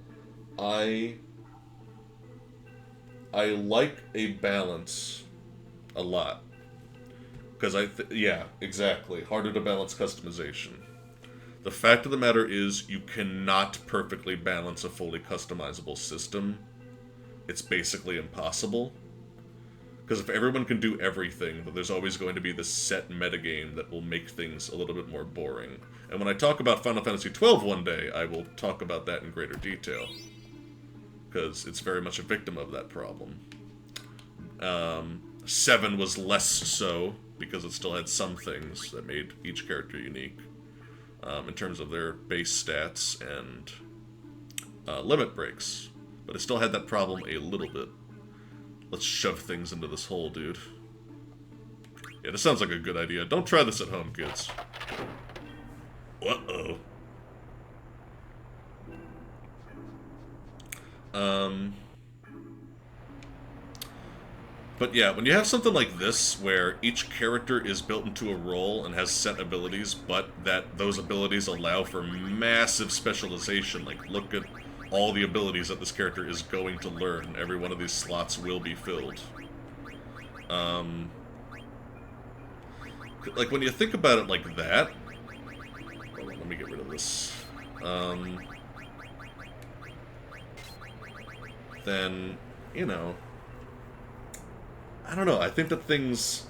I like a balance a lot. Because yeah, exactly. Harder to balance customization. The fact of the matter is, you cannot perfectly balance a fully customizable system. It's basically impossible. Because if everyone can do everything, then there's always going to be this set metagame that will make things a little bit more boring. And when I talk about Final Fantasy XII one day, I will talk about that in greater detail. Because it's very much a victim of that problem. 7 was less so, because it still had some things that made each character unique. In terms of their base stats and limit breaks. But it still had that problem a little bit. Let's shove things into this hole, dude. Yeah, this sounds like a good idea. Don't try this at home, kids. Uh-oh. But yeah, when you have something like this, where each character is built into a role and has set abilities, but that those abilities allow for massive specialization, like, look at all the abilities that this character is going to learn. Every one of these slots will be filled. Like, when you think about it like that... Hold on, let me get rid of this. Then, you know... I don't know, I think that things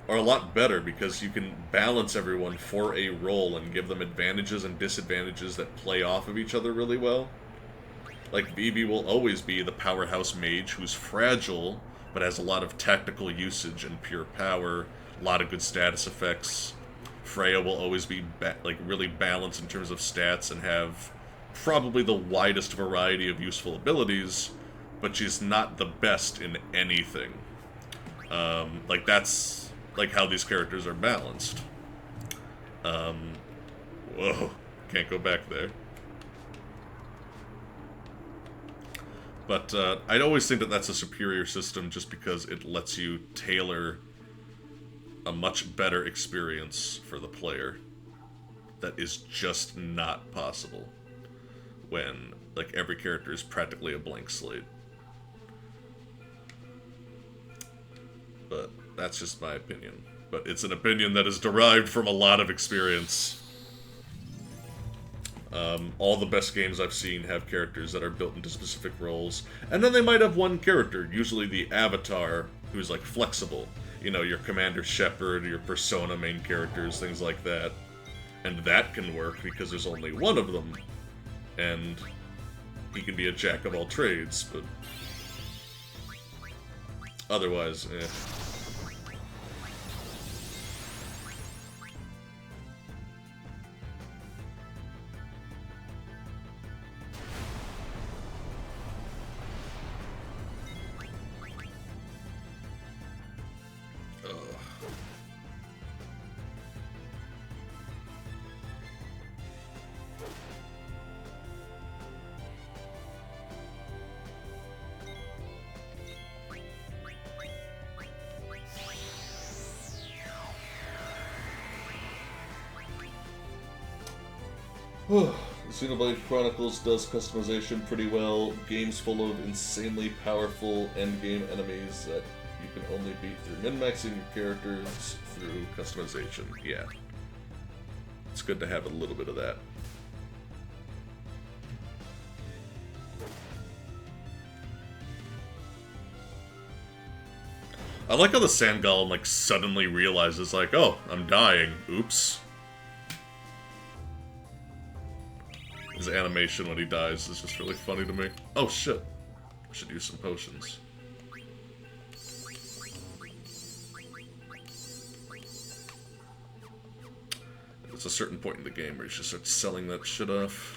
are a lot better because you can balance everyone for a role and give them advantages and disadvantages that play off of each other really well. Like, Vivi will always be the powerhouse mage who's fragile, but has a lot of tactical usage and pure power, a lot of good status effects. Freya will always be, like, really balanced in terms of stats and have probably the widest variety of useful abilities, but she's not the best in anything. Like, that's, like, how these characters are balanced. Whoa, can't go back there. But I'd always think that that's a superior system just because it lets you tailor a much better experience for the player that is just not possible when, like, every character is practically a blank slate. But that's just my opinion. But it's an opinion that is derived from a lot of experience. All the best games I've seen have characters that are built into specific roles. And then they might have one character, usually the avatar, who's, like, flexible. You know, your Commander Shepard, your Persona main characters, things like that. And that can work because there's only one of them. And he can be a jack of all trades, but otherwise, eh. Xenoblade Chronicles does customization pretty well. Games full of insanely powerful endgame enemies that you can only beat through min-maxing your characters through customization. Yeah. It's good to have a little bit of that. I like how the Sand Golem, like, suddenly realizes, like, oh, I'm dying. Oops. His animation when he dies is just really funny to me. Oh shit. I should use some potions. There's a certain point in the game where you should start selling that shit off.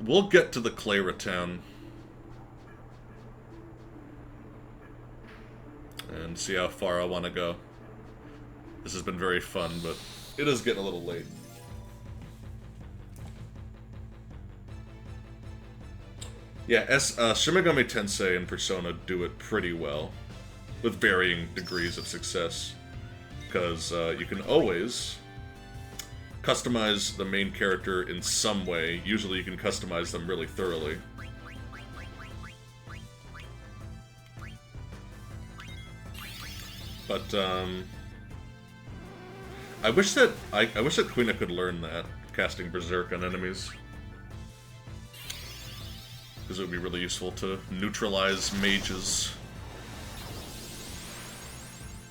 We'll get to the Cleyra town. And see how far I want to go. This has been very fun, but it is getting a little late. Yeah, Shin Megami Tensei and Persona do it pretty well. With varying degrees of success. Because you can always customize the main character in some way. Usually you can customize them really thoroughly. But I wish that Quina could learn that, casting Berserk on enemies. Because it would be really useful to neutralize mages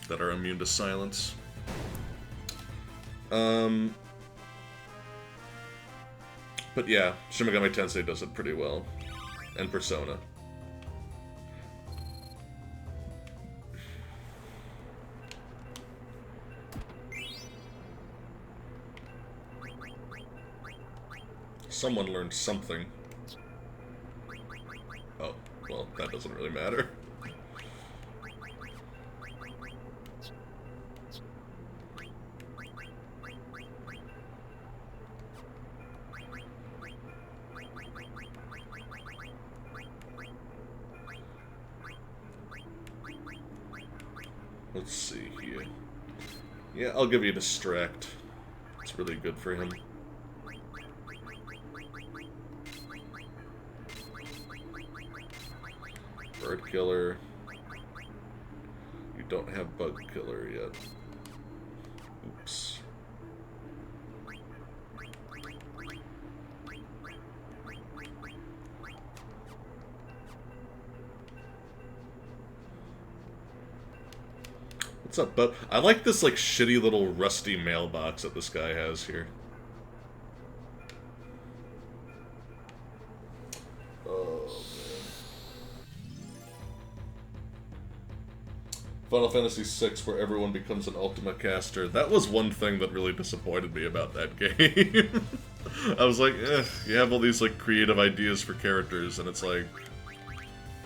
that are immune to silence. But yeah, Shin Megami Tensei does it pretty well. And Persona. Someone learned something. Oh, well, that doesn't really matter. Let's see here. Yeah, I'll give you Distract. It's really good for him. Bird Killer. You don't have Bug Killer yet. Oops. What's up, bud? I like this, like, shitty little rusty mailbox that this guy has here. Oh, man. Final Fantasy VI, where everyone becomes an Ultima caster. That was one thing that really disappointed me about that game. I was like, you have all these, like, creative ideas for characters, and it's like,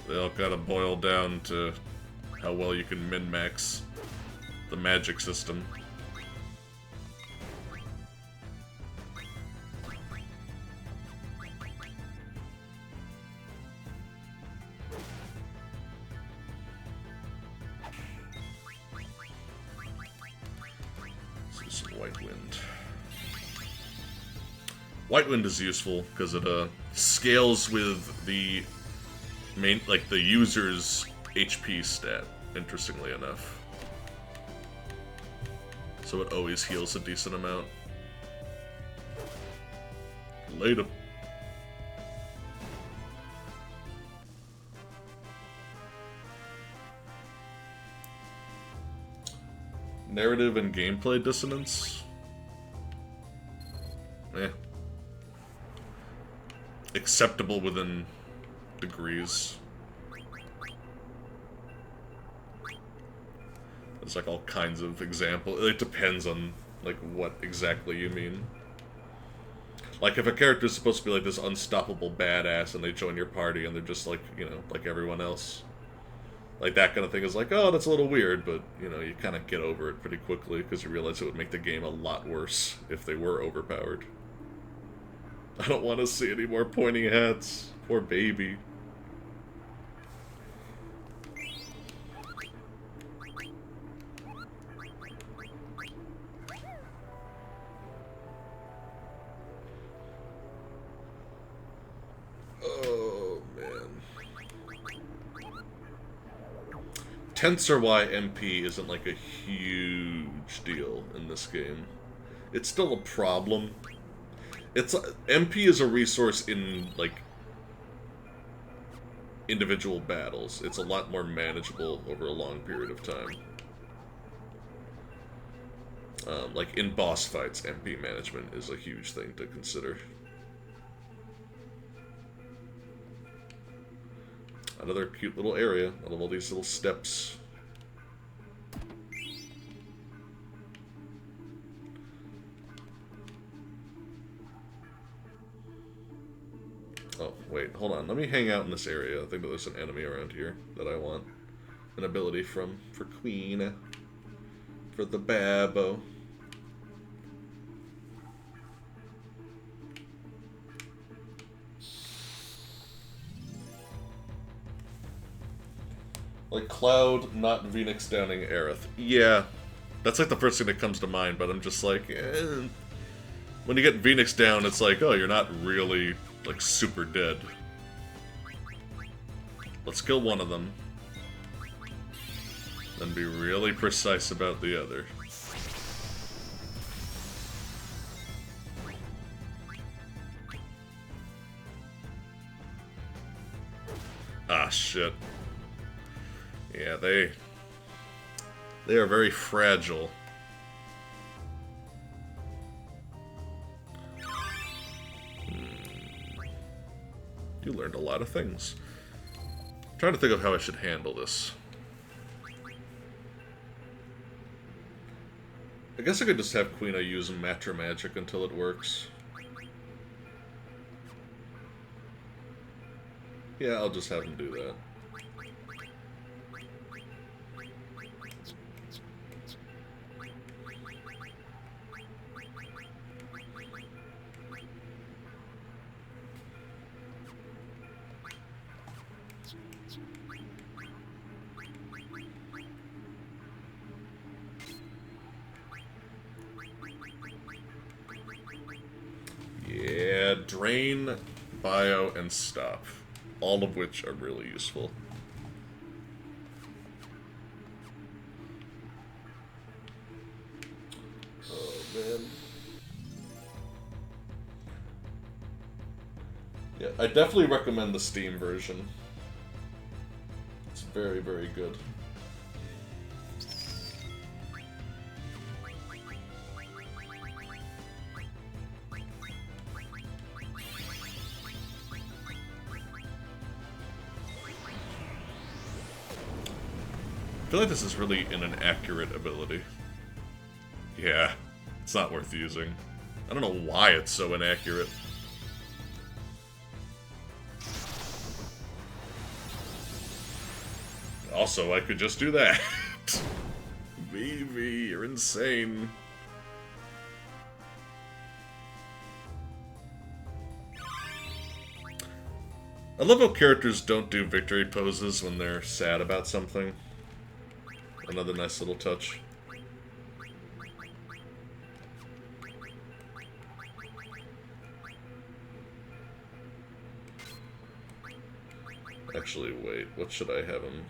They all gotta boil down to how well you can min-max the magic system. Let's do some White Wind. White Wind is useful because it scales with the main, like the user's HP stat, interestingly enough. So it always heals a decent amount. Later. Narrative and gameplay dissonance? Eh. Acceptable within degrees. There's like all kinds of examples. It depends on like what exactly you mean. Like if a character's supposed to be like this unstoppable badass and they join your party and they're just like, you know, like everyone else. Like that kind of thing is like, oh, that's a little weird, but you know, you kind of get over it pretty quickly because you realize it would make the game a lot worse if they were overpowered. I don't want to see any more pointy hats. Poor baby. Oh, man. Tensor Y MP isn't like a huge deal in this game. It's still a problem. It's MP is a resource in like individual battles. It's a lot more manageable over a long period of time. Like in boss fights, MP management is a huge thing to consider. Another cute little area. I love all these little steps. Oh, wait, hold on. Let me hang out in this area. I think there's an enemy around here that I want an ability from for Queen. For the Babbo. Like Cloud, not Phoenix downing Aerith. Yeah, that's like the first thing that comes to mind, but I'm just like, when you get Phoenix down, it's like, oh, you're not really like super dead. Let's kill one of them. Then be really precise about the other. Ah, shit. Yeah, they are very fragile. You learned a lot of things. I'm trying to think of how I should handle this. I guess I could just have Queen use Matra Magic until it works. Yeah, I'll just have him do that. Yeah, Drain, Bio, and Stop. All of which are really useful. Oh, man. Yeah, I definitely recommend the Steam version. It's very, very good. I feel like this is really an inaccurate ability. Yeah, it's not worth using. I don't know why it's so inaccurate. Also, I could just do that. Vivi, you're insane. I love how characters don't do victory poses when they're sad about something. Another nice little touch. Actually, wait, what should I have him?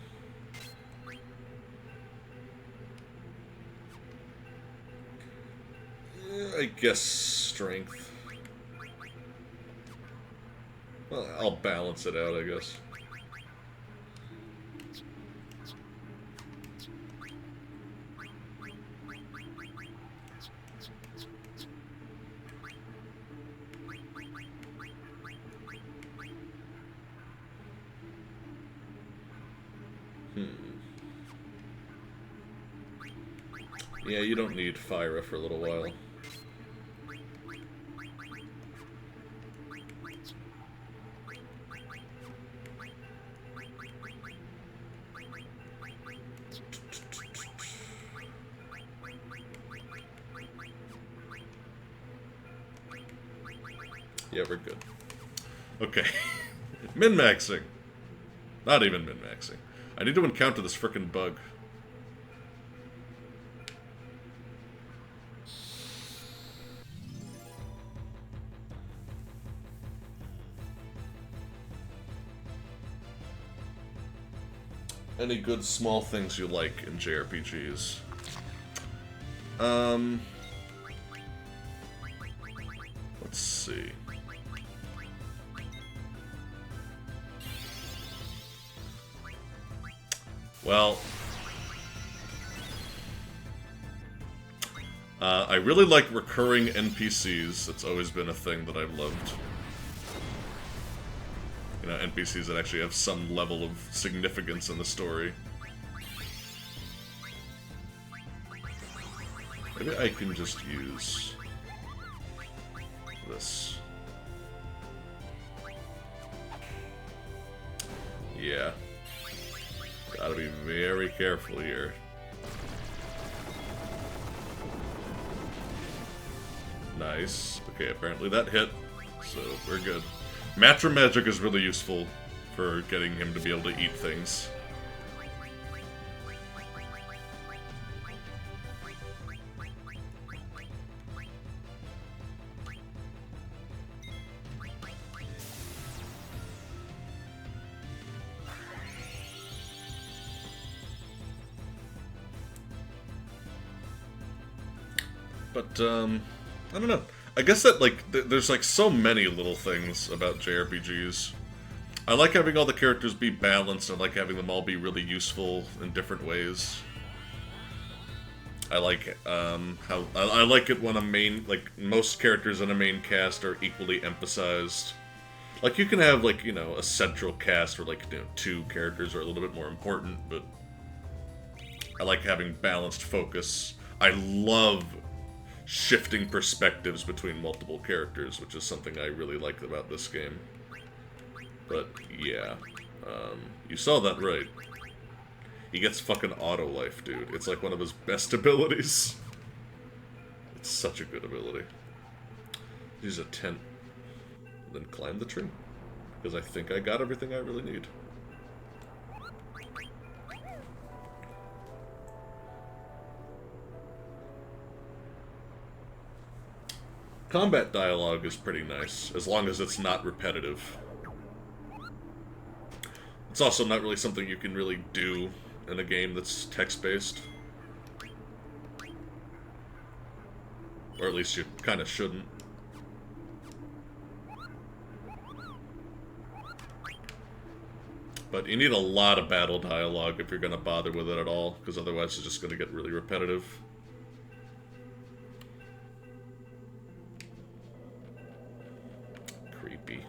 I guess strength. Well, I'll balance it out, I guess. Yeah, you don't need Fyra for a little while. Yeah, we're good. Okay. Min-maxing. Not even min-maxing. I need to encounter this frickin' bug. Any good small things you like in JRPGs? Let's see. Well, I really like recurring NPCs. That's always been a thing that I've loved. You know, NPCs that actually have some level of significance in the story. Maybe I can just use this. Yeah. Gotta be very careful here. Nice. Okay, apparently that hit, so we're good. Matra Magic is really useful for getting him to be able to eat things. But, I don't know. I guess that, like, there's, like, so many little things about JRPGs. I like having all the characters be balanced. I like having them all be really useful in different ways. I like, how... I like it when a main... Like, most characters in a main cast are equally emphasized. Like, you can have, like, you know, a central cast where, like, you know, 2 characters are a little bit more important, but... I like having balanced focus. I love shifting perspectives between multiple characters, which is something I really like about this game. But, yeah. You saw that right. He gets fucking auto-life, dude. It's like one of his best abilities. It's such a good ability. Use a tent. Then climb the tree. Because I think I got everything I really need. Combat dialogue is pretty nice, as long as it's not repetitive. It's also not really something you can really do in a game that's text-based. Or at least you kind of shouldn't. But you need a lot of battle dialogue if you're going to bother with it at all, because otherwise it's just going to get really repetitive. Creepy.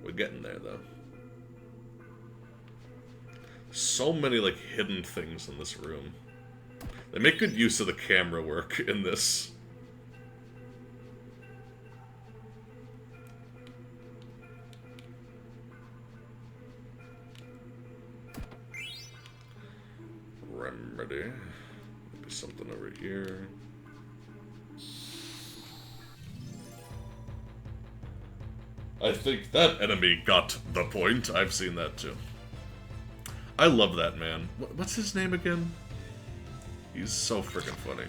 We're getting there, though. So many, like, hidden things in this room. They make good use of the camera work in this. whenever I'm ready. Maybe something over here. I think that enemy got the point. I've seen that too. I love that man. What's his name again? He's so freaking funny.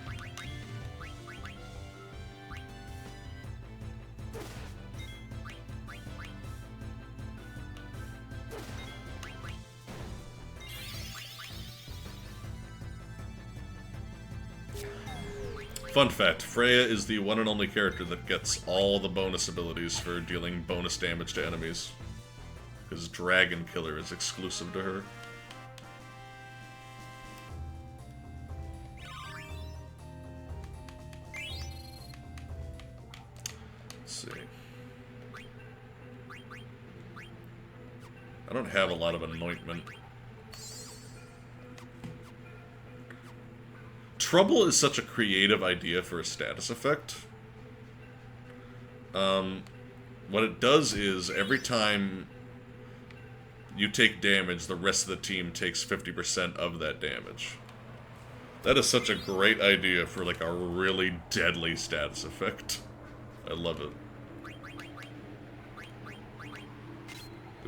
Fun fact, Freya is the one and only character that gets all the bonus abilities for dealing bonus damage to enemies. Because Dragon Killer is exclusive to her. Let's see. I don't have a lot of anointment. Trouble is such a creative idea for a status effect. What it does is, every time you take damage, the rest of the team takes 50% of that damage. That is such a great idea for, like, a really deadly status effect. I love it.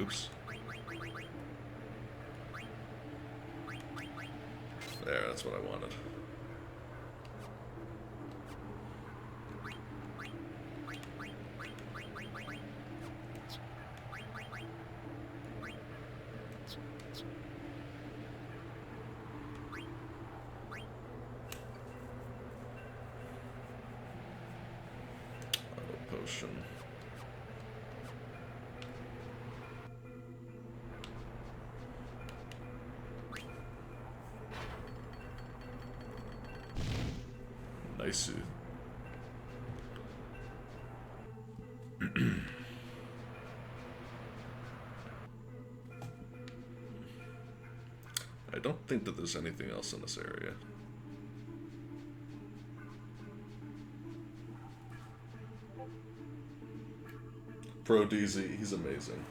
Oops. There, that's what I wanted. Potion. Nice. I don't think that there's anything else in this area. Pro DZ, he's amazing.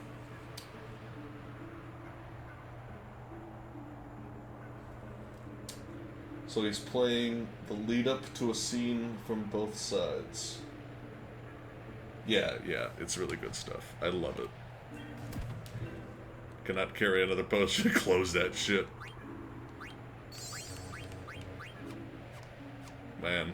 So he's playing the lead up to a scene from both sides. Yeah, it's really good stuff. I love it. Cannot carry another potion. Close that shit. Man.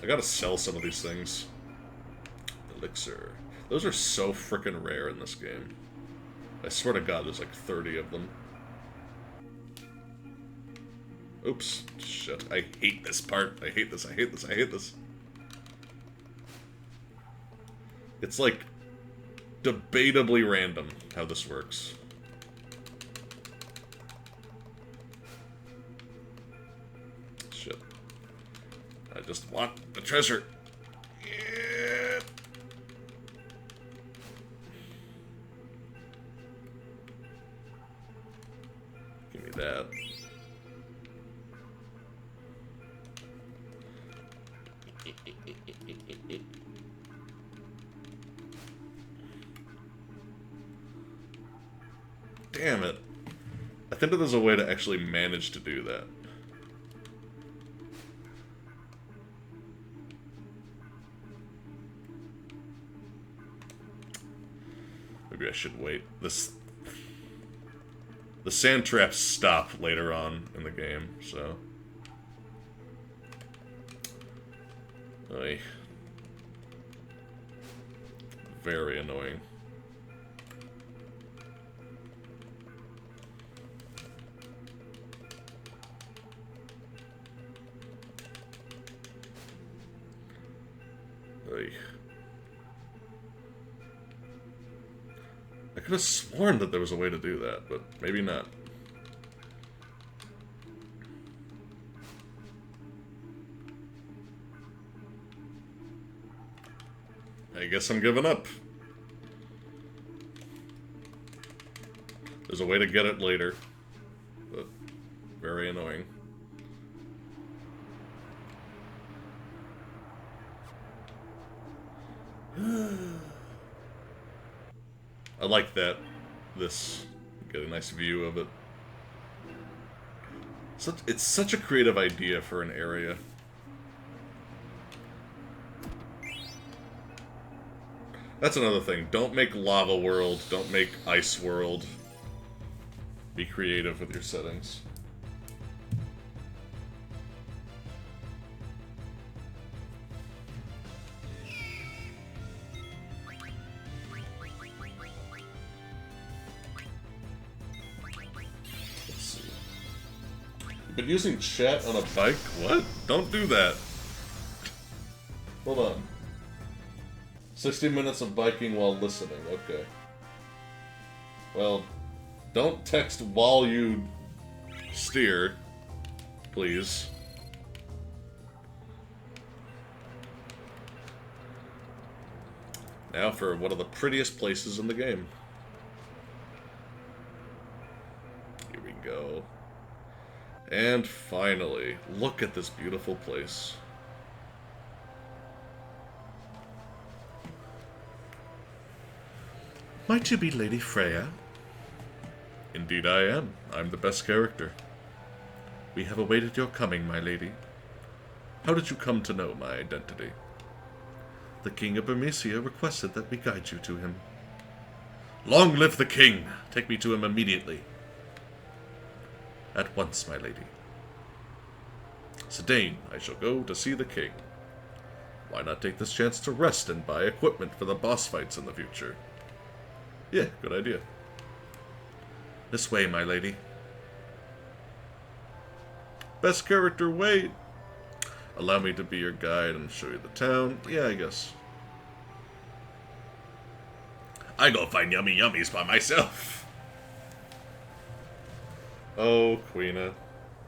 I gotta sell some of these things. Elixir. Those are so frickin' rare in this game. I swear to God, there's like 30 of them. Oops. Shit. I hate this part. I hate this. I hate this. I hate this. It's like debatably random how this works. Shit. I just want the treasure. Yeah. Give me that. Damn it. I think that there's a way to actually manage to do that. Maybe I should wait. The sand traps stop later on in the game, so... Oy. Very annoying. Oy. I could have sworn that there was a way to do that, but maybe not. I guess I'm giving up. There's a way to get it later, but very annoying. I like that. This. Get a nice view of it. It's such a creative idea for an area. That's another thing. Don't make Lava World. Don't make Ice World. Be creative with your settings. Let's see. You've been using chat on a bike? What? Don't do that. Hold on. 60 minutes of biking while listening. Okay. Well, don't text while you steer, please. Now for one of the prettiest places in the game. Here we go. And finally, look at this beautiful place. Might you be Lady Freya? Indeed I am. I'm the best character. We have awaited your coming, my lady. How did you come to know my identity? The King of Bermesia requested that we guide you to him. Long live the King! Take me to him immediately. At once, my lady. Sedaine, I shall go to see the King. Why not take this chance to rest and buy equipment for the boss fights in the future? Yeah, good idea. This way, my lady. Best character, wait! Allow me to be your guide and show you the town. Yeah, I guess. I go find yummy yummies by myself. Oh, Queena.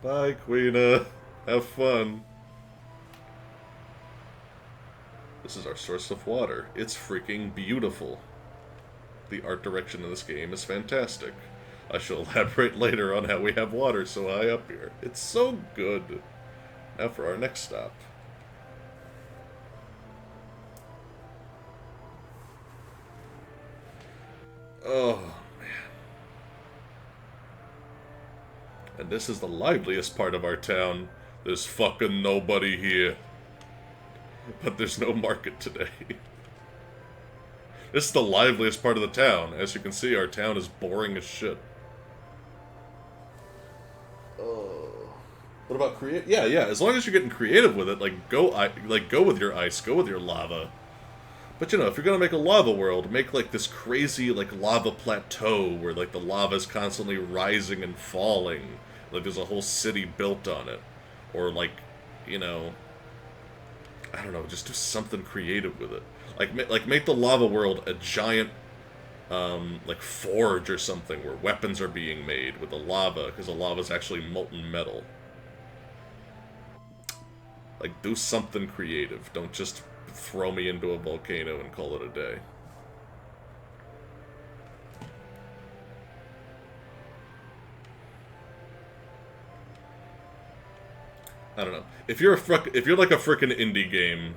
Bye, Queena. Have fun. This is our source of water. It's freaking beautiful. The art direction in this game is fantastic. I shall elaborate later on how we have water so high up here. It's so good. Now for our next stop. Oh, man. And this is the liveliest part of our town. There's fucking nobody here. But there's no market today. This is the liveliest part of the town. As you can see, our town is boring as shit. What about create? Yeah. As long as you're getting creative with it, go with your ice, go with your lava. But you know, if you're gonna make a lava world, make like this crazy lava plateau where the lava is constantly rising and falling. Like there's a whole city built on it, or you know, I don't know, just do something creative with it. Make the lava world a giant, forge or something where weapons are being made with the lava, because the lava is actually molten metal. Do something creative. Don't just throw me into a volcano and call it a day. I don't know. If you're like a frickin' indie game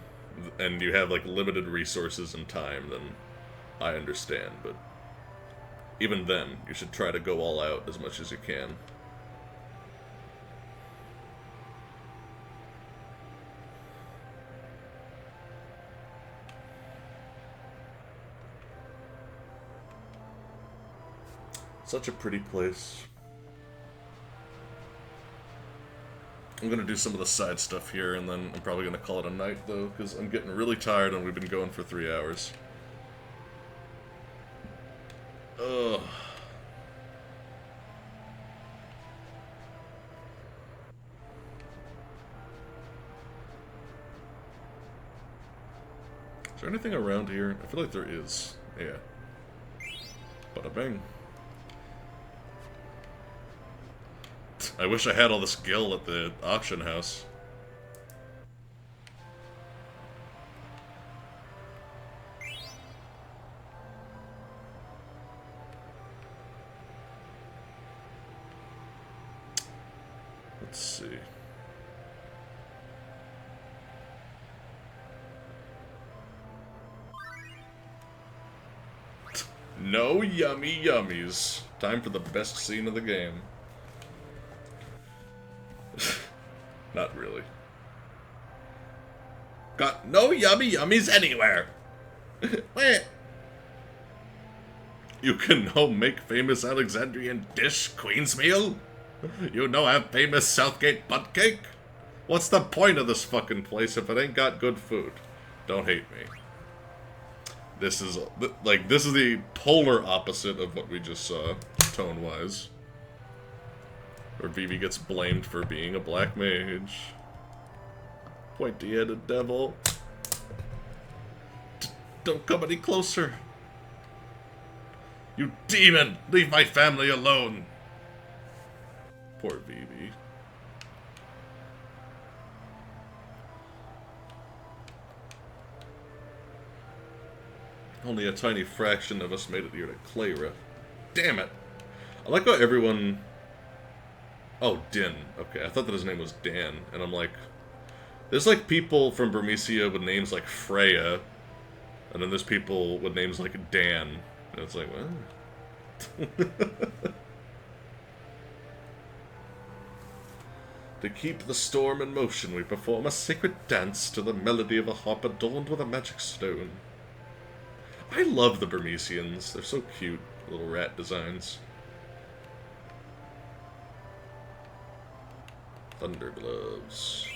and you have limited resources and time, then I understand, but even then, you should try to go all out as much as you can. Such a pretty place. I'm gonna do some of the side stuff here, and then I'm probably gonna call it a night, though, because I'm getting really tired and we've been going for 3 hours. Ugh. Is there anything around here? I feel like there is. Yeah. Bada bing. I wish I had all this gil at the auction house. Let's see. No yummy yummies. Time for the best scene of the game. Not really. Got no yummy yummies anywhere. You can no make famous Alexandrian dish, Queen's meal? You know have famous Southgate butt cake? What's the point of this fucking place if it ain't got good food? Don't hate me. This is, like, this is the polar opposite of what we just saw, tone-wise. Where Vivi gets blamed for being a black mage. Pointy-headed devil. Don't come any closer. You demon! Leave my family alone! Poor Vivi. Only a tiny fraction of us made it here to Cleyra. Damn it! I like how everyone... Oh, Din. Okay, I thought that his name was Dan. And I'm like... There's like people from Burmecia with names like Freya. And then there's people with names like Dan. And it's like, what? To keep the storm in motion, we perform a sacred dance to the melody of a harp adorned with a magic stone. I love the Burmesians. They're so cute. Little rat designs. Thunder gloves.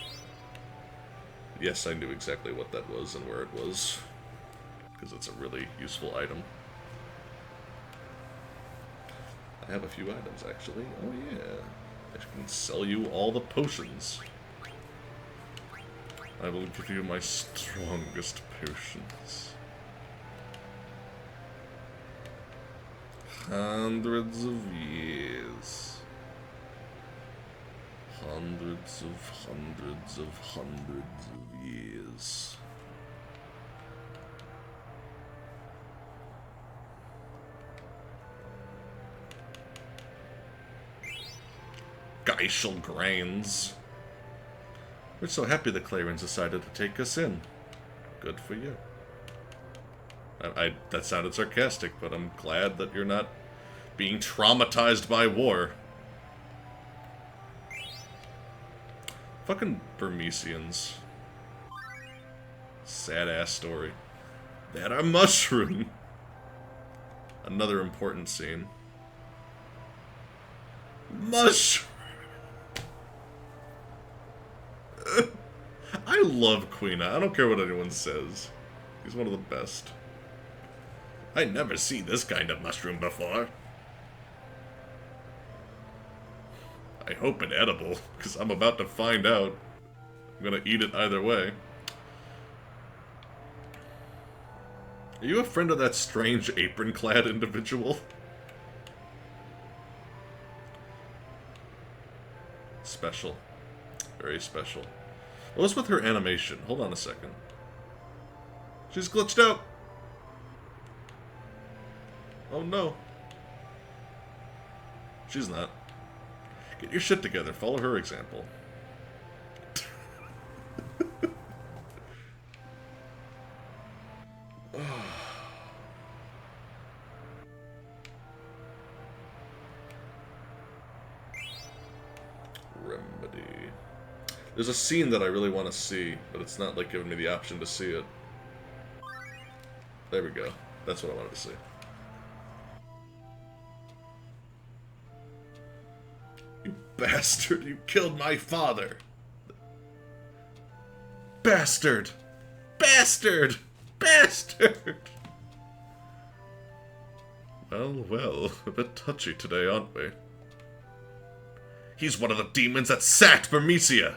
Yes, I knew exactly what that was and where it was. Because it's a really useful item. I have a few items, actually. Oh, yeah. I can sell you all the potions. I will give you my strongest potions. Hundreds of years. Hundreds of years. Geishel grains. We're so happy the Cleyrans decided to take us in. Good for you. That sounded sarcastic, but I'm glad that you're not being traumatized by war. Fucking Burmesians. Sad-ass story. They had a mushroom. Another important scene. Mushroom! I love Quina. I don't care what anyone says. He's one of the best. I never seen this kind of mushroom before. I hope it's edible, because I'm about to find out. I'm gonna eat it either way. Are you a friend of that strange apron-clad individual? Special. Very special. What's with her animation? Hold on a second. She's glitched out! Oh no. She's not. Get your shit together. Follow her example. Remedy. There's a scene that I really want to see, but it's not like giving me the option to see it. There we go. That's what I wanted to see. You bastard! You killed my father! Bastard! Bastard! Bastard! Well, well, a bit touchy today, aren't we? He's one of the demons that sacked Burmecia!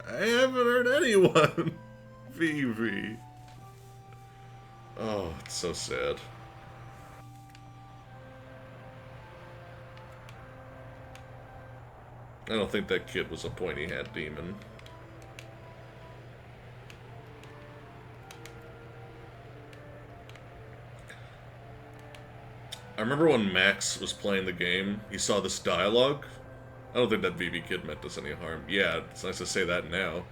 I haven't heard anyone! Vivi. Oh, it's so sad. I don't think that kid was a pointy-hat demon. I remember when Max was playing the game, he saw this dialogue. I don't think that Vivi kid meant us any harm. Yeah, it's nice to say that now.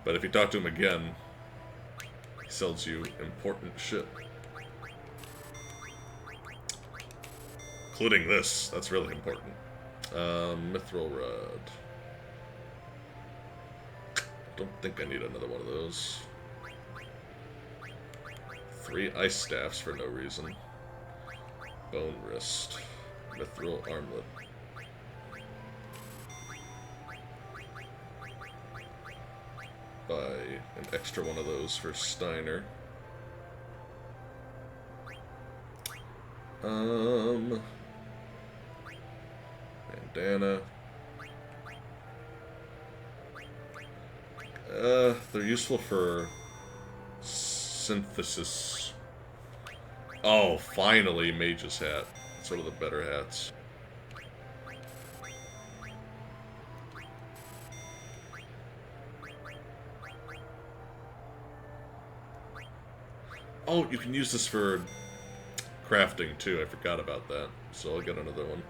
But if you talk to him again, He sells you important shit. Including this. That's really important. Mithril Rod. Don't think I need another one of those. 3 ice staffs for no reason. Bone wrist. Mithril armlet. Buy an extra one of those for Steiner. Bandana. They're useful for synthesis. Oh, finally, Mage's hat. It's one of the better hats. Oh, you can use this for crafting too. I forgot about that. So I'll get another one.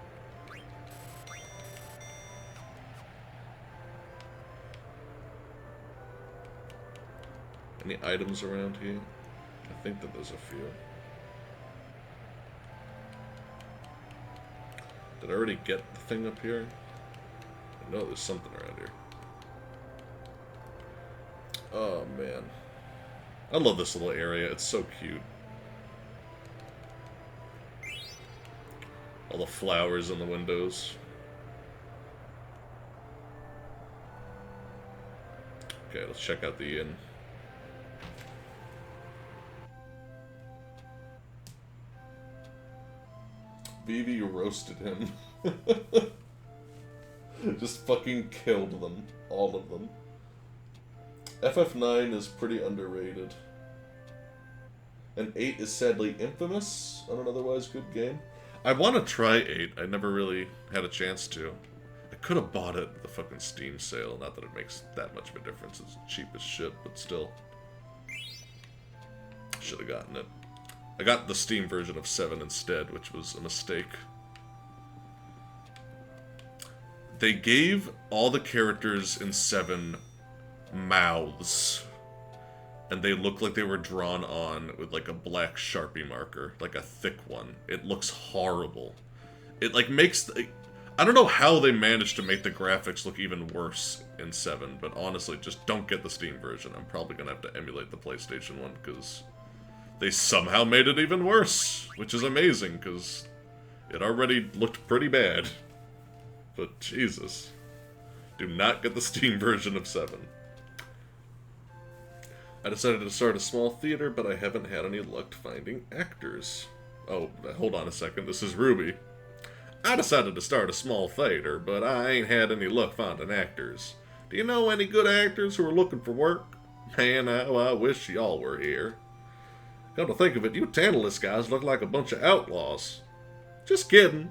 Any items around here? I think that there's a few. Did I already get the thing up here? I know there's something around here. Oh, man. I love this little area. It's so cute. All the flowers in the windows. Okay, let's check out the inn. Vivi, you roasted him. Just fucking killed them. All of them. FF9 is pretty underrated. And 8 is sadly infamous on an otherwise good game. I want to try 8. I never really had a chance to. I could have bought it at the fucking Steam sale. Not that it makes that much of a difference. It's cheap as shit, but still. Should have gotten it. I got the Steam version of 7 instead, which was a mistake. They gave all the characters in 7 mouths. And they look like they were drawn on with like a black Sharpie marker. Like a thick one. It looks horrible. It like makes... I don't know how they managed to make the graphics look even worse in 7. But honestly, just don't get the Steam version. I'm probably going to have to emulate the PlayStation one because... they somehow made it even worse, which is amazing, because it already looked pretty bad. But Jesus. Do not get the Steam version of 7. I decided to start a small theater, but I haven't had any luck finding actors. Oh, hold on a second, this is Ruby. I decided to start a small theater, but I ain't had any luck finding actors. Do you know any good actors who are looking for work? Man, I wish y'all were here. Come to think of it, you Tantalus guys look like a bunch of outlaws. Just kidding.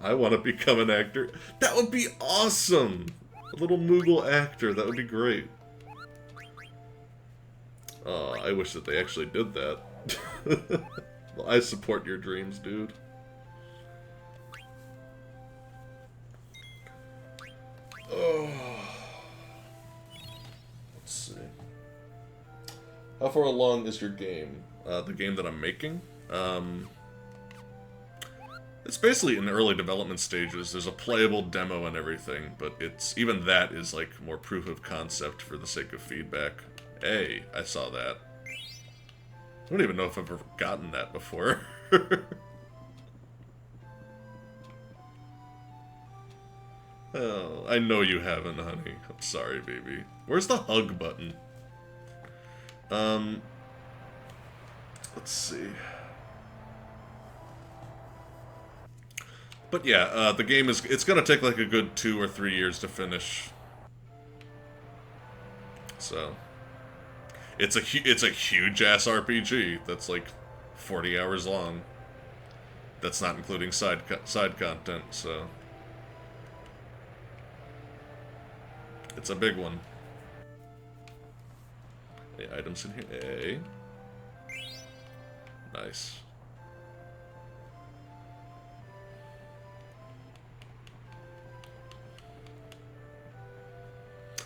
I want to become an actor. That would be awesome. A little Moogle actor, that would be great. I wish that they actually did that. Well, I support your dreams, dude. Oh. Let's see. How far along is your game? The game that I'm making? It's basically in the early development stages. There's a playable demo and everything, but it's even that is like more proof of concept for the sake of feedback. Hey, I saw that. I don't even know if I've ever gotten that before. Oh, I know you haven't, honey. I'm sorry, baby. Where's the hug button? Let's see. But yeah, the game is, it's gonna take like a good 2 or 3 years to finish. So, it's a huge ass RPG that's like 40 hours long. That's not including side content, so it's a big one. Any items in here? Nice.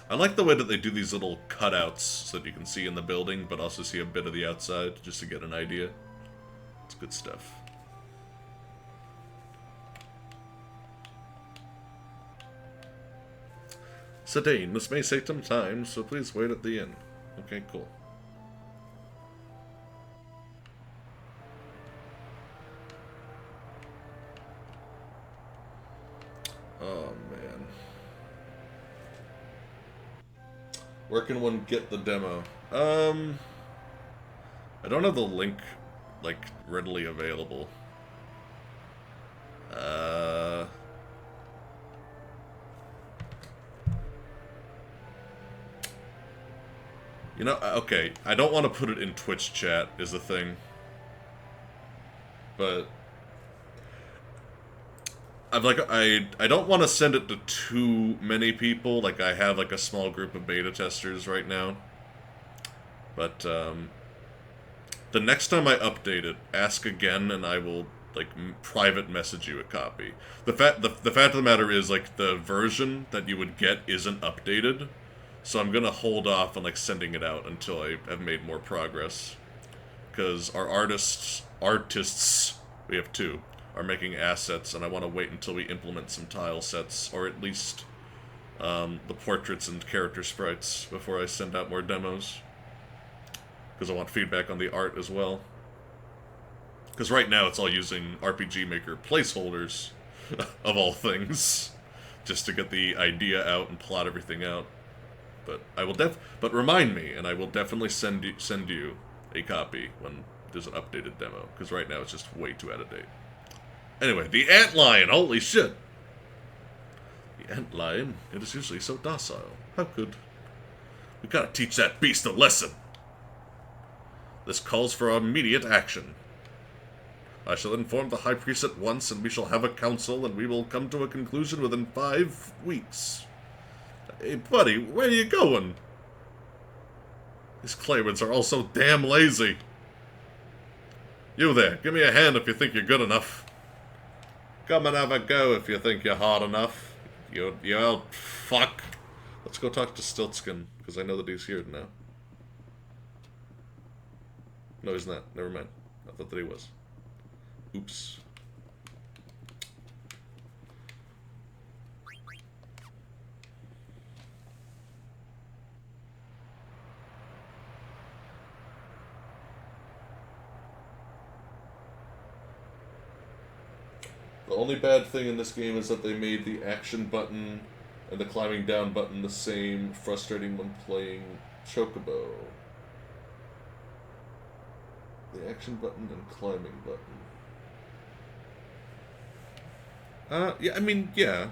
I like the way that they do these little cutouts so that you can see in the building, but also see a bit of the outside, just to get an idea. It's good stuff. Sedaine, this may take some time, so please wait at the inn. Okay, cool. Oh, man. Where can one get the demo? I don't have the link, like, readily available. You know, okay, I don't want to put it in Twitch chat, is the thing. But I don't want to send it to too many people. Like, I have, like, a small group of beta testers right now. But, the next time I update it, ask again, and I will, like, private message you a copy. The fact of the matter is, like, the version that you would get isn't updated. So I'm gonna hold off on, like, sending it out until I have made more progress. Because our artists, we have two, are making assets, and I want to wait until we implement some tile sets, or at least the portraits and character sprites, before I send out more demos. Because I want feedback on the art as well. Because right now it's all using RPG Maker placeholders, of all things, just to get the idea out and plot everything out. But I will but remind me, and I will definitely send you a copy when there's an updated demo, because right now it's just way too out of date. Anyway, the antlion, holy shit! The antlion, it is usually so docile. How could... We gotta teach that beast a lesson! This calls for immediate action. I shall inform the High Priest at once, and we shall have a council, and we will come to a conclusion within 5 weeks. Hey, buddy, where are you going? These Claymans are all so damn lazy. You there, give me a hand if you think you're good enough. Come and have a go if you think you're hard enough. You old fuck. Let's go talk to Stiltskin, because I know that he's here now. No, he's not. Never mind. I thought that he was. Oops. The only bad thing in this game is that they made the action button and the climbing down button the same, frustrating when playing Chocobo. The action button and climbing button. Yeah, I mean, yeah.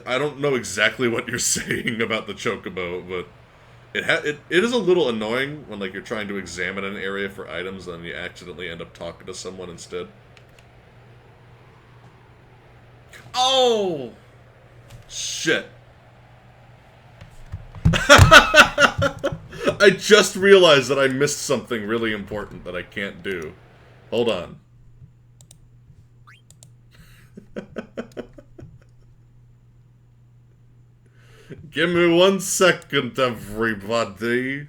I don't know exactly what you're saying about the Chocobo, but it is a little annoying when, like, you're trying to examine an area for items and you accidentally end up talking to someone instead. Oh! Shit. I just realized that I missed something really important that I can't do. Hold on. Give me 1 second, everybody.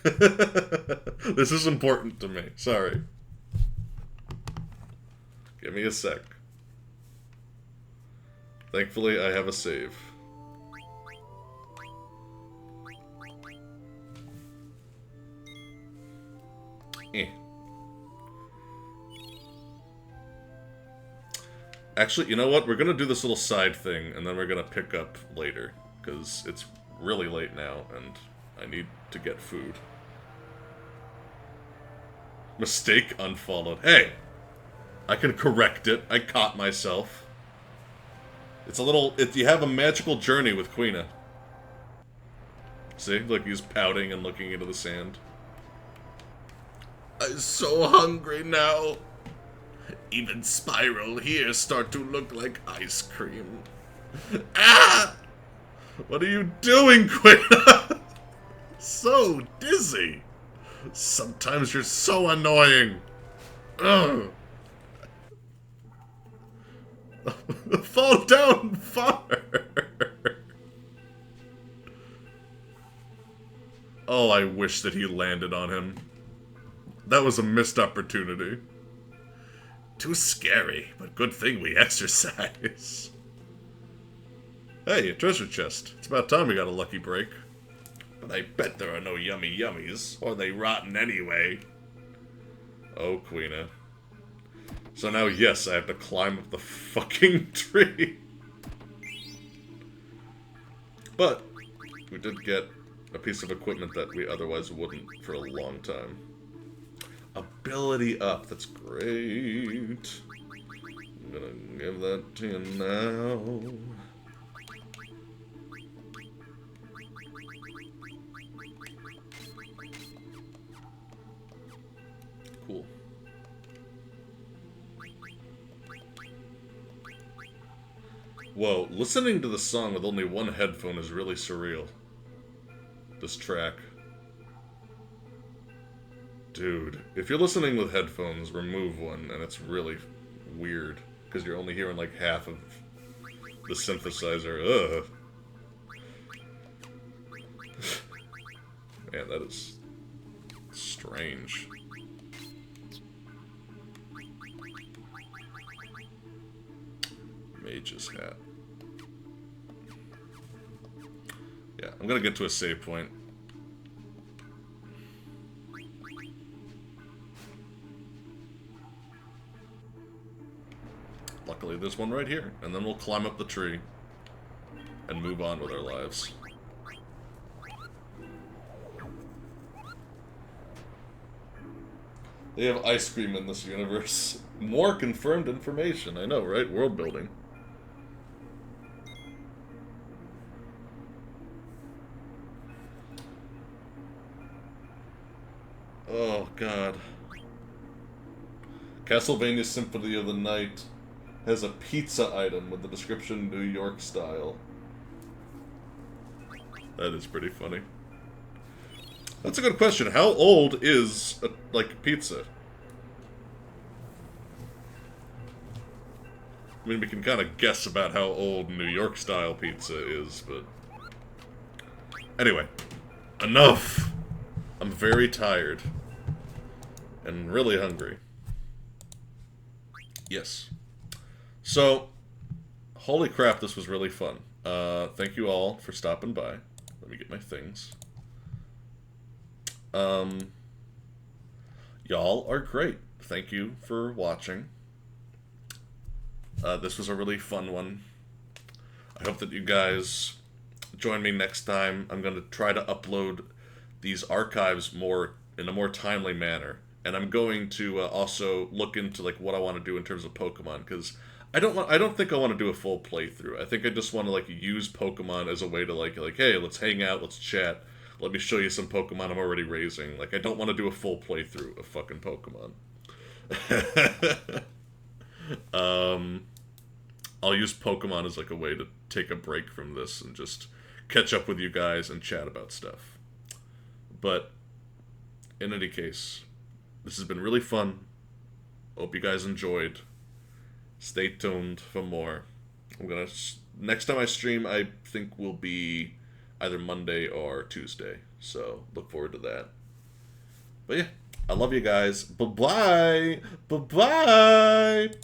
This is important to me. Sorry. Give me a sec. Thankfully, I have a save. Actually, you know what? We're gonna do this little side thing, and then we're gonna pick up later. Because it's really late now, and I need to get food. Mistake unfollowed. Hey! I can correct it. I caught myself. It's a little... you have a magical journey with Queena. See? Look, he's pouting and looking into the sand. I'm so hungry now. Even Spiral here start to look like ice cream. Ah! What are you doing, Queena? So dizzy. Sometimes you're so annoying. Ugh. Fall down far! Oh, I wish that he landed on him. That was a missed opportunity. Too scary, but good thing we exercise. Hey, a treasure chest. It's about time we got a lucky break. But I bet there are no yummy yummies, or they rotten anyway. Oh, Queena. So now, yes, I have to climb up the fucking tree. But we did get a piece of equipment that we otherwise wouldn't for a long time. Ability up, that's great. I'm gonna give that to you now. Cool. Whoa, listening to the song with only one headphone is really surreal. This track. Dude, if you're listening with headphones, remove one, and it's really weird, because you're only hearing like half of the synthesizer. Ugh. Man, that is strange. Mage's hat. Yeah, I'm gonna get to a save point. Luckily, there's one right here, and then we'll climb up the tree and move on with our lives. They have ice cream in this universe. More confirmed information. I know, right? World building. Oh, God. Castlevania Symphony of the Night has a pizza item with the description New York style. That is pretty funny. That's a good question. How old is, like, pizza? I mean, we can kind of guess about how old New York style pizza is, but... Anyway. Enough! I'm very tired. And really hungry. Yes. So, holy crap, this was really fun. Thank you all for stopping by. Let me get my things. Y'all are great. Thank you for watching. This was a really fun one. I hope that you guys join me next time. I'm going to try to upload these archives in a more timely manner. And I'm going to also look into like what I want to do in terms of Pokemon, because I don't think I want to do a full playthrough. I think I just want to like use Pokemon as a way to like hey, let's hang out, let's chat. Let me show you some Pokemon I'm already raising. Like I don't want to do a full playthrough of fucking Pokemon. I'll use Pokemon as like a way to take a break from this and just catch up with you guys and chat about stuff. But in any case, this has been really fun. Hope you guys enjoyed. Stay tuned for more. Next time I stream, I think will be either Monday or Tuesday. So look forward to that. But yeah, I love you guys. Bye-bye. Bye-bye.